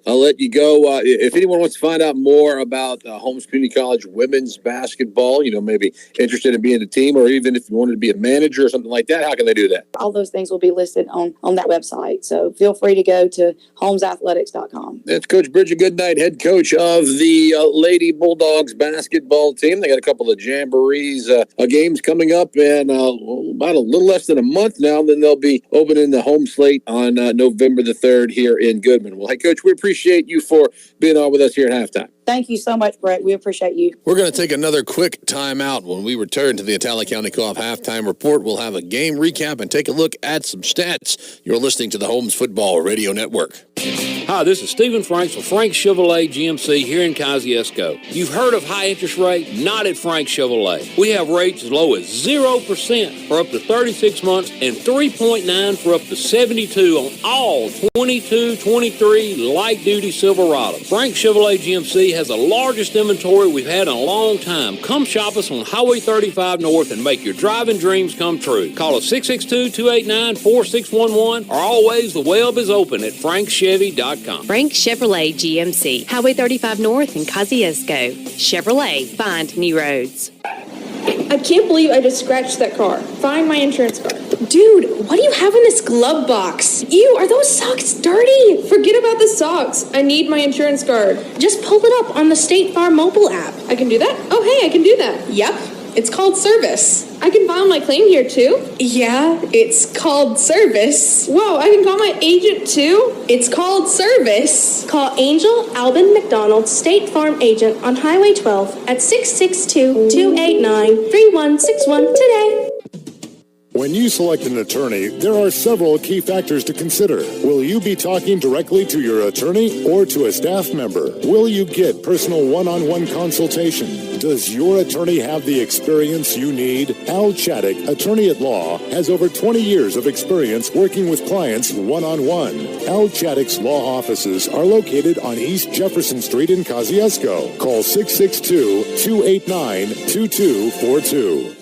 I'll let you go. If anyone wants to find out more about Holmes Community College women's basketball, maybe interested in being a team, or even if you wanted to be a manager or something like that, how can they do that? All those things will be listed on that website. So feel free to go to holmesathletics.com. That's Coach Bridget Goodnight, head coach of the Lady Bulldogs basketball team. They got a couple of jamborees games coming up in about a little less than a month now. Then they'll be opening the home slate on November the 3rd here in Goodman. Well, hey, Coach, we appreciate you for being on with us here at halftime. Thank you so much, Brett. We appreciate you. We're going to take another quick time out. When we return to the Tally County Co-op Halftime Report, we'll have a game recap and take a look at some stats. You're listening to the Holmes Football Radio Network. Hi, this is Stephen Franks with Frank Chevrolet GMC here in Kosciuszko. You've heard of high interest rate? Not at Frank Chevrolet. We have rates as low as 0% for up to 36 months and 3.9 for up to 72 on all 22, 23 light-duty Silverados. Frank Chevrolet GMC has the largest inventory we've had in a long time. Come shop us on Highway 35 North and make your driving dreams come true. Call us 662-289-4611 or always the web is open at frankchevy.com. Frank Chevrolet GMC, Highway 35 North in Kosciuszko. Chevrolet, find new roads. I can't believe I just scratched that car. Find my insurance card. Dude, what do you have in this glove box? Ew, are those socks dirty? Forget about the socks. I need my insurance card. Just pull it up on the State Farm mobile app. I can do that? Oh, hey, I can do that. Yep. It's called service. I can file my claim here, too? Yeah, it's called service. Whoa, I can call my agent, too? It's called service. Call Angel Albin McDonald, State Farm agent on Highway 12 at 662-289-3161 today. When you select an attorney, there are several key factors to consider. Will you be talking directly to your attorney or to a staff member? Will you get personal one-on-one consultation? Does your attorney have the experience you need? Al Chaddick, attorney at law, has over 20 years of experience working with clients one-on-one. Al Chaddick's law offices are located on East Jefferson Street in Kosciuszko. Call 662-289-2242.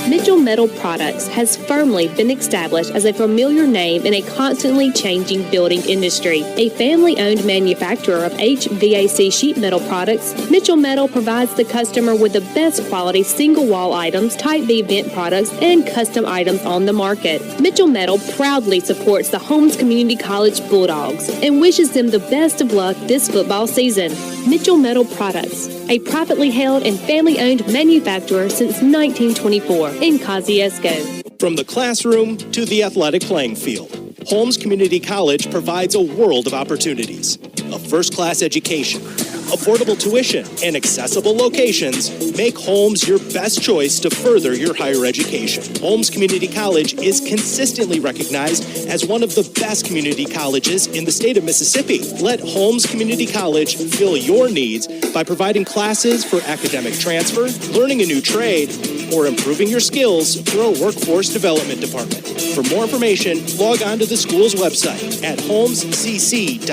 Mitchell Metal Products has firmly been established as a familiar name in a constantly changing building industry. A family-owned manufacturer of HVAC sheet metal products, Mitchell Metal provides the customer with the best quality single-wall items, Type B vent products, and custom items on the market. Mitchell Metal proudly supports the Holmes Community College Bulldogs and wishes them the best of luck this football season. Mitchell Metal Products, a privately held and family-owned manufacturer since 1924 in Kosciuszko. From the classroom to the athletic playing field, Holmes Community College provides a world of opportunities. a first-class education, affordable tuition, and accessible locations make Holmes your best choice to further your higher education. Holmes Community College is consistently recognized as one of the best community colleges in the state of Mississippi. Let Holmes Community College fill your needs by providing classes for academic transfer, learning a new trade, or improving your skills through a workforce development department. For more information, log on to the school's website at holmescc.edu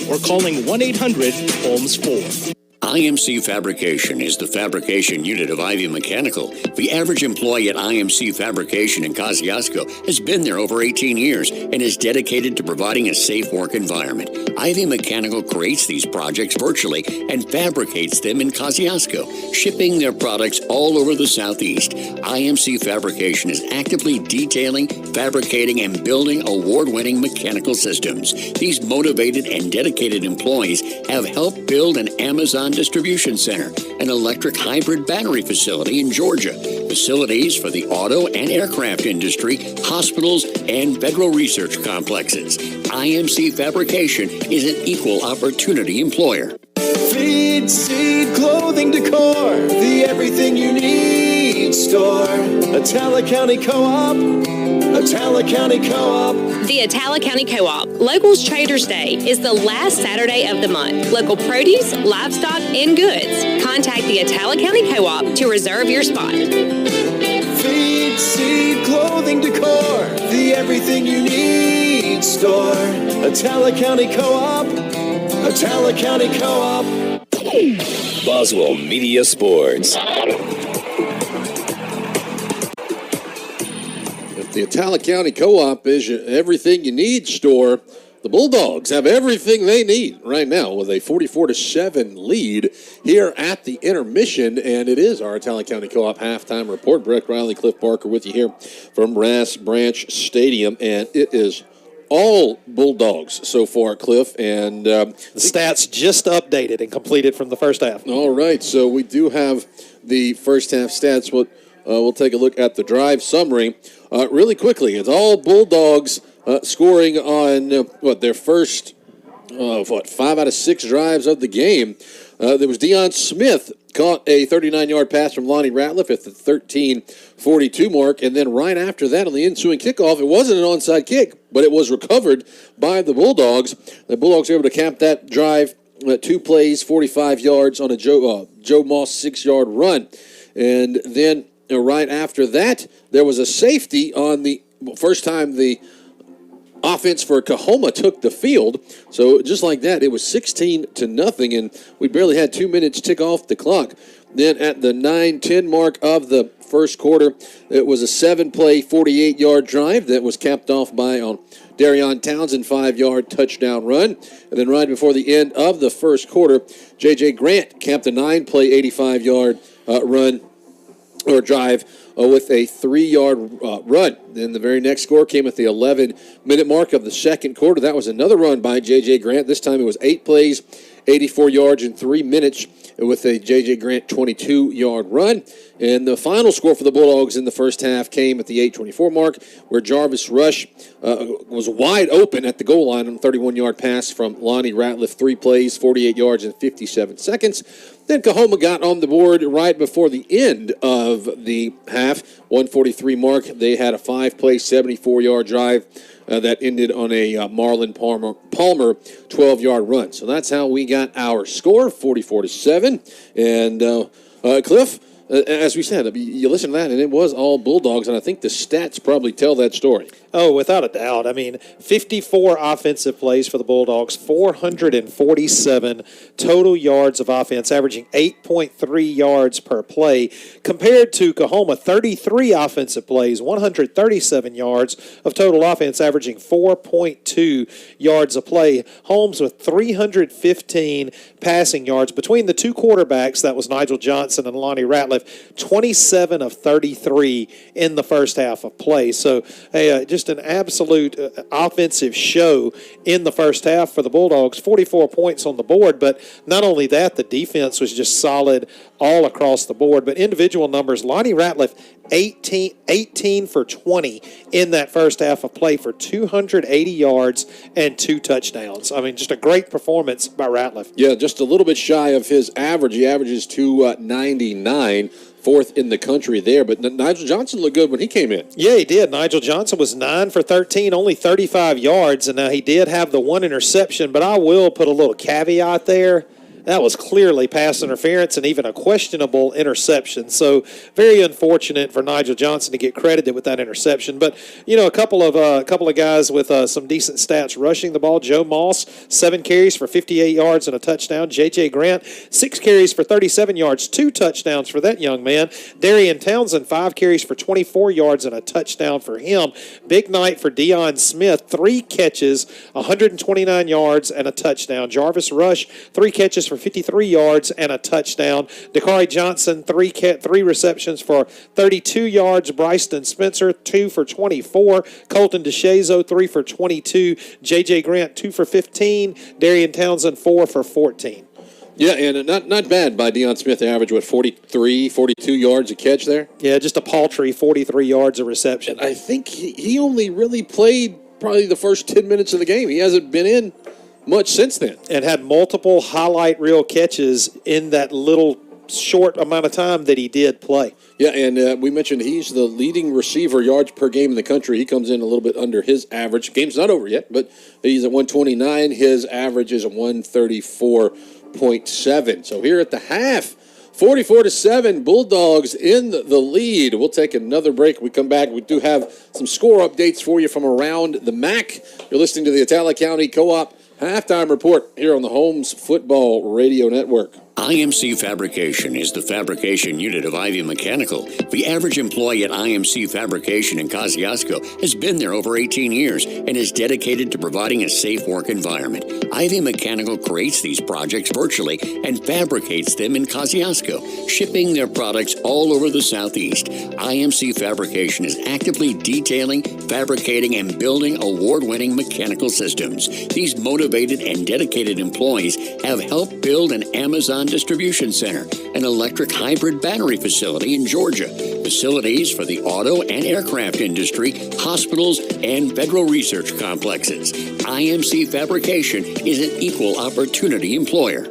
or calling 1-800-HOLMES-4. IMC Fabrication is the fabrication unit of Ivy Mechanical. The average employee at IMC Fabrication in Kosciuszko has been there over 18 years and is dedicated to providing a safe work environment. Ivy Mechanical creates these projects virtually and fabricates them in Kosciuszko, shipping their products all over the Southeast. IMC Fabrication is actively detailing, fabricating, and building award-winning mechanical systems. These motivated and dedicated employees have helped build an Amazon distribution center, an electric hybrid battery facility in Georgia, facilities for the auto and aircraft industry, hospitals, and federal research complexes. IMC Fabrication is an equal opportunity employer. Feed, seed, clothing, decor, the everything you need store. Atala County Co-op. Atala County Co-op. The Atala County Co-op Locals Traders Day is the last Saturday of the month. Local produce, livestock, and goods. Contact the Atala County Co-op to reserve your spot. Feed, seed, clothing, decor, the everything you need store. Atala County Co-op. Atala County Co-op. Boswell Media Sports. If the Atala County Co-op is your everything you need store, the Bulldogs have everything they need right now with a 44-7 lead here at the intermission, and it is our Atala County Co-op halftime report. Brett Riley, Cliff Barker with you here from Rass Branch Stadium, and it is all Bulldogs so far, Cliff, and the stats just updated and completed from the first half. All right, so we do have the first half stats. We'll take a look at the drive summary really quickly. It's all Bulldogs scoring on their first 5 out of 6 drives of the game. There was Deion Smith caught a 39-yard pass from Lonnie Ratliff at the 13:42 mark, and then right after that on the ensuing kickoff, it wasn't an onside kick, but it was recovered by the Bulldogs. The Bulldogs were able to cap that drive 2 plays, 45 yards on a Joe Moss 6-yard run. And then right after that, there was a safety on the first time the offense for COAHOMA took the field. So just like that, it was 16-0, and we barely had 2 minutes tick off the clock. Then at the 9:10 mark of the first quarter, it was a 7-play, 48-yard drive that was capped off by Darion Townsend 5-yard touchdown run. And then right before the end of the first quarter, J.J. Grant capped a 9-play, 85-yard run or drive with a 3-yard run. Then the very next score came at the 11-minute mark of the second quarter. That was another run by J.J. Grant. This time it was 8 plays, 84 yards in 3 minutes with a J.J. Grant 22-yard run. And the final score for the Bulldogs in the first half came at the 8:24 mark, where Jarvis Rush was wide open at the goal line on a 31-yard pass from Lonnie Ratliff. 3 plays, 48 yards in 57 seconds. Then COAHOMA got on the board right before the end of the half, 1:43 mark. They had a 5-play, 74-yard drive that ended on a Marlon Palmer 12-yard run. So that's how we got our score, 44-7. And Cliff, as we said, you listen to that, and it was all Bulldogs, and I think the stats probably tell that story. Oh, without a doubt. I mean, 54 offensive plays for the Bulldogs, 447 total yards of offense, averaging 8.3 yards per play, compared to COAHOMA, 33 offensive plays, 137 yards of total offense, averaging 4.2 yards a play. Holmes with 315 passing yards. Between the two quarterbacks, that was Nigel Johnson and Lonnie Ratliff, 27 of 33 in the first half of play. So, just just an absolute offensive show in the first half for the Bulldogs. 44 points on the board, but not only that, the defense was just solid all across the board. But individual numbers, Lonnie Ratliff, 18 for 20 in that first half of play for 280 yards and 2 touchdowns. I mean, just a great performance by Ratliff. Yeah, just a little bit shy of his average. He averages 299, fourth in the country there. But Nigel Johnson looked good when he came in. Yeah, he did. Nigel Johnson was 9 for 13, only 35 yards. And now he did have the 1 interception, but I will put a little caveat there. That was clearly pass interference and even a questionable interception. So very unfortunate for Nigel Johnson to get credited with that interception. But, you know, a couple of guys with some decent stats rushing the ball. Joe Moss, 7 carries for 58 yards and a touchdown. J.J. Grant, 6 carries for 37 yards, 2 touchdowns for that young man. Darian Townsend, 5 carries for 24 yards and a touchdown for him. Big night for Deion Smith, 3 catches, 129 yards and a touchdown. Jarvis Rush, 3 catches for 53 yards and a touchdown. Dakari Johnson, 3 receptions for 32 yards. Bryson Spencer, 2 for 24. Colton DeShazo, 3 for 22. J.J. Grant, 2 for 15. Darian Townsend, 4 for 14. Yeah, and not bad by Deion Smith. Average, 42 yards a catch there? Yeah, just a paltry 43 yards of reception. And I think he only really played probably the first 10 minutes of the game. He hasn't been in much since then. And had multiple highlight reel catches in that little short amount of time that he did play. Yeah, and we mentioned he's the leading receiver yards per game in the country. He comes in a little bit under his average. Game's not over yet, but he's at 129. His average is 134.7. So here at the half, 44-7, Bulldogs in the lead. We'll take another break. When we come back, we do have some score updates for you from around the MAC. You're listening to the Atala County Co-op Halftime Report here on the Holmes Football Radio Network. IMC Fabrication is the fabrication unit of Ivy Mechanical. The average employee at IMC Fabrication in Kosciuszko has been there over 18 years and is dedicated to providing a safe work environment. Ivy Mechanical creates these projects virtually and fabricates them in Kosciuszko, shipping their products all over the Southeast. IMC Fabrication is actively detailing, fabricating, and building award-winning mechanical systems. These motivated and dedicated employees have helped build an Amazon distribution center, an electric hybrid battery facility in Georgia, facilities for the auto and aircraft industry, hospitals, and federal research complexes. IMC Fabrication is an equal opportunity employer.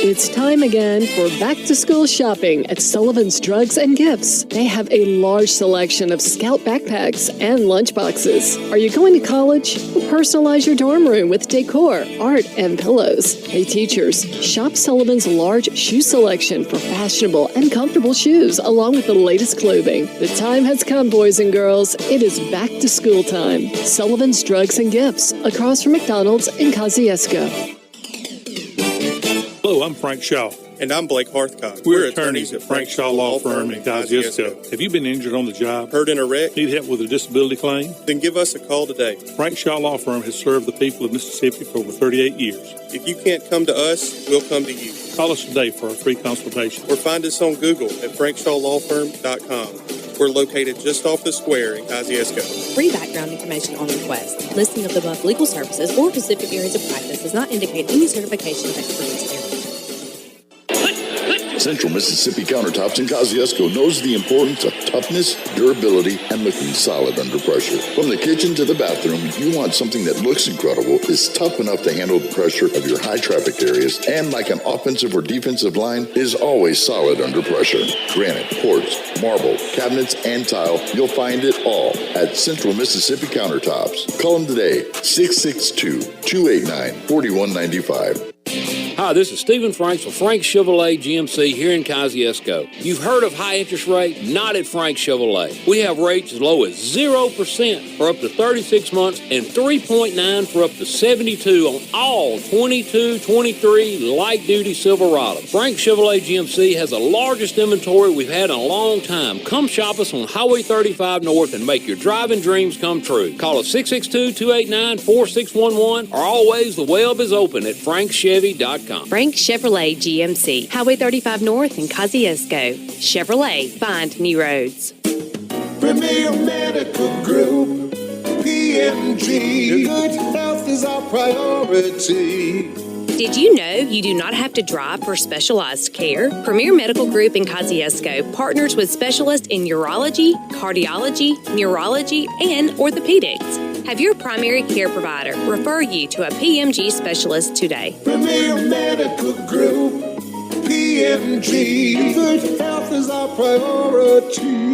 It's time again for back-to-school shopping at Sullivan's Drugs and Gifts. They have a large selection of Scout backpacks and lunchboxes. Are you going to college? Personalize your dorm room with decor, art, and pillows. Hey teachers, shop Sullivan's large shoe selection for fashionable and comfortable shoes, along with the latest clothing. The time has come, boys and girls. It is back-to-school time. Sullivan's Drugs and Gifts, across from McDonald's in Kosciuszko. Hello, I'm Frank Shaw. And I'm Blake Hearthcock. We're attorneys at Frank Shaw Law Firm in Kosciuszko. Have you been injured on the job? Hurt in a wreck? Need help with a disability claim? Then give us a call today. Frank Shaw Law Firm has served the people of Mississippi for over 38 years. If you can't come to us, we'll come to you. Call us today for a free consultation. Or find us on Google at frankshawlawfirm.com. We're located just off the square in Kosciuszko. Free background information on request. Listing of the above legal services or specific areas of practice does not indicate any certification of expertise area. Central Mississippi Countertops in Kosciuszko knows the importance of toughness, durability, and looking solid under pressure. From the kitchen to the bathroom, you want something that looks incredible, is tough enough to handle the pressure of your high-traffic areas, and like an offensive or defensive line, is always solid under pressure. Granite, quartz, marble, cabinets, and tile, you'll find it all at Central Mississippi Countertops. Call them today, 662-289-4195. Hi, this is Stephen Franks with Frank Chevrolet GMC here in Kosciuszko. You've heard of high interest rate? Not at Frank Chevrolet. We have rates as low as 0% for up to 36 months and 3.9 for up to 72 on all 22, 23 light-duty Silverados. Frank Chevrolet GMC has the largest inventory we've had in a long time. Come shop us on Highway 35 North and make your driving dreams come true. Call us 662-289-4611 or always the web is open at frankchevy.com. Frank Chevrolet GMC, Highway 35 North in Kosciuszko. Chevrolet, find new roads. Premier Medical Group PMG. Good health is our priority. Did you know you do not have to drive for specialized care? Premier Medical Group in Kosciuszko partners with specialists in urology, cardiology, neurology, and orthopedics. Have your primary care provider refer you to a PMG specialist today. Premier Medical Group, PMG. Good health is our priority.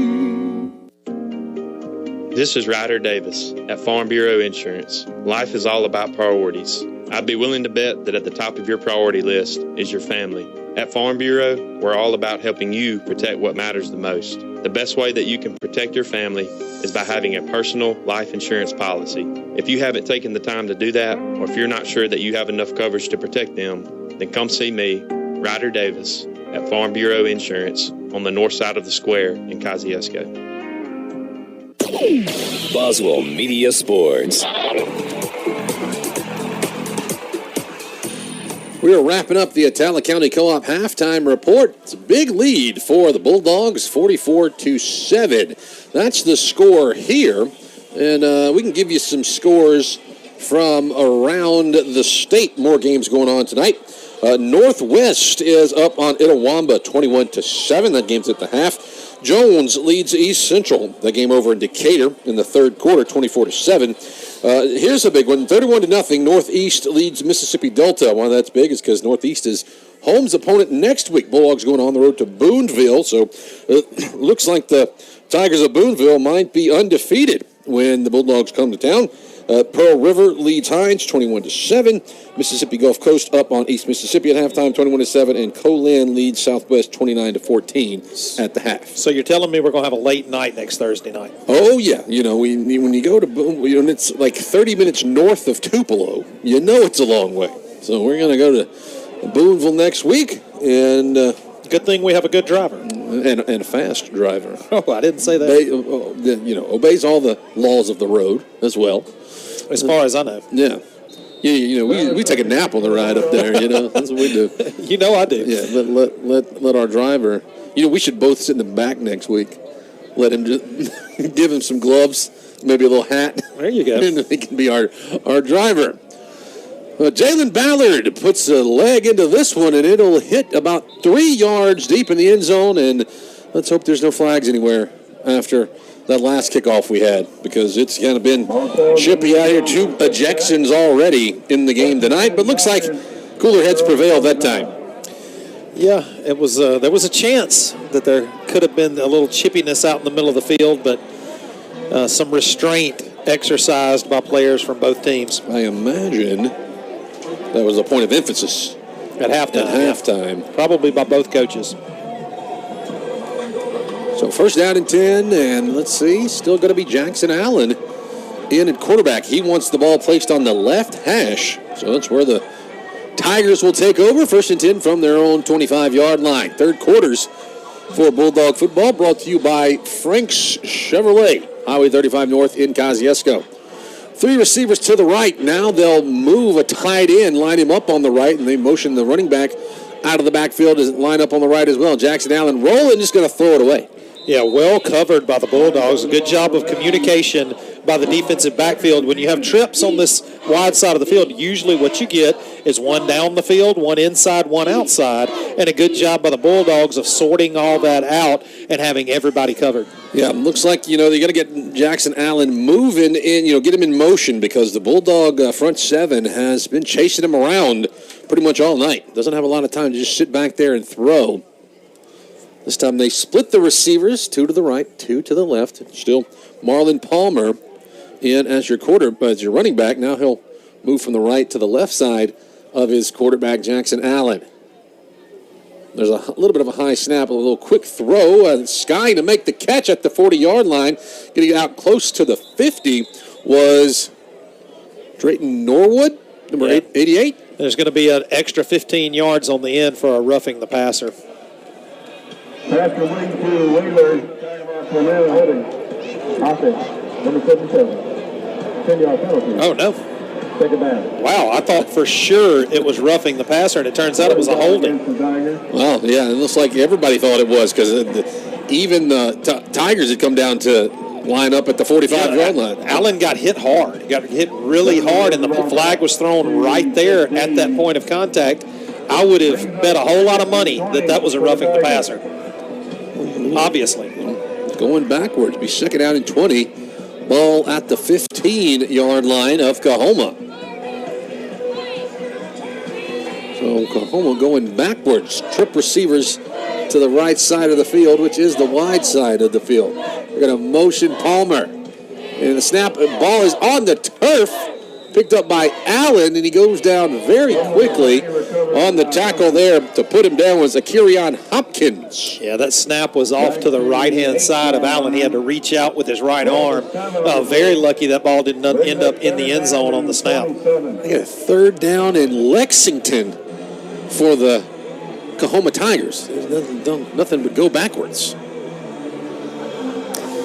This is Ryder Davis at Farm Bureau Insurance. Life is all about priorities. I'd be willing to bet that at the top of your priority list is your family. At Farm Bureau, we're all about helping you protect what matters the most. The best way that you can protect your family is by having a personal life insurance policy. If you haven't taken the time to do that, or if you're not sure that you have enough coverage to protect them, then come see me, Ryder Davis, at Farm Bureau Insurance on the north side of the square in Kosciuszko. Boswell Media Sports. We are wrapping up the Atala County Co-op halftime report. It's a big lead for the Bulldogs, 44-7. That's the score here. And we can give you some scores from around the state. More games going on tonight. Northwest is up on Itawamba, 21-7. That game's at the half. Jones leads East Central. That game over in Decatur in the third quarter, 24-7. Here's a big one, 31-0. Northeast leads Mississippi Delta. Why that's big is because Northeast is Holmes' opponent next week. Bulldogs going on the road to Booneville. So looks like the Tigers of Booneville might be undefeated when the Bulldogs come to town. Pearl River leads Hines 21-7. Mississippi Gulf Coast up on East Mississippi at halftime 21-7, and Colan leads Southwest 29-14 at the half. So you're telling me we're going to have a late night next Thursday night? Oh yeah, you know when you go to Boone, it's like 30 minutes north of Tupelo. You know it's a long way. So we're going to go to Booneville next week, and good thing we have a good driver and a fast driver. Oh, I didn't say that. Obeys all the laws of the road as well. As far as I know. Yeah. We take a nap on the ride up there, That's what we do. You know I do. Yeah, let our driver. We should both sit in the back next week. Let him just give him some gloves, maybe a little hat. There you go. And he can be our driver. Jalen Ballard puts a leg into this one, and it'll hit about 3 yards deep in the end zone, and let's hope there's no flags anywhere after that last kickoff we had, because it's kind of been chippy out here. 2 ejections already in the game tonight, but looks like cooler heads prevailed that time. Yeah, it was. There was a chance that there could have been a little chippiness out in the middle of the field, but some restraint exercised by players from both teams. I imagine that was a point of emphasis at halftime. Probably by both coaches. So first down and 10, and let's see, still going to be Jackson Allen in at quarterback. He wants the ball placed on the left hash, so that's where the Tigers will take over. First and 10 from their own 25-yard line. Third quarters for Bulldog football, brought to you by Frank's Chevrolet, Highway 35 North in Kosciuszko. 3 receivers to the right. Now they'll move a tight end, line him up on the right, and they motion the running back out of the backfield to line up on the right as well. Jackson Allen rolling, just going to throw it away. Yeah, well covered by the Bulldogs. A good job of communication by the defensive backfield. When you have trips on this wide side of the field, usually what you get is one down the field, one inside, one outside, and a good job by the Bulldogs of sorting all that out and having everybody covered. Yeah, looks like, they got to get Jackson Allen moving in, get him in motion, because the Bulldog front 7 has been chasing him around pretty much all night. Doesn't have a lot of time to just sit back there and throw. This time they split the receivers, 2 to the right, 2 to the left. Still Marlon Palmer in as your running back. Now he'll move from the right to the left side of his quarterback, Jackson Allen. There's a little bit of a high snap, a little quick throw. Sky to make the catch at the 40-yard line. Getting out close to the 50 was Drayton Norwood, number 88. There's going to be an extra 15 yards on the end for a roughing the passer. Pass the wing to Wheeler. Cornell holding. Offense. Number 77. 10-yard penalty. Oh, no. Second down. Wow, I thought for sure it was roughing the passer, and it turns out it was a holding. Well, yeah, it looks like everybody thought it was, because even the Tigers had come down to line up at the 45-yard line. Allen got hit hard. He got hit really hard, and the flag was thrown right there at that point of contact. I would have bet a whole lot of money that was a roughing the passer. Obviously. Going backwards. Be second out and 20. Ball at the 15-yard line of COAHOMA. So COAHOMA going backwards. Trip receivers to the right side of the field, which is the wide side of the field. They're going to motion Palmer. And the snap, ball is on the turf. Picked up by Allen, and he goes down very quickly. On the tackle there to put him down was Akirion Hopkins. Yeah, that snap was off to the right-hand side of Allen. He had to reach out with his right arm. Very lucky that ball didn't end up in the end zone on the snap. They got a third down in Lexington for the COAHOMA Tigers. Nothing but go backwards.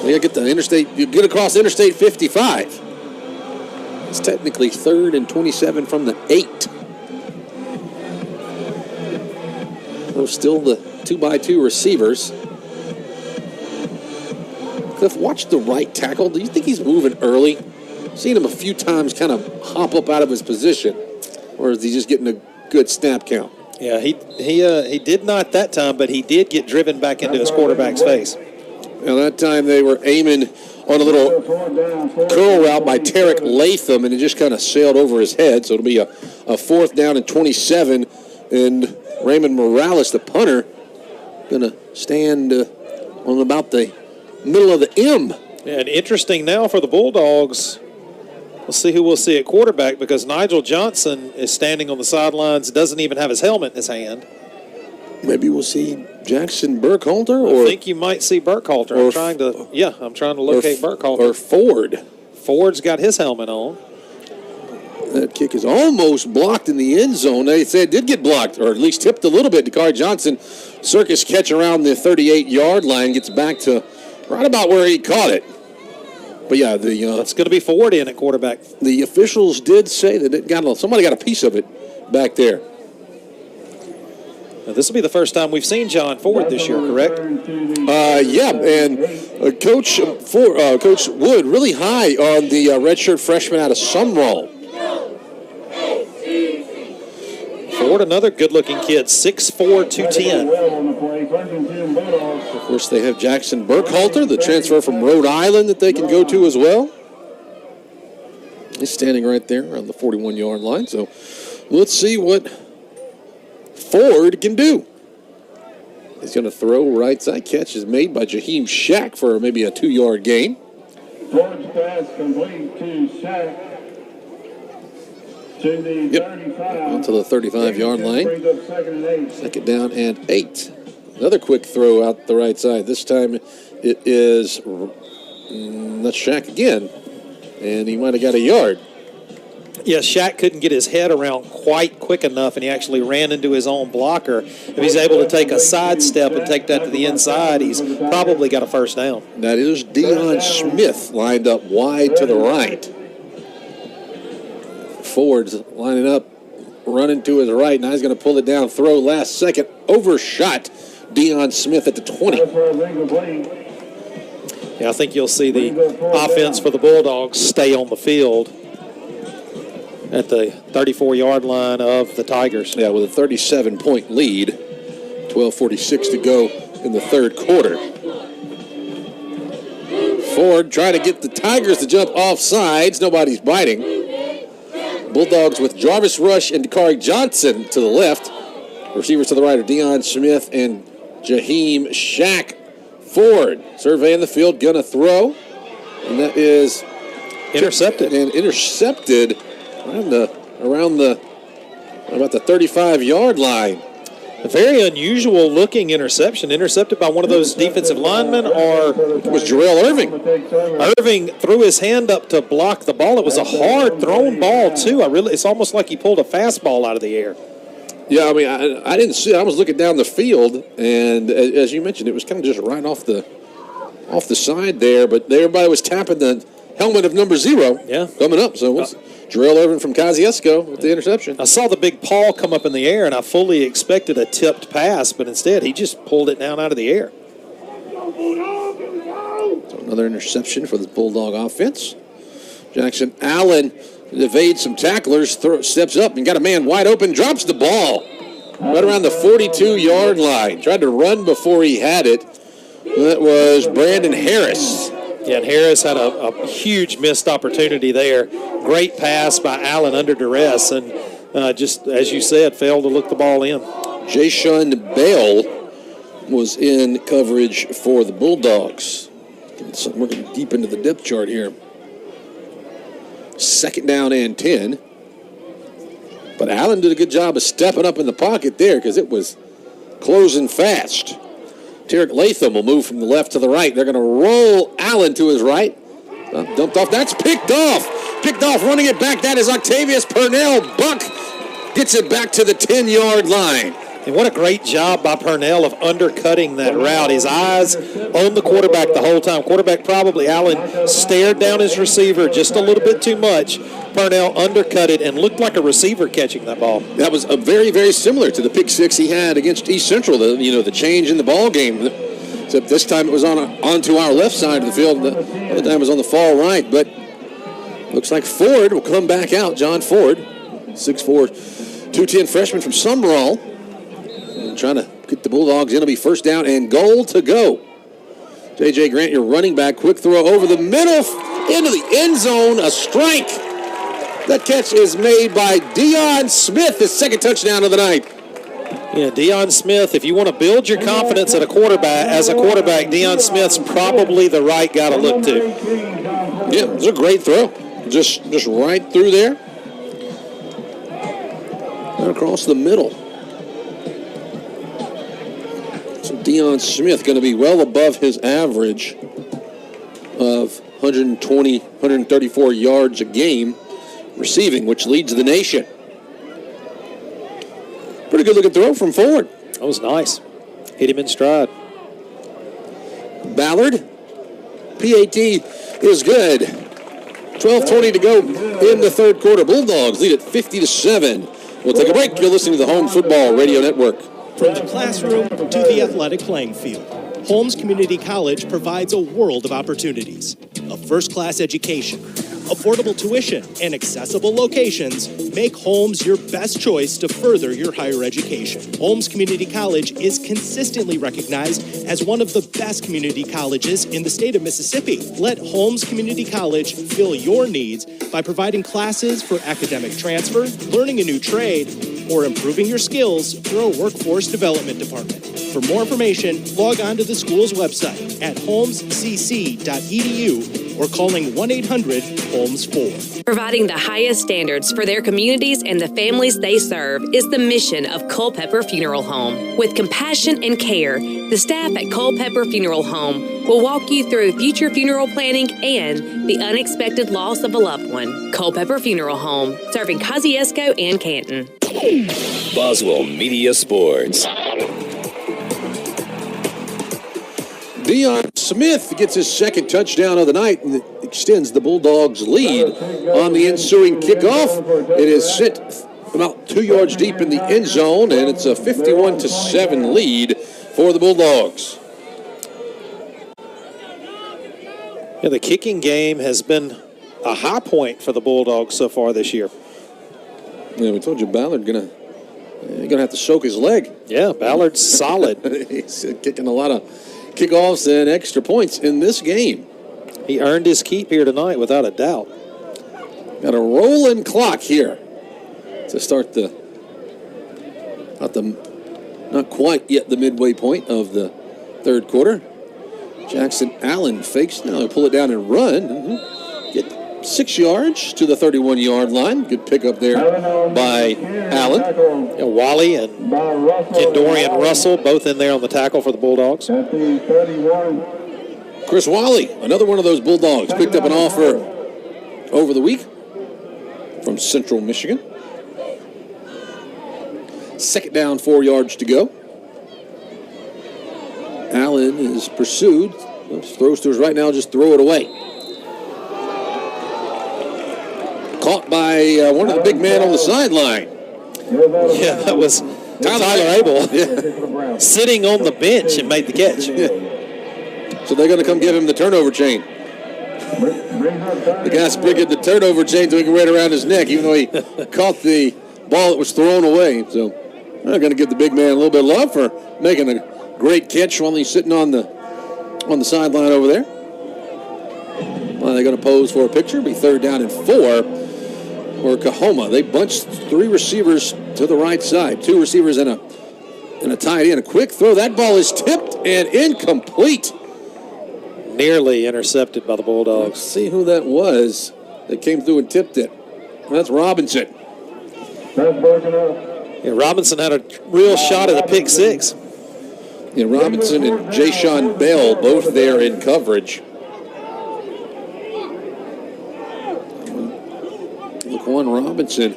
You got to get the interstate. You get across Interstate 55. It's technically 3rd and 27 from the 8. Those still the 2x2 receivers. Cliff, watch the right tackle. Do you think he's moving early? Seen him a few times kind of hop up out of his position, or is he just getting a good snap count? Yeah, he did not that time, but he did get driven back into his quarterback's face. Now that time they were aiming on a little curl route by Tarek Latham, and it just kind of sailed over his head. So it'll be a 4th down and 27, and Raymond Morales, the punter, going to stand on about the middle of the M. Yeah, and interesting now for the Bulldogs. We'll see who we'll see at quarterback, because Nigel Johnson is standing on the sidelines, doesn't even have his helmet in his hand. Maybe we'll see Jackson Burkhalter, or I think you might see Burkhalter. I'm trying to locate Burkhalter. Or Ford. Ford's got his helmet on. That kick is almost blocked in the end zone. They said it did get blocked, or at least tipped a little bit. Dakar Johnson, circus catch around the 38-yard line, gets back to right about where he caught it. But yeah, it's going to be Ford in at quarterback. The officials did say that somebody got a piece of it back there. Now, this will be the first time we've seen John Ford this year, correct? Yeah, and Coach Wood really high on the redshirt freshman out of Sumrall. Ford, another good-looking kid, 6'4", 210. Of course, they have Jackson Burkhalter, the transfer from Rhode Island that they can go to as well. He's standing right there on the 41-yard line. So let's see what Ford can do. He's going to throw right side. Catch is made by Jaheim Shack for maybe a 2-yard gain. Ford's pass complete to Shack. To the 35. Onto the 35-yard line. Second down and 8. Another quick throw out the right side. This time it is not Shack again. And he might have got a yard. Yeah, Shaq couldn't get his head around quite quick enough, and he actually ran into his own blocker. If he's able to take a sidestep and take that to the inside, he's probably got a first down. That is Deion Smith lined up wide to the right. Ford's lining up, running to his right. Now he's going to pull it down, throw last second, overshot Deion Smith at the 20. Yeah, I think you'll see the offense for the Bulldogs stay on the field at the 34-yard line of the Tigers. Yeah, with a 37-point lead. 12:46 to go in the third quarter. Ford trying to get the Tigers to jump off sides. Nobody's biting. Bulldogs with Jarvis Rush and Dakari Johnson to the left. Receivers to the right are Deion Smith and Jaheim Shack. Ford surveying the field, gonna throw. And that is intercepted. And intercepted around about the 35-yard line. A very unusual looking interception. Intercepted by one of those defensive linemen, or it was Jarrell Irving. Irving threw his hand up to block the ball. It was a hard thrown ball too. It's almost like he pulled a fastball out of the air. Yeah, I mean, I didn't see it. I was looking down the field, and as you mentioned, it was kind of just right off the side there. But everybody was tapping the helmet of number 0 coming up. So it was Jarrell Irving from Kosciuszko with the interception. I saw the big paw come up in the air, and I fully expected a tipped pass, but instead he just pulled it down out of the air. So Another interception for the Bulldog offense. Jackson Allen evades some tacklers, steps up and got a man wide open, drops the ball right around the 42-yard line. Tried to run before he had it. That was Brandon Harris. Yeah, and Harris had a huge missed opportunity there. Great pass by Allen under duress, and just, as you said, failed to look the ball in. Jayshun Bale was in coverage for the Bulldogs. We're getting deep into the depth chart here. 2nd down and 10. But Allen did a good job of stepping up in the pocket there because it was closing fast. Tarek Latham will move from the left to the right. They're going to roll Allen to his right. Dumped off. That's picked off. Picked off, running it back. That is Octavius Purnell. Buck gets it back to the 10-yard line. And what a great job by Purnell of undercutting that route. His eyes on the quarterback the whole time. Quarterback probably, Allen, stared down his receiver just a little bit too much. Purnell undercut it and looked like a receiver catching that ball. That was very, very similar to the pick six he had against East Central, the change in the ball game. Except this time it was onto our left side of the field. The other time it was on the far right. But looks like Ford will come back out. John Ford, 6'4", 210 freshman from Sumrall. Trying to get the Bulldogs in. It'll be 1st down and goal to go. J.J. Grant, your running back. Quick throw over the middle into the end zone. A strike. That catch is made by Deion Smith, his 2nd touchdown of the night. Yeah, Deion Smith, if you want to build your confidence as a quarterback, Deion Smith's probably the right guy to look to. Yeah, it was a great throw. Just right through there. Right across the middle. Deion Smith going to be well above his average of 134 yards a game receiving, which leads the nation. Pretty good looking throw from Ford. That was nice. Hit him in stride. Ballard. PAT is good. 12:20 to go in the 3rd quarter. Bulldogs lead at 50-7. We'll take a break. You're listening to the Home Football Radio Network. From the classroom to the athletic playing field, Holmes Community College provides a world of opportunities. A first-class education, affordable tuition, and accessible locations make Holmes your best choice to further your higher education. Holmes Community College is consistently recognized as one of the best community colleges in the state of Mississippi. Let Holmes Community College fill your needs by providing classes for academic transfer, learning a new trade, or improving your skills through a workforce development department. For more information, log on to the school's website at holmescc.edu or calling 1-800-HOLMES-4. Providing the highest standards for their communities and the families they serve is the mission of Culpeper Funeral Home. With compassion and care, the staff at Culpeper Funeral Home will walk you through future funeral planning and the unexpected loss of a loved one. Culpeper Funeral Home, serving Kosciuszko and Canton. Boswell Media Sports. Deion Smith gets his 2nd touchdown of the night and extends the Bulldogs' lead on the ensuing kickoff. It is sent about 2 yards deep in the end zone, and it's a 51-7 lead for the Bulldogs. Yeah, the kicking game has been a high point for the Bulldogs so far this year. Yeah, we told you Ballard gonna have to soak his leg. Yeah, Ballard's solid. He's kicking a lot of kickoffs and extra points in this game. He earned his keep here tonight without a doubt. Got a rolling clock here to start not quite yet the midway point of the 3rd quarter. Jackson Allen fakes. Now he'll pull it down and run. Get 6 yards to the 31-yard line. Good pickup there by Allen. Yeah, Wally and Kendorian Russell both in there on the tackle for the Bulldogs. Chris Wally, another one of those Bulldogs, picked up an offer over the week from Central Michigan. 2nd down, 4 yards to go. Allen is pursued. Throws to his right now, just throw it away. Caught by one of the big men on the sideline. Yeah, that was Tyler Abel sitting on the bench and made the catch. So they're going to come give him the turnover chain. The guy's bringing the turnover chain so he can wear it around his neck, even though he caught the ball that was thrown away. So they're going to give the big man a little bit of love for making a great catch while he's sitting on the sideline over there. Well, they're going to pose for a picture. Be 3rd down and 4 for COAHOMA. They bunched 3 receivers to the right side. 2 receivers and a tight end. A quick throw. That ball is tipped and incomplete. Nearly intercepted by the Bulldogs. Let's see who that was that came through and tipped it. That's Robinson. Yeah, Robinson had a real shot at a pick 6. Yeah, Robinson and Jashawn Bell both there in coverage. Laquan Robinson,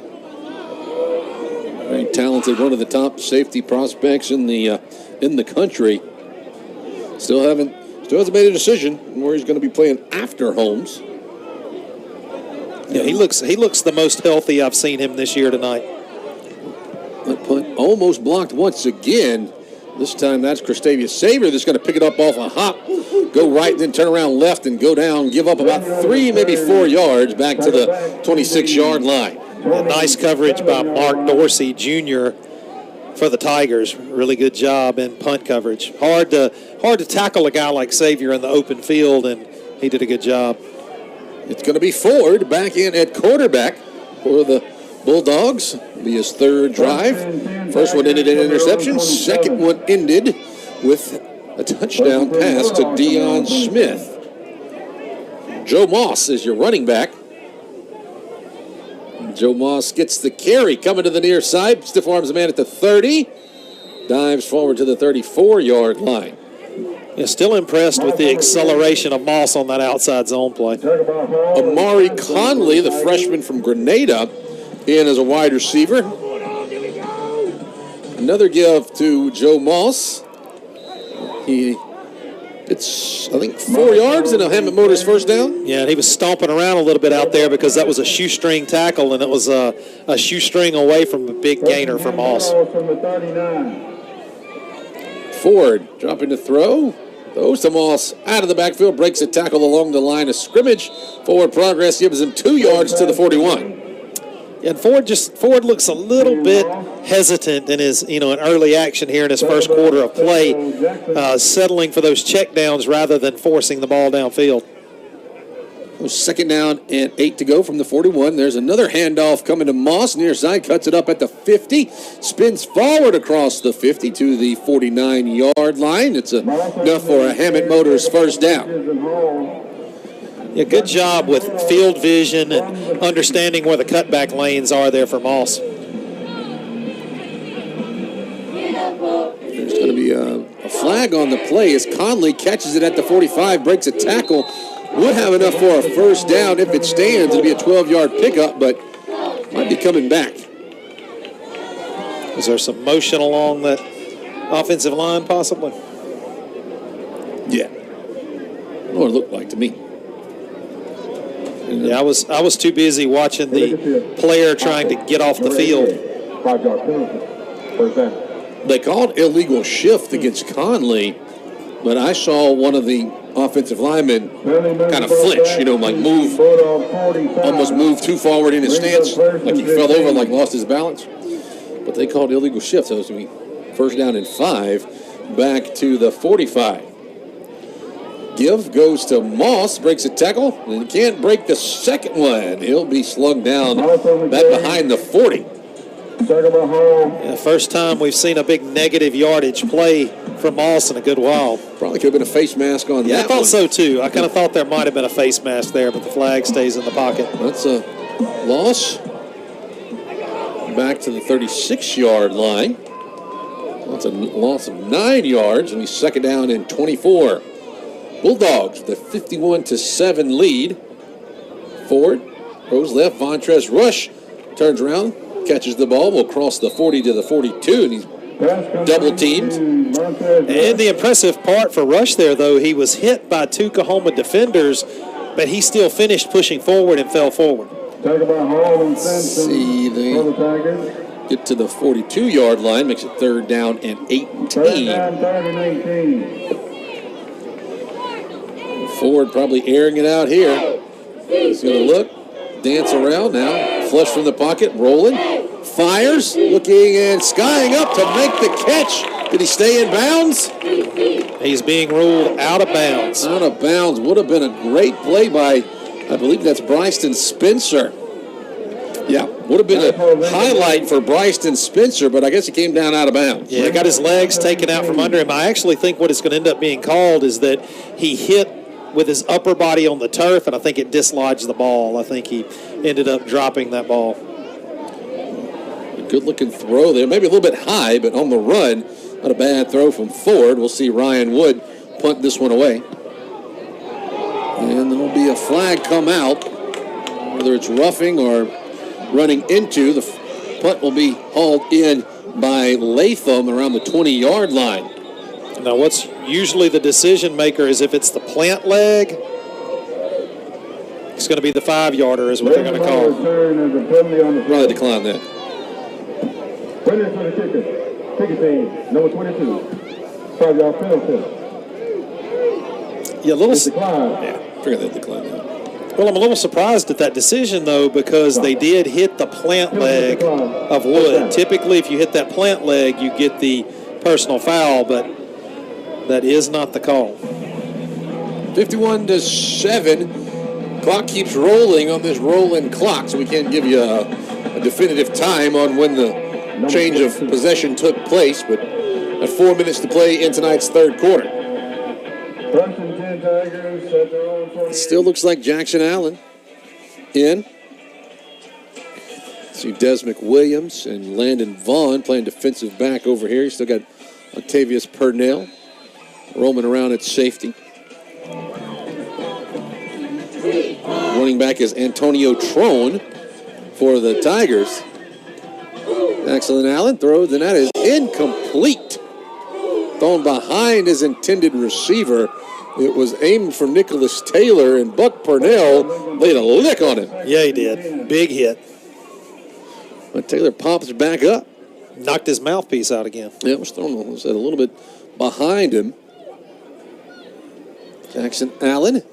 very talented, one of the top safety prospects in the country. Still hasn't made a decision where he's going to be playing after Holmes. Yeah, he looks the most healthy I've seen him this year tonight. That punt almost blocked once again. This time that's Christavius Savior that's going to pick it up off a hop, go right, then turn around left and go down, give up about 3, maybe 4 yards back to the 26-yard line. Nice coverage by Mark Dorsey Jr. for the Tigers. Really good job in punt coverage. Hard to tackle a guy like Savior in the open field, and he did a good job. It's going to be Ford back in at quarterback for the Bulldogs. It'll be his 3rd drive. First one ended in interception. Second one ended with a touchdown pass to Deion Smith. Joe Moss is your running back. Joe Moss gets the carry coming to the near side. Stiff arms the man at the 30. Dives forward to the 34-yard line. Yeah, still impressed with the acceleration of Moss on that outside zone play. Amari Conley, the freshman from Grenada, in as a wide receiver. Another give to Joe Moss. It's, I think, 4 yards and a Hammett Motors first down. Yeah, and he was stomping around a little bit out there because that was a shoestring tackle, and it was a shoestring away from a big gainer for Moss. Ford dropping to throw. Throws to Moss out of the backfield, breaks a tackle along the line of scrimmage. Forward progress gives him 2 yards to the 41. And Ford looks a little bit hesitant in his, in early action here in his first quarter of play, settling for those checkdowns rather than forcing the ball downfield. 2nd down and 8 to go from the 41. There's another handoff coming to Moss. Near side, cuts it up at the 50. Spins forward across the 50 to the 49-yard line. It's enough for a Hammett Motors first down. Yeah, good job with field vision and understanding where the cutback lanes are there for Moss. There's going to be a flag on the play as Conley catches it at the 45, breaks a tackle. Would have enough for a first down if it stands. It'll be a 12-yard pickup, but might be coming back. Is there some motion along that offensive line possibly? Yeah. What it looked like to me. Yeah, I was too busy watching the player trying to get off the field. They called illegal shift against Conley, but I saw one of the offensive linemen kind of flinch, almost move too forward in his stance, like he fell over, like lost his balance. But they called illegal shift, so it's going to be first down and 5, back to the 45. Give goes to Moss, breaks a tackle, and can't break the second one. He'll be slugged down back behind the 40. Yeah, first time we've seen a big negative yardage play from Moss in a good while. Probably could have been a face mask on that. Yeah, I thought so too. I kind of thought there might have been a face mask there, but the flag stays in the pocket. That's a loss. Back to the 36-yard line. That's a loss of 9 yards, and he's 2nd down and 24. Bulldogs, the 51-7 lead. Ford goes left. Vontrez Rush turns around, catches the ball, will cross the 40 to the 42, and he's double teamed. And the impressive part for Rush there, though, he was hit by 2 COAHOMA defenders, but he still finished pushing forward and fell forward. Let's see, they get to the 42-yard line, makes it 3rd down and 18. Ford probably airing it out here. He's going to look, dance around now. Flush from the pocket, rolling. Fires, looking and skying up to make the catch. Did he stay in bounds? He's being ruled out of bounds. Out of bounds. Would have been a great play by, I believe that's Bryston Spencer. Yeah, would have been a highlight for Bryston Spencer, but I guess he came down out of bounds. Yeah, got his legs taken out from under him. I actually think what is going to end up being called is that he hit with his upper body on the turf, and I think it dislodged the ball. I think he ended up dropping that ball. Good-looking throw there. Maybe a little bit high, but on the run, not a bad throw from Ford. We'll see Ryan Wood punt this one away. And there'll be a flag come out, whether it's roughing or running into. The punt will be hauled in by Latham around the 20-yard line. Now, what's usually the decision maker is if it's the plant leg, it's going to be the 5-yarder is what they're going to call. Probably decline that. Winner for the kicker. Kicker team, number 22. 5-yard penalty. Yeah, a little. Yeah, forget that decline that. Well, I'm a little surprised at that decision, though, because they did hit the plant leg of Wood. Typically, if you hit that plant leg, you get the personal foul, but that is not the call. 51-7. Clock keeps rolling on this rolling clock, so we can't give you a definitive time on when the change of possession took place, but at 4 minutes to play in tonight's third quarter. It still looks like Jackson Allen in. See Des McWilliams and Landon Vaughn playing defensive back over here. You still got Octavius Purnell roaming around at safety. Running back is Antonio Trone for the Tigers. Jackson Allen throws, and that is incomplete. Thrown behind his intended receiver. It was aimed for Nicholas Taylor, and Buck Purnell laid a lick on him. Yeah, he did. Big hit. But Taylor pops back up. Knocked his mouthpiece out again. Yeah, it was thrown a little bit behind him. Jackson Allen.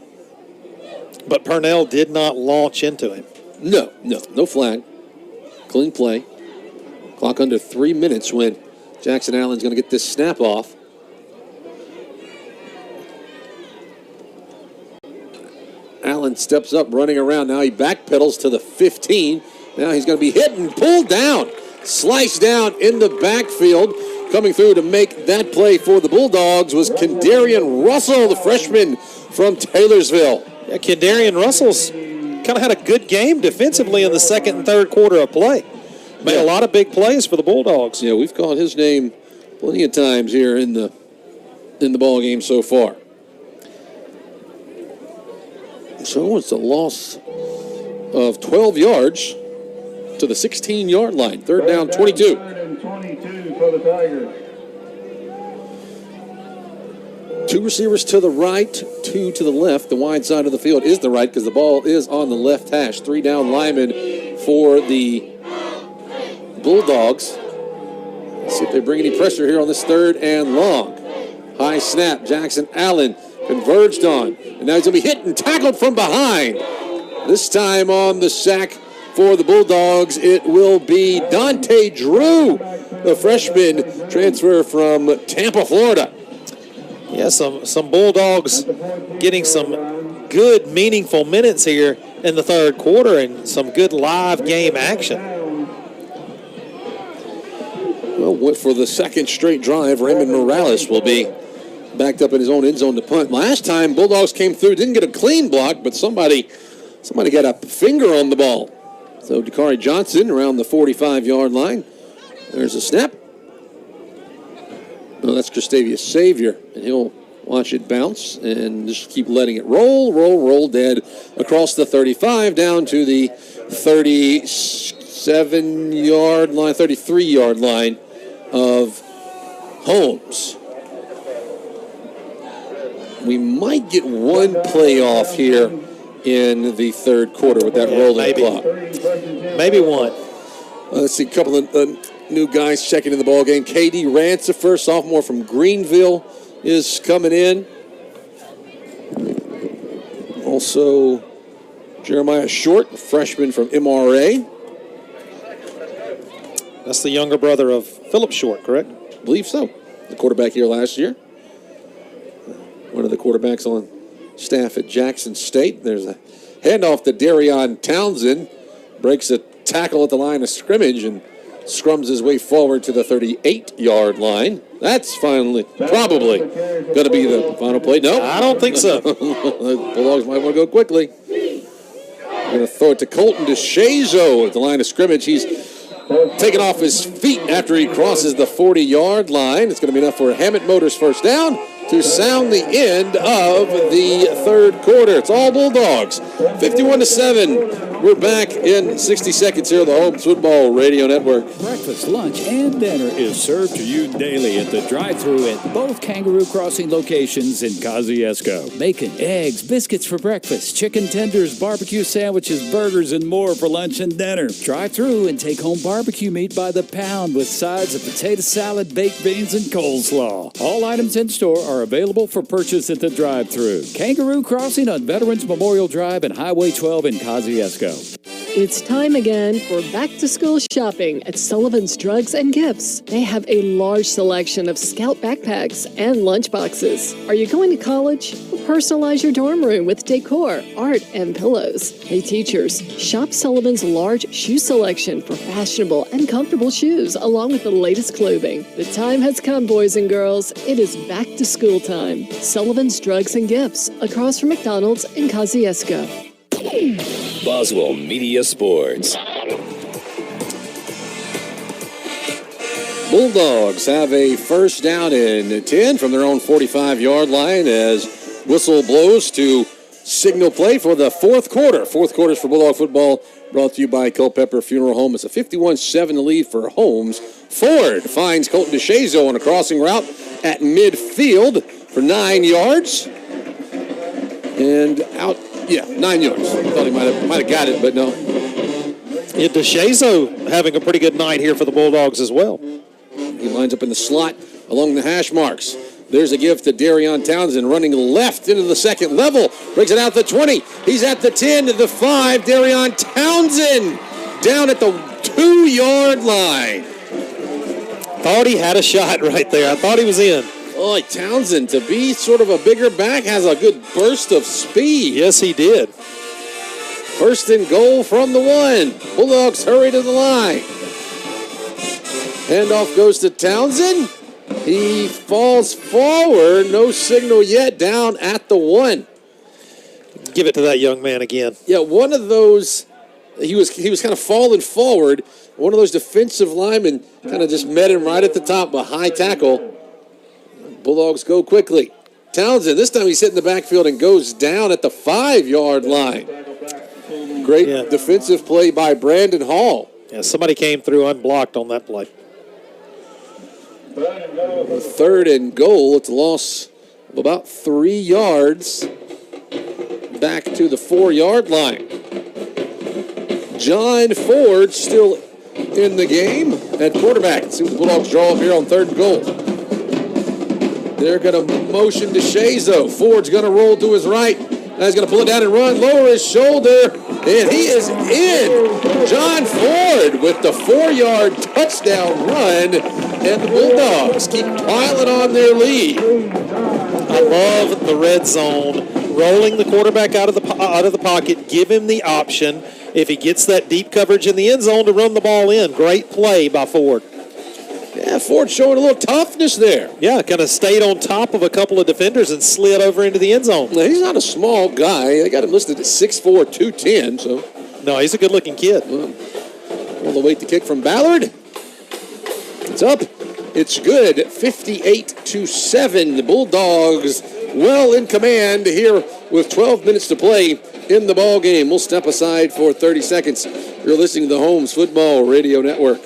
But Purnell did not launch into him. No flag. Clean play. Clock under 3 minutes when Jackson Allen's going to get this snap off. Allen steps up, running around. Now he backpedals to the 15. Now he's going to be hit and pulled down. Sliced down in the backfield. Coming through to make that play for the Bulldogs was Kendarian Russell, the freshman from Taylorsville. Yeah, Kendarian Russell's kind of had a good game defensively in the second and third quarter of play. Made a lot of big plays for the Bulldogs. Yeah, we've called his name plenty of times here in the ball game so far. So it's a loss of 12 yards to the 16-yard line. Third down, 22. Third and 22 for the Tigers. Two receivers to the right, two to the left. The wide side of the field is the right because the ball is on the left hash. 3 down linemen for the Bulldogs. Let's see if they bring any pressure here on this third and long. High snap. Jackson Allen converged on. And now he's going to be hit and tackled from behind. This time on the sack for the Bulldogs, it will be Dante Drew, the freshman transfer from Tampa, Florida. Yeah, some Bulldogs getting some good, meaningful minutes here in the third quarter and some good live game action. Well, for the second straight drive, Raymond Morales will be backed up in his own end zone to punt. Last time, Bulldogs came through, didn't get a clean block, but somebody got a finger on the ball. So Dakari Johnson around the 45-yard line. There's a snap. No, that's Gustavius Savior, and he'll watch it bounce and just keep letting it roll dead across the 35 down to the 37-yard line, 33-yard line of Holmes. We might get one playoff here in the third quarter with that rolling clock. Maybe one. Let's see, a couple of new guys checking in the ball game. K.D. Rancifer, sophomore from Greenville, is coming in. Also, Jeremiah Short, a freshman from MRA. That's the younger brother of Philip Short, correct? I believe so. The quarterback here last year. One of the quarterbacks on staff at Jackson State. There's a handoff to Darion Townsend. Breaks a tackle at the line of scrimmage and scrums his way forward to the 38-yard line. That's probably going to be the final play. No? I don't think so. The Bulldogs might want to go quickly. Going to throw it to Colton DeShazo at the line of scrimmage. He's taken off his feet after he crosses the 40-yard line. It's going to be enough for Hammett Motors first down to sound the end of the third quarter. It's all Bulldogs. 51-7. We're back in 60 seconds here on the Holmes Football Radio Network. Breakfast, lunch, and dinner is served to you daily at the drive-thru at both Kangaroo Crossing locations in Kosciuszko. Bacon, eggs, biscuits for breakfast, chicken tenders, barbecue sandwiches, burgers, and more for lunch and dinner. Drive through and take home barbecue meat by the pound with sides of potato salad, baked beans, and coleslaw. All items in store are available for purchase at the drive-thru. Kangaroo Crossing on Veterans Memorial Drive and Highway 12 in Kosciuszko. It's time again for back-to-school shopping at Sullivan's Drugs and Gifts. They have a large selection of Scout backpacks and lunchboxes. Are you going to college? Personalize your dorm room with decor, art, and pillows. Hey teachers, shop Sullivan's large shoe selection for fashionable and comfortable shoes, along with the latest clothing. The time has come, boys and girls. It is back-to-school time. Sullivan's Drugs and Gifts, across from McDonald's in Kosciuszko. Boswell Media Sports. Bulldogs have a first down and 10 from their own 45-yard line as whistle blows to signal play for the fourth quarter. Fourth quarters for Bulldog football brought to you by Culpeper Funeral Home. It's a 51-7 lead for Holmes. Ford finds Colton DeShazo on a crossing route at midfield for 9 yards. And out. Yeah, 9 yards. I thought he might have got it, but no. Yeah, DeShazo having a pretty good night here for the Bulldogs as well. He lines up in the slot along the hash marks. There's a give to Darion Townsend running left into the second level. Brings it out to the 20. He's at the 10 to the 5. Darion Townsend down at the 2-yard line. Thought he had a shot right there. I thought he was in. Oh, Townsend, to be sort of a bigger back, has a good burst of speed. Yes, he did. First and goal from the 1. Bulldogs hurry to the line. Handoff goes to Townsend. He falls forward. No signal yet. Down at the 1. Give it to that young man again. Yeah, one of those, he was kind of falling forward. One of those defensive linemen kind of just met him right at the top, a high tackle. Bulldogs go quickly. Townsend, this time he's hitting the backfield and goes down at the 5-yard line. Great defensive play by Brandon Hall. Yeah, somebody came through unblocked on that play. Third and goal. It's a loss of about 3 yards. Back to the 4-yard line. John Ford still in the game at quarterback. Let's see what the Bulldogs draw up here on third and goal. They're going to motion to DeShazo. Ford's going to roll to his right. Now he's going to pull it down and run, lower his shoulder, and he is in. John Ford with the 4-yard touchdown run, and the Bulldogs keep piling on their lead. I love the red zone, rolling the quarterback out of the pocket, give him the option, if he gets that deep coverage in the end zone, to run the ball in. Great play by Ford. Yeah, Ford showing a little toughness there. Yeah, kind of stayed on top of a couple of defenders and slid over into the end zone. Now, he's not a small guy. They got him listed at 6'4", 210. So, no, he's a good-looking kid. All the way to kick from Ballard. It's up. It's good. 58-7. The Bulldogs well in command here with 12 minutes to play in the ball game. We'll step aside for 30 seconds. You're listening to the Holmes Football Radio Network.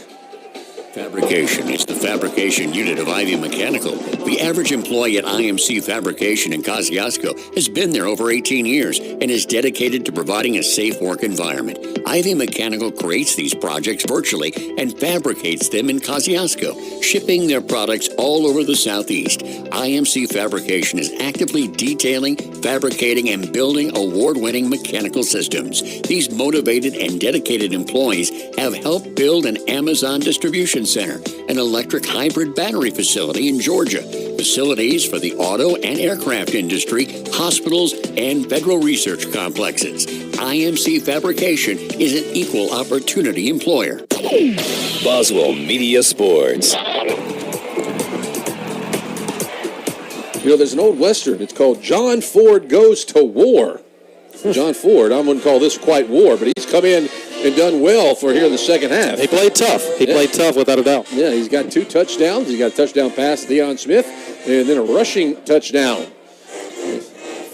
Fabrication is the fabrication unit of Ivy Mechanical. The average employee at IMC Fabrication in Kosciuszko has been there over 18 years and is dedicated to providing a safe work environment. Ivy Mechanical creates these projects virtually and fabricates them in Kosciuszko, shipping their products all over the Southeast. IMC Fabrication is actively detailing, fabricating, and building award-winning mechanical systems. These motivated and dedicated employees have helped build an Amazon distribution center, an electric hybrid battery facility in Georgia, facilities for the auto and aircraft industry, hospitals, and federal research complexes. IMC Fabrication is an equal opportunity employer. Boswell Media Sports. You know, there's an old Western. It's called John Ford Goes to War. John Ford, I wouldn't call this quite war, but he's come in and done well for here in the second half. He played tough. He played tough without a doubt. Yeah, he's got 2 touchdowns. He's got a touchdown pass to Deion Smith, and then a rushing touchdown.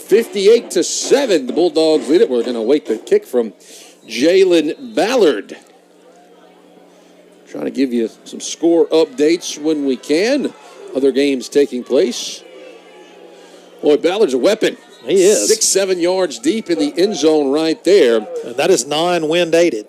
58-7, the Bulldogs lead it. We're going to wait the kick from Jalen Ballard. Trying to give you some score updates when we can. Other games taking place. Boy, Ballard's a weapon. He is. 6-7 yards deep in the end zone right there. And that is non-wind aided.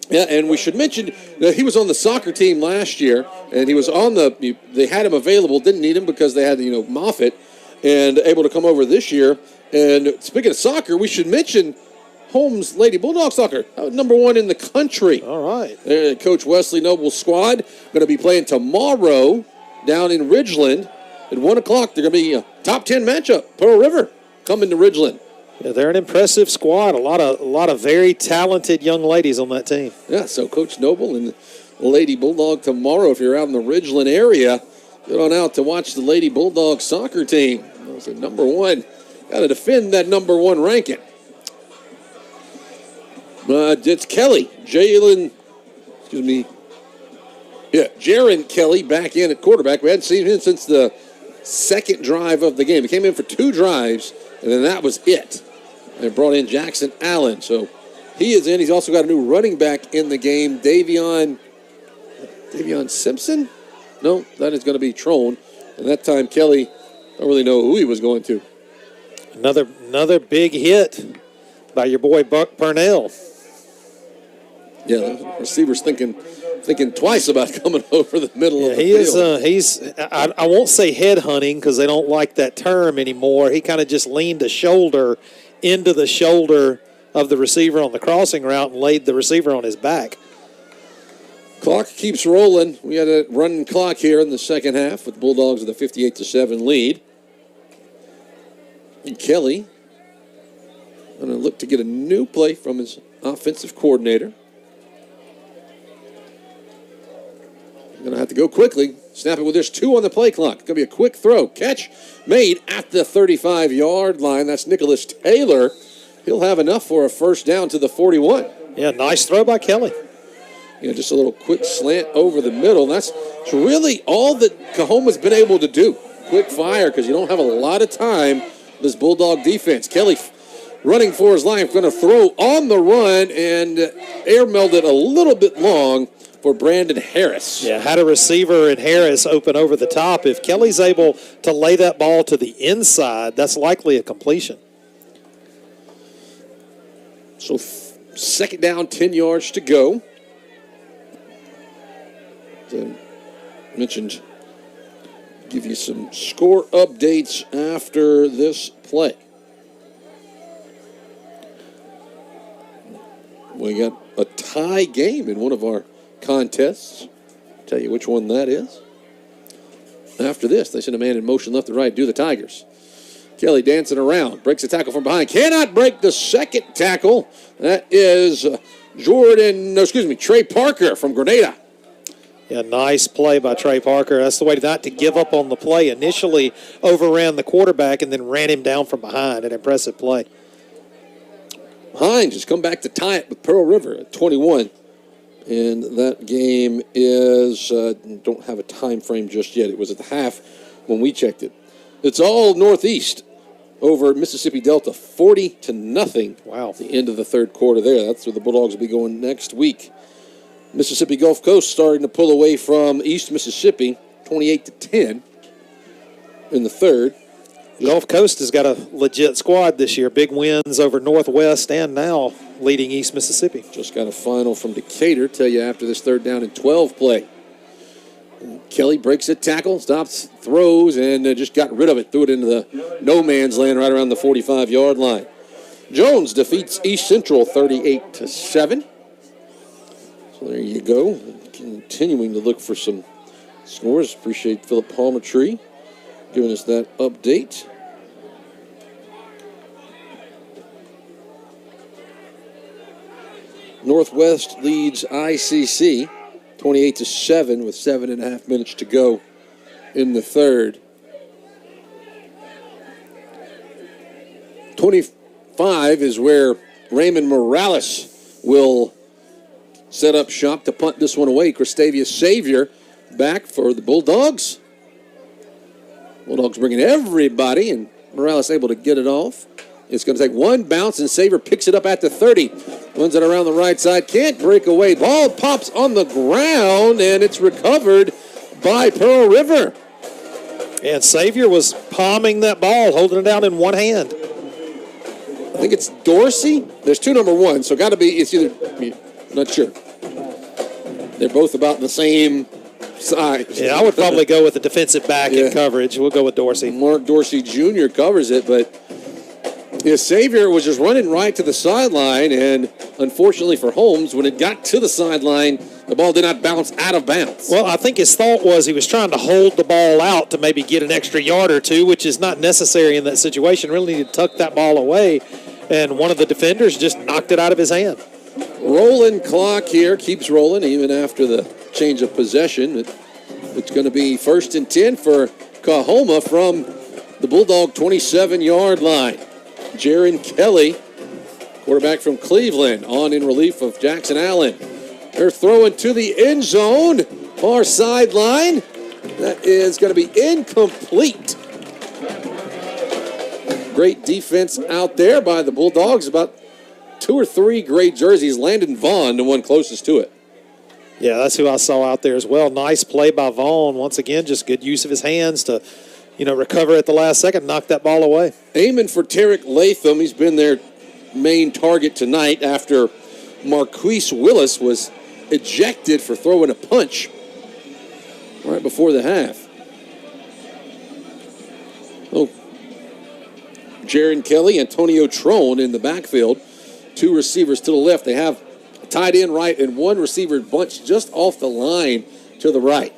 Yeah, and we should mention that he was on the soccer team last year, and he was on they had him available, didn't need him because they had, Moffitt, and able to come over this year. And speaking of soccer, we should mention Holmes Lady Bulldog Soccer, #1 in the country. All right. Coach Wesley Noble's squad going to be playing tomorrow down in Ridgeland at 1 o'clock. They're going to be a top 10 matchup. Pearl River coming to Ridgeland. Yeah, they're an impressive squad. A lot of very talented young ladies on that team. Yeah, so Coach Noble and Lady Bulldog tomorrow. If you're out in the Ridgeland area, get on out to watch the Lady Bulldog soccer team. That's a #1. Got to defend that #1 ranking. It's Kelly. Jaron Kelly back in at quarterback. We hadn't seen him since the second drive of the game. He came in for 2 drives, and then that was it. They brought in Jackson Allen. So he is in. He's also got a new running back in the game, Davion Simpson? No, that is going to be Trone. And that time, Kelly, I don't really know who he was going to. Another big hit by your boy Buck Purnell. Yeah, the receiver's thinking twice about coming over the middle of the field. I won't say head hunting because they don't like that term anymore. He kind of just leaned a shoulder into the shoulder of the receiver on the crossing route and laid the receiver on his back. Clock keeps rolling. We had a running clock here in the second half with the Bulldogs with a 58-7 lead. And Kelly going to look to get a new play from his offensive coordinator. Going to have to go quickly. Snap it with there's 2 on the play clock. Going to be a quick throw. Catch made at the 35-yard line. That's Nicholas Taylor. He'll have enough for a first down to the 41. Yeah, nice throw by Kelly. Yeah, just a little quick slant over the middle. That's really all that COAHOMA's been able to do. Quick fire because you don't have a lot of time. This Bulldog defense. Kelly running for his life. Going to throw on the run and air-mailed it a little bit long for Brandon Harris. Yeah, had a receiver and Harris open over the top. If Kelly's able to lay that ball to the inside, that's likely a completion. So second down, 10 yards to go. As I mentioned, give you some score updates after this play. We got a tie game in one of our contests. Tell you which one that is. After this, they send a man in motion left and right. Do the Tigers. Kelly dancing around. Breaks the tackle from behind. Cannot break the second tackle. That is Trey Parker from Grenada. Yeah, nice play by Trey Parker. That's the way not to give up on the play. Initially overran the quarterback and then ran him down from behind. An impressive play. Hines has come back to tie it with Pearl River at 21. And that game is, don't have a time frame just yet. It was at the half when we checked it. It's all Northeast over Mississippi Delta, 40-0. Wow. At the end of the third quarter there. That's where the Bulldogs will be going next week. Mississippi Gulf Coast starting to pull away from East Mississippi, 28-10 in the third. Gulf Coast has got a legit squad this year. Big wins over Northwest and now leading East Mississippi. Just got a final from Decatur. Tell you after this 3rd down and 12 play. Kelly breaks a tackle, stops, throws, and just got rid of it. Threw it into the no man's land right around the 45-yard line. Jones defeats East Central 38-7. So there you go. Continuing to look for some scores. Appreciate Philip Palmertree giving us that update. Northwest leads ICC 28-7 with 7.5 minutes to go in the 3rd. 25 is where Raymond Morales will set up shop to punt this one away. Cristavia Savior back for the Bulldogs. Bulldogs bringing everybody, and Morales able to get it off. It's going to take one bounce, and Savior picks it up at the 30. Runs it around the right side. Can't break away. Ball pops on the ground, and it's recovered by Pearl River. And Savior was palming that ball, holding it down in one hand. I think it's Dorsey. There's 2 number 1, so got to be, it's either, I'm not sure. They're both about the same size. Yeah, I would probably go with the defensive back in coverage. We'll go with Dorsey. Mark Dorsey Jr. covers it, but Savior was just running right to the sideline, and unfortunately for Holmes, when it got to the sideline, the ball did not bounce out of bounds. Well, I think his thought was he was trying to hold the ball out to maybe get an extra yard or 2, which is not necessary in that situation. Really need to tuck that ball away, and one of the defenders just knocked it out of his hand. Rolling clock here, keeps rolling even after the change of possession. It's going to be 1st and 10 for COAHOMA from the Bulldog 27-yard line. Jaron Kelly, quarterback from Cleveland, on in relief of Jackson Allen. They're throwing to the end zone, far sideline. That is going to be incomplete. Great defense out there by the Bulldogs. About 2 or 3 great jerseys. Landon Vaughn, the one closest to it. Yeah, that's who I saw out there as well. Nice play by Vaughn. Once again, just good use of his hands to, recover at the last second, knock that ball away. Aiming for Tarek Latham. He's been their main target tonight after Marquise Willis was ejected for throwing a punch right before the half. Oh, Jaron Kelly, Antonio Trone in the backfield. 2 receivers to the left. They have a tight end right and 1 receiver bunched just off the line to the right.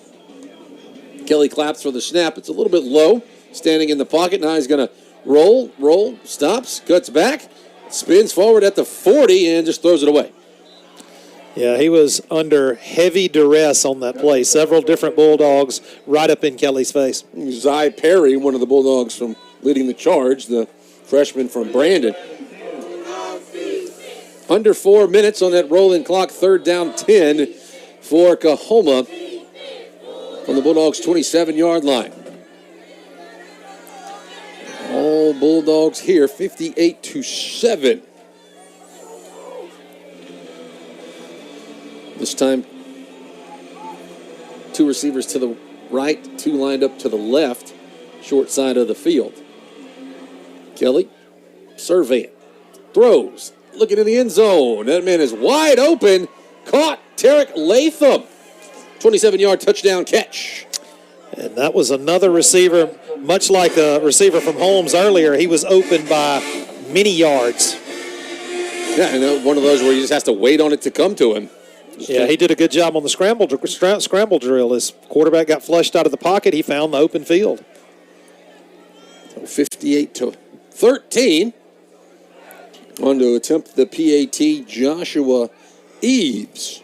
Kelly claps for the snap. It's a little bit low, standing in the pocket. Now he's going to roll, stops, cuts back, spins forward at the 40, and just throws it away. Yeah, he was under heavy duress on that play. Several different Bulldogs right up in Kelly's face. Zy Perry, one of the Bulldogs from leading the charge, the freshman from Brandon. Under 4 minutes on that rolling clock, 3rd down 10 for COAHOMA on the Bulldogs' 27-yard line. All Bulldogs here, 58-7. This time, 2 receivers to the right, 2 lined up to the left, short side of the field. Kelly, survey it, throws, looking in the end zone. That man is wide open, caught Tarek Latham. 27-yard touchdown catch. And that was another receiver, much like the receiver from Holmes earlier. He was open by many yards. Yeah, and one of those where he just has to wait on it to come to him. Yeah, he did a good job on the scramble drill. His quarterback got flushed out of the pocket. He found the open field. 58-13. On to attempt the PAT, Joshua Eves.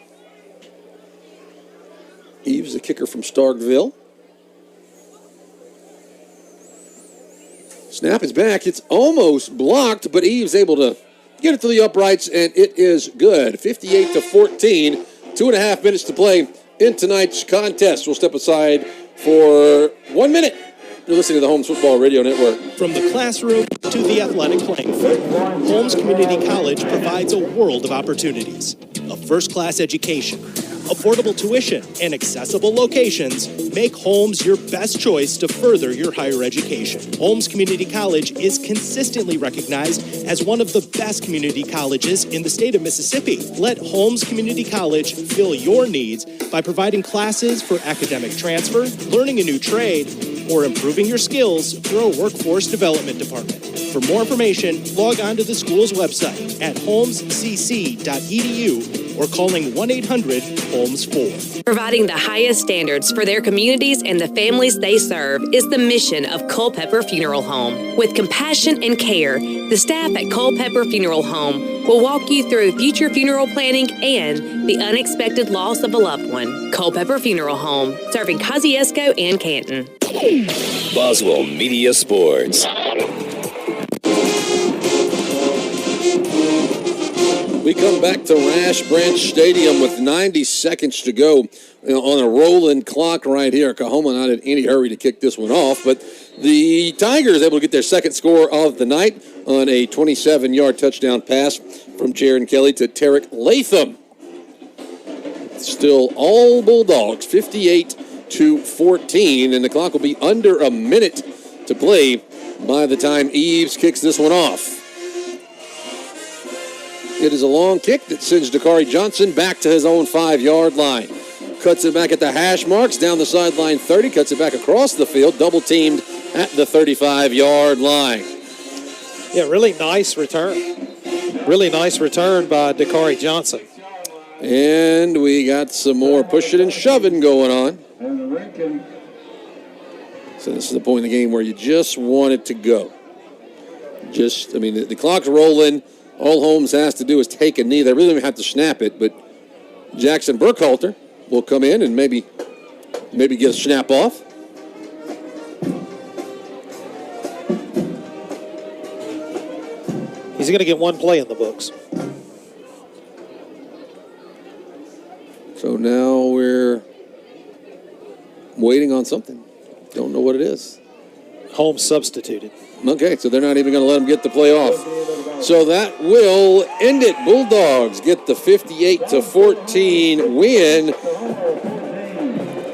Eves, the kicker from Starkville. Snap is back. It's almost blocked, but Eves able to get it to the uprights, and it is good. 58-14. 2.5 minutes to play in tonight's contest. We'll step aside for 1 minute. You're listening to the Holmes Football Radio Network. From the classroom to the athletic playing field, Holmes Community College provides a world of opportunities. A first-class education, affordable tuition, and accessible locations make Holmes your best choice to further your higher education. Holmes Community College is consistently recognized as one of the best community colleges in the state of Mississippi. Let Holmes Community College fill your needs by providing classes for academic transfer, learning a new trade, or improving your skills through a workforce development department. For more information, log on to the school's website at holmescc.edu or calling 1-800-HOLMES-4. Providing the highest standards for their communities and the families they serve is the mission of Culpeper Funeral Home. With compassion and care, the staff at Culpeper Funeral Home will walk you through future funeral planning and the unexpected loss of a loved one. Culpeper Funeral Home, serving Kosciuszko and Canton. Boswell Media Sports. We come back to Rash Branch Stadium with 90 seconds to go on a rolling clock right here. COAHOMA not in any hurry to kick this one off, but the Tigers able to get their second score of the night on a 27-yard touchdown pass from Jaron Kelly to Tarek Latham. Still all Bulldogs, 58-14, and the clock will be under a minute to play by the time Eves kicks this one off. It is a long kick that sends Dakari Johnson back to his own 5-yard line. Cuts it back at the hash marks, down the sideline 30, cuts it back across the field, double-teamed at the 35-yard line. Yeah, really nice return. Really nice return by Dakari Johnson. And we got some more pushing and shoving going on. So this is the point in the game where you just want it to go. The clock's rolling. All Holmes has to do is take a knee. They really don't have to snap it, but Jackson Burkhalter will come in and maybe get a snap off. He's going to get one play in the books. So now we're waiting on something. Don't know what it is. Holmes substituted. Okay, so they're not even going to let him get the play off. So that will end it. Bulldogs get the 58-14 win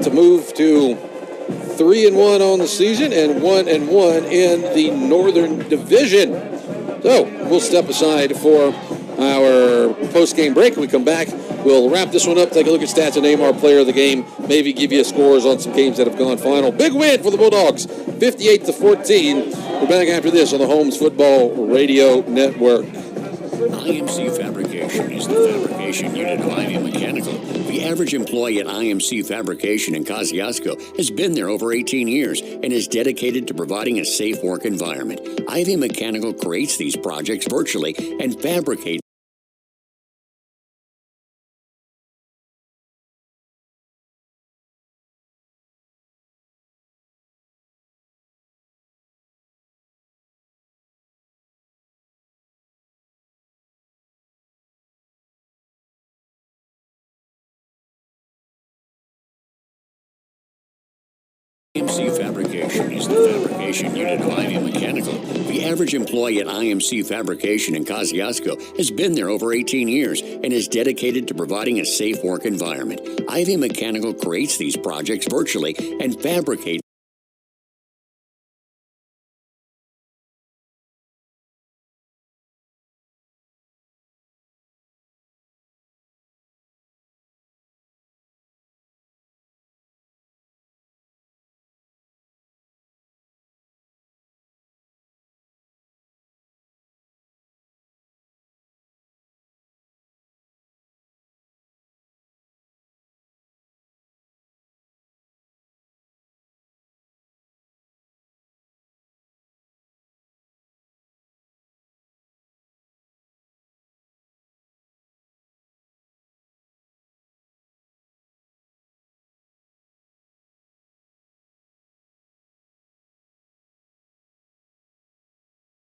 to move to 3-1 on the season and 1-1 in the Northern Division. So we'll step aside for our post-game break. When we come back, we'll wrap this one up, take a look at stats and name our player of the game, maybe give you scores on some games that have gone final. Big win for the Bulldogs, 58-14. We're back after this on the Holmes Football Radio Network. IMC Fabrication is the fabrication unit of Ivy Mechanical. The average employee at IMC Fabrication in Kosciuszko has been there over 18 years and is dedicated to providing a safe work environment. Ivy Mechanical creates these projects virtually and fabricates IMC Fabrication is the fabrication unit of Ivy Mechanical. The average employee at IMC Fabrication in Kosciuszko has been there over 18 years and is dedicated to providing a safe work environment. Ivy Mechanical creates these projects virtually and fabricates